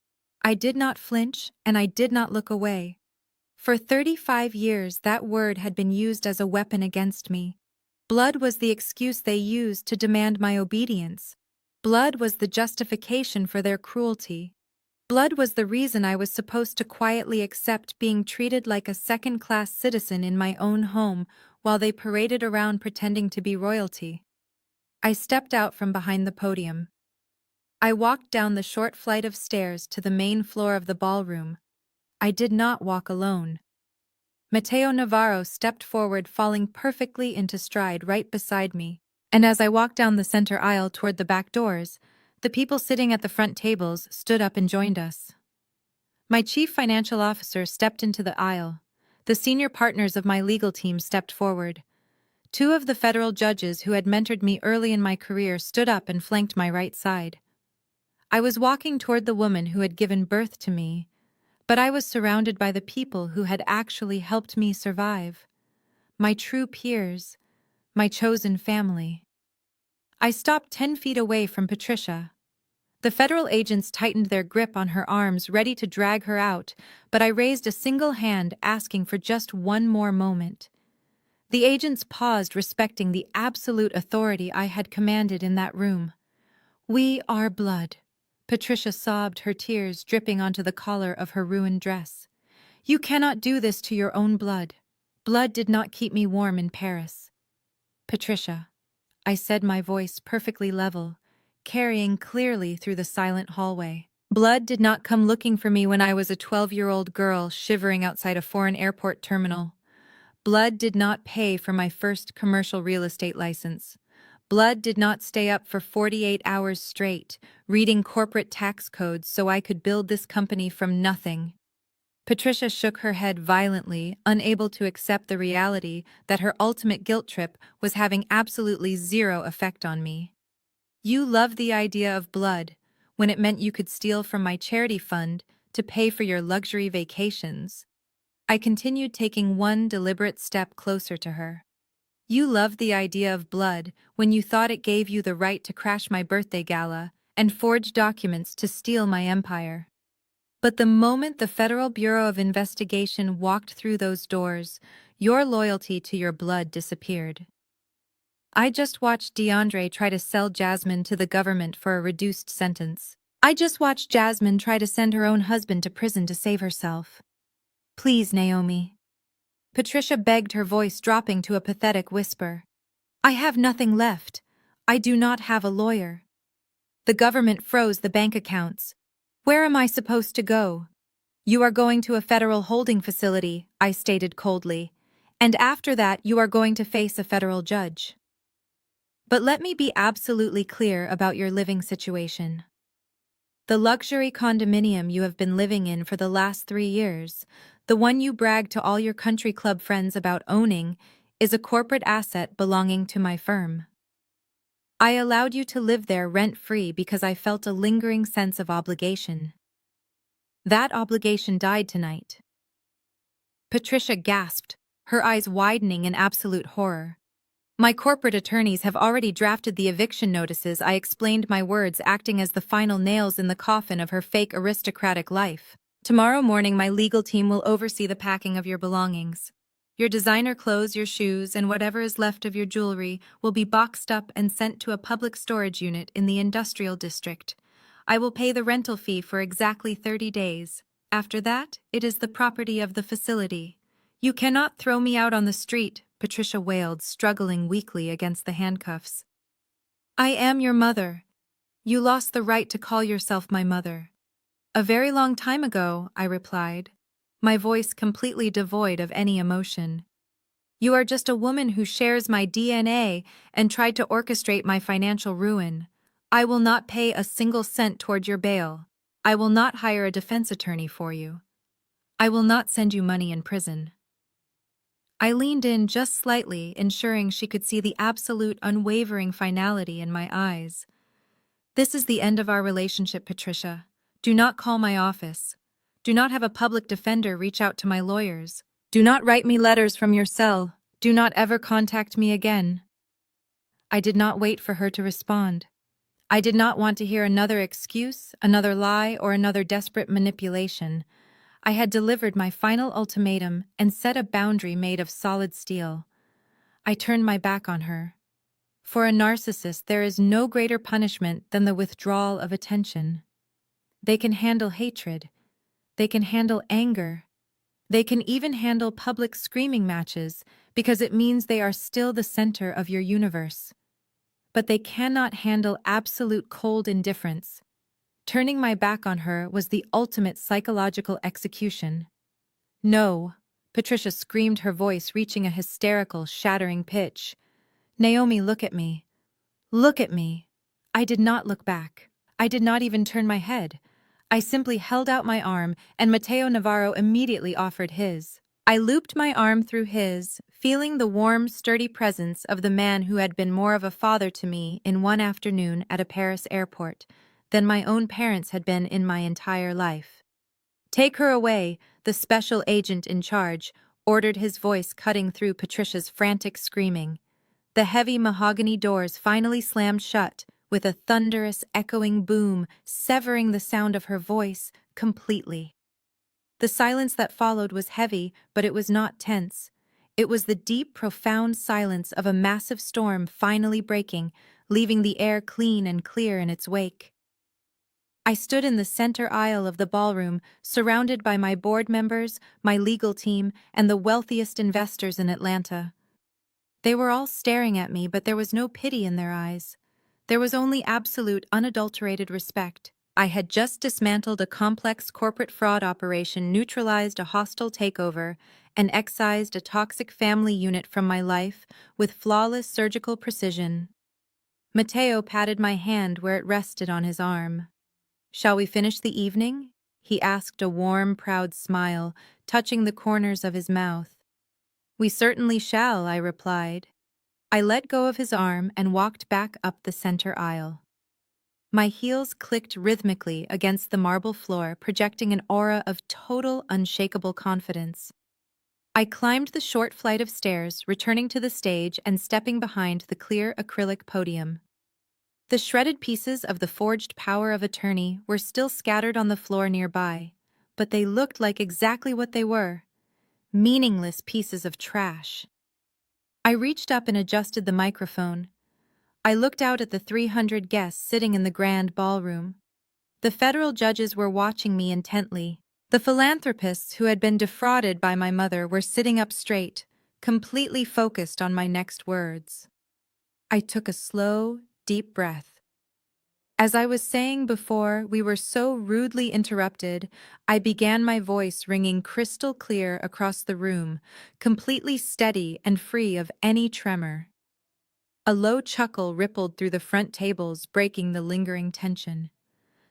I did not flinch, and I did not look away. For 35 years, that word had been used as a weapon against me. Blood was the excuse they used to demand my obedience. Blood was the justification for their cruelty. Blood was the reason I was supposed to quietly accept being treated like a second-class citizen in my own home while they paraded around pretending to be royalty. I stepped out from behind the podium. I walked down the short flight of stairs to the main floor of the ballroom. I did not walk alone. Mateo Navarro stepped forward, falling perfectly into stride right beside me, and as I walked down the center aisle toward the back doors, the people sitting at the front tables stood up and joined us. My chief financial officer stepped into the aisle. The senior partners of my legal team stepped forward. Two of the federal judges who had mentored me early in my career stood up and flanked my right side. I was walking toward the woman who had given birth to me, but I was surrounded by the people who had actually helped me survive. My true peers, my chosen family. I stopped 10 feet away from Patricia. The federal agents tightened their grip on her arms, ready to drag her out, but I raised a single hand, asking for just one more moment. The agents paused, respecting the absolute authority I had commanded in that room. "We are blood," Patricia sobbed, her tears dripping onto the collar of her ruined dress. "You cannot do this to your own blood. Blood did not keep me warm in Paris." "Patricia," I said, my voice perfectly level, carrying clearly through the silent hallway. "Blood did not come looking for me when I was a 12-year-old girl shivering outside a foreign airport terminal. Blood did not pay for my first commercial real estate license. Blood did not stay up for 48 hours straight, reading corporate tax codes so I could build this company from nothing." Patricia shook her head violently, unable to accept the reality that her ultimate guilt trip was having absolutely zero effect on me. "You loved the idea of blood, when it meant you could steal from my charity fund to pay for your luxury vacations." I continued, taking one deliberate step closer to her. "You loved the idea of blood when you thought it gave you the right to crash my birthday gala and forge documents to steal my empire. But the moment the Federal Bureau of Investigation walked through those doors, your loyalty to your blood disappeared." I just watched DeAndre try to sell Jasmine to the government for a reduced sentence. I just watched Jasmine try to send her own husband to prison to save herself. "Please, Naomi." Patricia begged, her voice dropping to a pathetic whisper. "I have nothing left. I do not have a lawyer. The government froze the bank accounts. Where am I supposed to go?" "You are going to a federal holding facility," I stated coldly. "And after that, you are going to face a federal judge. But let me be absolutely clear about your living situation. The luxury condominium you have been living in for the last 3 years, the one you bragged to all your country club friends about owning, is a corporate asset belonging to my firm. I allowed you to live there rent-free because I felt a lingering sense of obligation. That obligation died tonight." Patricia gasped, her eyes widening in absolute horror. "My corporate attorneys have already drafted the eviction notices," I explained, my words acting as the final nails in the coffin of her fake aristocratic life. "Tomorrow morning my legal team will oversee the packing of your belongings." Your designer clothes, your shoes, and whatever is left of your jewelry will be boxed up and sent to a public storage unit in the industrial district. I will pay the rental fee for exactly 30 days. After that, it is the property of the facility. You cannot throw me out on the street, Patricia wailed, struggling weakly against the handcuffs. I am your mother. You lost the right to call yourself my mother. A very long time ago, I replied, my voice completely devoid of any emotion. You are just a woman who shares my DNA and tried to orchestrate my financial ruin. I will not pay a single cent toward your bail. I will not hire a defense attorney for you. I will not send you money in prison. I leaned in just slightly, ensuring she could see the absolute, unwavering finality in my eyes. This is the end of our relationship, Patricia. Do not call my office. Do not have a public defender reach out to my lawyers. Do not write me letters from your cell. Do not ever contact me again. I did not wait for her to respond. I did not want to hear another excuse, another lie, or another desperate manipulation. I had delivered my final ultimatum and set a boundary made of solid steel. I turned my back on her. For a narcissist, there is no greater punishment than the withdrawal of attention. They can handle hatred. They can handle anger. They can even handle public screaming matches because it means they are still the center of your universe. But they cannot handle absolute cold indifference. Turning my back on her was the ultimate psychological execution. No, Patricia screamed, her voice reaching a hysterical, shattering pitch. Naomi, look at me. Look at me. I did not look back. I did not even turn my head. I simply held out my arm, and Mateo Navarro immediately offered his. I looped my arm through his, feeling the warm, sturdy presence of the man who had been more of a father to me in one afternoon at a Paris airport than my own parents had been in my entire life. Take her away, the special agent in charge ordered, his voice cutting through Patricia's frantic screaming. The heavy mahogany doors finally slammed shut, with a thunderous, echoing boom, severing the sound of her voice completely. The silence that followed was heavy, but it was not tense. It was the deep, profound silence of a massive storm finally breaking, leaving the air clean and clear in its wake. I stood in the center aisle of the ballroom, surrounded by my board members, my legal team, and the wealthiest investors in Atlanta. They were all staring at me, but there was no pity in their eyes. There was only absolute, unadulterated respect. I had just dismantled a complex corporate fraud operation, neutralized a hostile takeover, and excised a toxic family unit from my life with flawless surgical precision. Mateo patted my hand where it rested on his arm. Shall we finish the evening? He asked, a warm, proud smile touching the corners of his mouth. We certainly shall, I replied. I let go of his arm and walked back up the center aisle. My heels clicked rhythmically against the marble floor, projecting an aura of total, unshakable confidence. I climbed the short flight of stairs, returning to the stage and stepping behind the clear acrylic podium. The shredded pieces of the forged power of attorney were still scattered on the floor nearby, but they looked like exactly what they were: meaningless pieces of trash. I reached up and adjusted the microphone. I looked out at the 300 guests sitting in the grand ballroom. The federal judges were watching me intently. The philanthropists who had been defrauded by my mother were sitting up straight, completely focused on my next words. I took a slow, deep breath. As I was saying before, we were so rudely interrupted, I began, my voice ringing crystal clear across the room, completely steady and free of any tremor. A low chuckle rippled through the front tables, breaking the lingering tension.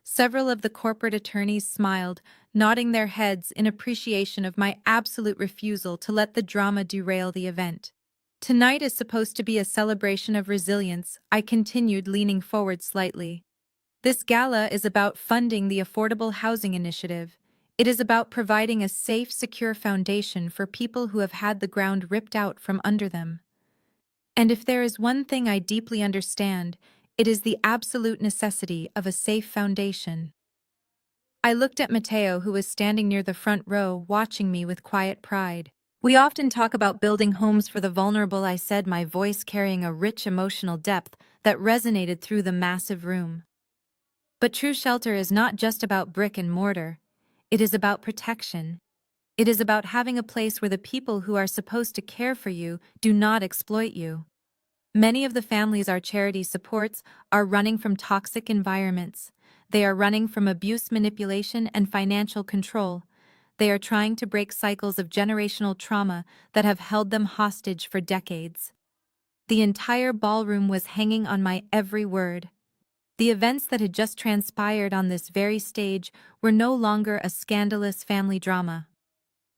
Several of the corporate attorneys smiled, nodding their heads in appreciation of my absolute refusal to let the drama derail the event. Tonight is supposed to be a celebration of resilience, I continued, leaning forward slightly. This gala is about funding the Affordable Housing Initiative. It is about providing a safe, secure foundation for people who have had the ground ripped out from under them. And if there is one thing I deeply understand, it is the absolute necessity of a safe foundation. I looked at Mateo, who was standing near the front row, watching me with quiet pride. We often talk about building homes for the vulnerable, I said, my voice carrying a rich emotional depth that resonated through the massive room. But true shelter is not just about brick and mortar. It is about protection. It is about having a place where the people who are supposed to care for you do not exploit you. Many of the families our charity supports are running from toxic environments. They are running from abuse, manipulation, and financial control. They are trying to break cycles of generational trauma that have held them hostage for decades. The entire ballroom was hanging on my every word. The events that had just transpired on this very stage were no longer a scandalous family drama.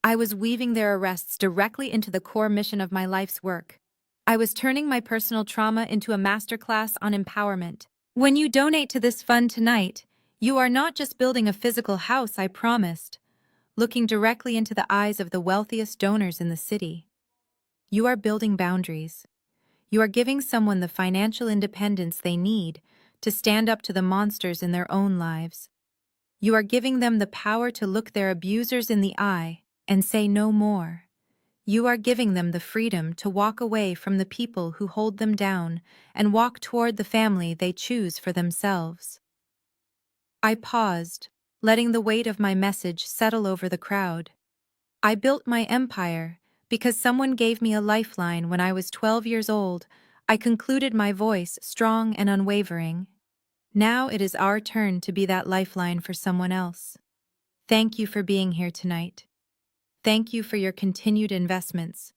I was weaving their arrests directly into the core mission of my life's work. I was turning my personal trauma into a masterclass on empowerment. When you donate to this fund tonight, you are not just building a physical house, I promised, looking directly into the eyes of the wealthiest donors in the city. You are building boundaries. You are giving someone the financial independence they need to stand up to the monsters in their own lives. You are giving them the power to look their abusers in the eye and say no more. You are giving them the freedom to walk away from the people who hold them down and walk toward the family they choose for themselves. I paused, letting the weight of my message settle over the crowd. I built my empire because someone gave me a lifeline when I was 12 years old. I concluded, my voice strong and unwavering. Now it is our turn to be that lifeline for someone else. Thank you for being here tonight. Thank you for your continued investments.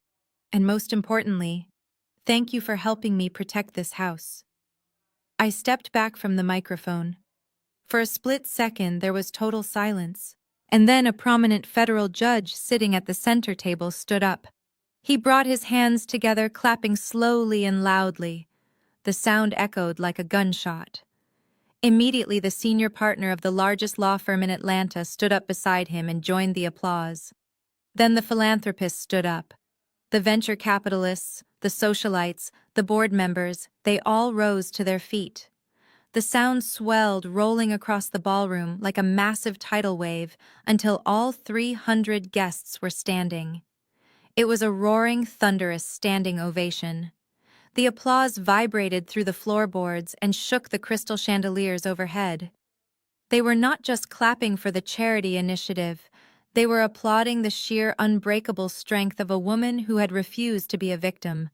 And most importantly, thank you for helping me protect this house. I stepped back from the microphone. For a split second, there was total silence. And then a prominent federal judge sitting at the center table stood up. He brought his hands together, clapping slowly and loudly. The sound echoed like a gunshot. Immediately, the senior partner of the largest law firm in Atlanta stood up beside him and joined the applause. Then the philanthropists stood up. The venture capitalists, the socialites, the board members, they all rose to their feet. The sound swelled, rolling across the ballroom like a massive tidal wave until all 300 guests were standing. It was a roaring, thunderous standing ovation. The applause vibrated through the floorboards and shook the crystal chandeliers overhead. They were not just clapping for the charity initiative. They were applauding the sheer, unbreakable strength of a woman who had refused to be a victim.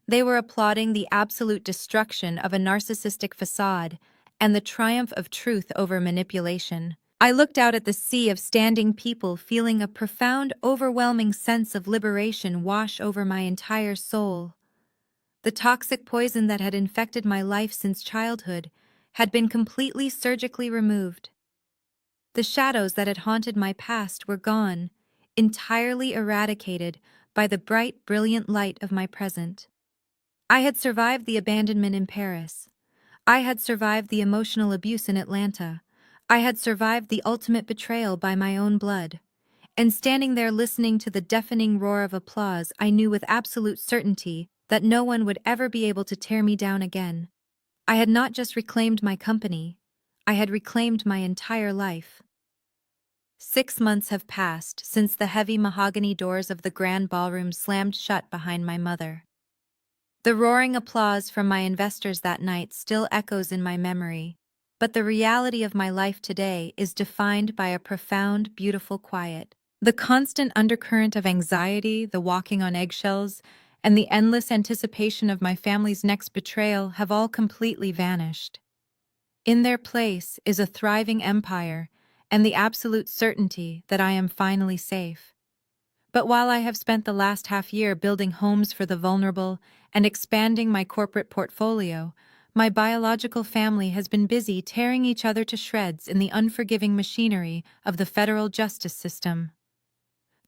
They were applauding the absolute destruction of a narcissistic facade and the triumph of truth over manipulation. I looked out at the sea of standing people, feeling a profound, overwhelming sense of liberation wash over my entire soul. The toxic poison that had infected my life since childhood had been completely surgically removed. The shadows that had haunted my past were gone, entirely eradicated by the bright, brilliant light of my present. I had survived the abandonment in Paris. I had survived the emotional abuse in Atlanta. I had survived the ultimate betrayal by my own blood. And standing there listening to the deafening roar of applause, I knew with absolute certainty that no one would ever be able to tear me down again. I had not just reclaimed my company, I had reclaimed my entire life. 6 months have passed since the heavy mahogany doors of the grand ballroom slammed shut behind my mother. The roaring applause from my investors that night still echoes in my memory, but the reality of my life today is defined by a profound, beautiful quiet. The constant undercurrent of anxiety, the walking on eggshells, and the endless anticipation of my family's next betrayal have all completely vanished. In their place is a thriving empire and the absolute certainty that I am finally safe. But while I have spent the last half-year building homes for the vulnerable and expanding my corporate portfolio, my biological family has been busy tearing each other to shreds in the unforgiving machinery of the federal justice system.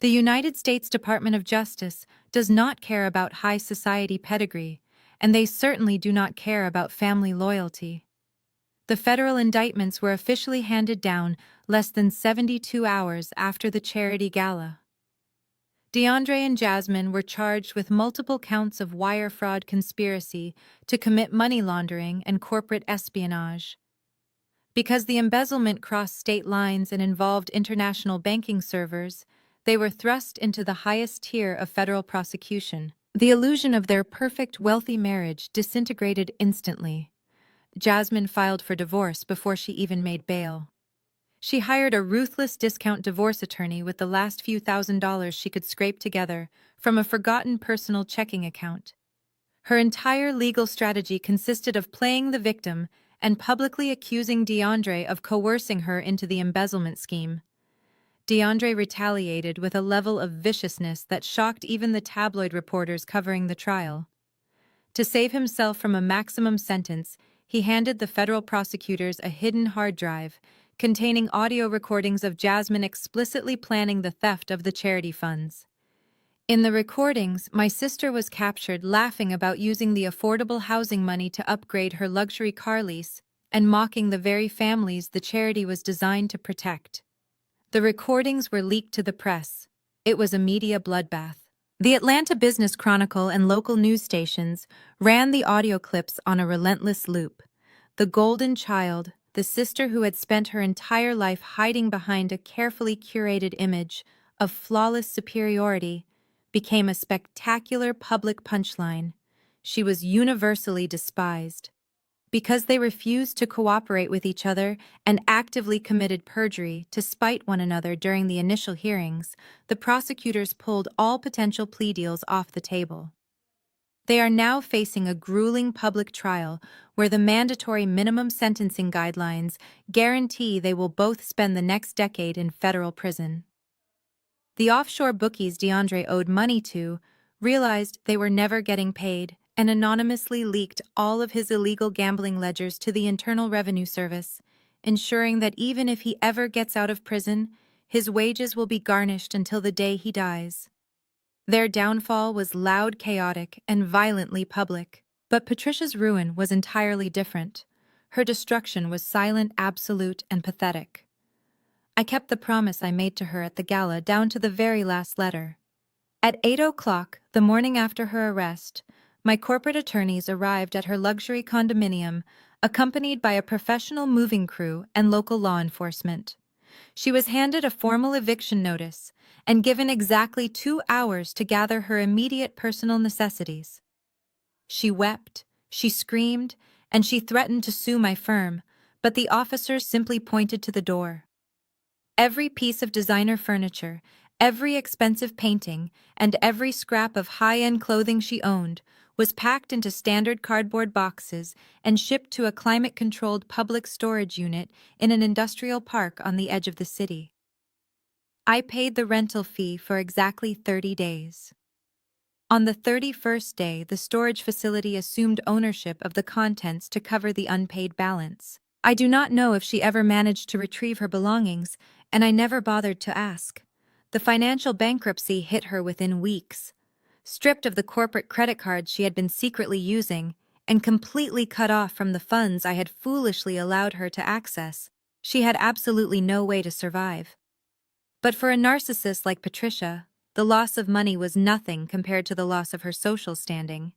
The United States Department of Justice does not care about high society pedigree, and they certainly do not care about family loyalty. The federal indictments were officially handed down less than 72 hours after the charity gala. DeAndre and Jasmine were charged with multiple counts of wire fraud conspiracy to commit money laundering and corporate espionage. Because the embezzlement crossed state lines and involved international banking servers, They were thrust into the highest tier of federal prosecution. The illusion of their perfect, wealthy marriage disintegrated instantly. Jasmine filed for divorce before she even made bail. She hired a ruthless discount divorce attorney with the last few $1,000s she could scrape together from a forgotten personal checking account. Her entire legal strategy consisted of playing the victim and publicly accusing DeAndre of coercing her into the embezzlement scheme. DeAndre retaliated with a level of viciousness that shocked even the tabloid reporters covering the trial. To save himself from a maximum sentence, he handed the federal prosecutors a hidden hard drive containing audio recordings of Jasmine explicitly planning the theft of the charity funds. In the recordings, my sister was captured laughing about using the affordable housing money to upgrade her luxury car lease and mocking the very families the charity was designed to protect. The recordings were leaked to the press. It was a media bloodbath. The Atlanta Business Chronicle and local news stations ran the audio clips on a relentless loop. The golden child, the sister who had spent her entire life hiding behind a carefully curated image of flawless superiority, became a spectacular public punchline. She was universally despised. Because they refused to cooperate with each other and actively committed perjury to spite one another during the initial hearings, the prosecutors pulled all potential plea deals off the table. They are now facing a grueling public trial where the mandatory minimum sentencing guidelines guarantee they will both spend the next decade in federal prison. The offshore bookies DeAndre owed money to realized they were never getting paid and anonymously leaked all of his illegal gambling ledgers to the Internal Revenue Service, ensuring that even if he ever gets out of prison, his wages will be garnished until the day he dies. Their downfall was loud, chaotic, and violently public. But Patricia's ruin was entirely different. Her destruction was silent, absolute, and pathetic. I kept the promise I made to her at the gala down to the very last letter. At 8 o'clock, the morning after her arrest, my corporate attorneys arrived at her luxury condominium, accompanied by a professional moving crew and local law enforcement. She was handed a formal eviction notice and given exactly 2 hours to gather her immediate personal necessities. She wept, she screamed, and she threatened to sue my firm, but the officers simply pointed to the door. Every piece of designer furniture, every expensive painting, and every scrap of high-end clothing she owned was packed into standard cardboard boxes and shipped to a climate-controlled public storage unit in an industrial park on the edge of the city. I paid the rental fee for exactly 30 days. On the 31st day, the storage facility assumed ownership of the contents to cover the unpaid balance. I do not know if she ever managed to retrieve her belongings, and I never bothered to ask. The financial bankruptcy hit her within weeks. Stripped of the corporate credit cards she had been secretly using, and completely cut off from the funds I had foolishly allowed her to access, she had absolutely no way to survive. But for a narcissist like Patricia, the loss of money was nothing compared to the loss of her social standing.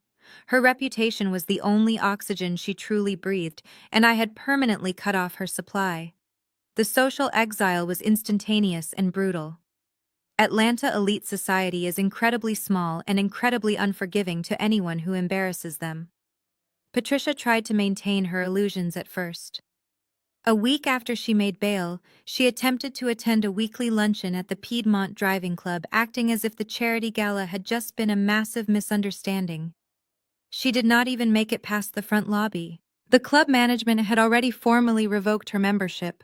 Her reputation was the only oxygen she truly breathed, and I had permanently cut off her supply. The social exile was instantaneous and brutal. Atlanta elite society is incredibly small and incredibly unforgiving to anyone who embarrasses them. Patricia tried to maintain her illusions at first. A week after she made bail, she attempted to attend a weekly luncheon at the Piedmont Driving Club, acting as if the charity gala had just been a massive misunderstanding. She did not even make it past the front lobby. The club management had already formally revoked her membership.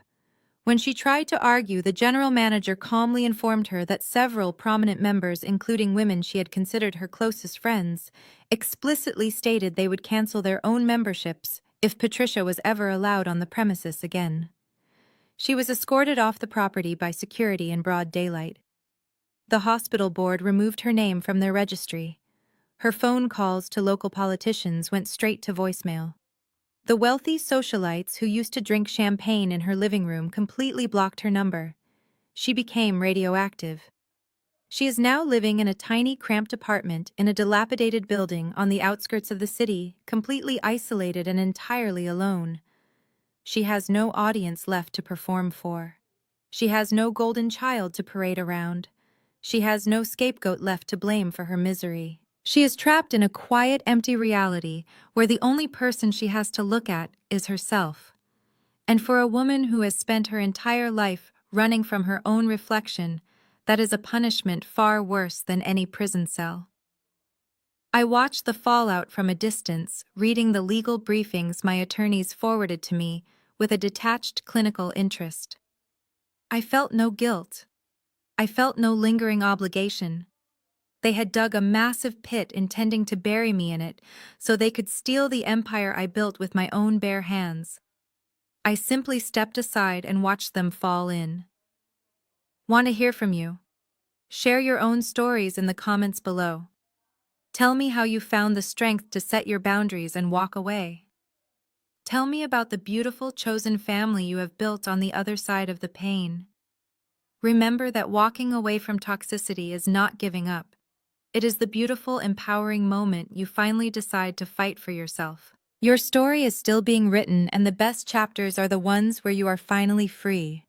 When she tried to argue, the general manager calmly informed her that several prominent members, including women she had considered her closest friends, explicitly stated they would cancel their own memberships if Patricia was ever allowed on the premises again. She was escorted off the property by security in broad daylight. The hospital board removed her name from their registry. Her phone calls to local politicians went straight to voicemail. The wealthy socialites who used to drink champagne in her living room completely blocked her number. She became radioactive. She is now living in a tiny, cramped apartment in a dilapidated building on the outskirts of the city, completely isolated and entirely alone. She has no audience left to perform for. She has no golden child to parade around. She has no scapegoat left to blame for her misery. She is trapped in a quiet, empty reality where the only person she has to look at is herself. And for a woman who has spent her entire life running from her own reflection, that is a punishment far worse than any prison cell. I watched the fallout from a distance, reading the legal briefings my attorneys forwarded to me with a detached clinical interest. I felt no guilt. I felt no lingering obligation. They had dug a massive pit intending to bury me in it so they could steal the empire I built with my own bare hands. I simply stepped aside and watched them fall in. Want to hear from you? Share your own stories in the comments below. Tell me how you found the strength to set your boundaries and walk away. Tell me about the beautiful chosen family you have built on the other side of the pain. Remember that walking away from toxicity is not giving up. It is the beautiful, empowering moment you finally decide to fight for yourself. Your story is still being written, and the best chapters are the ones where you are finally free.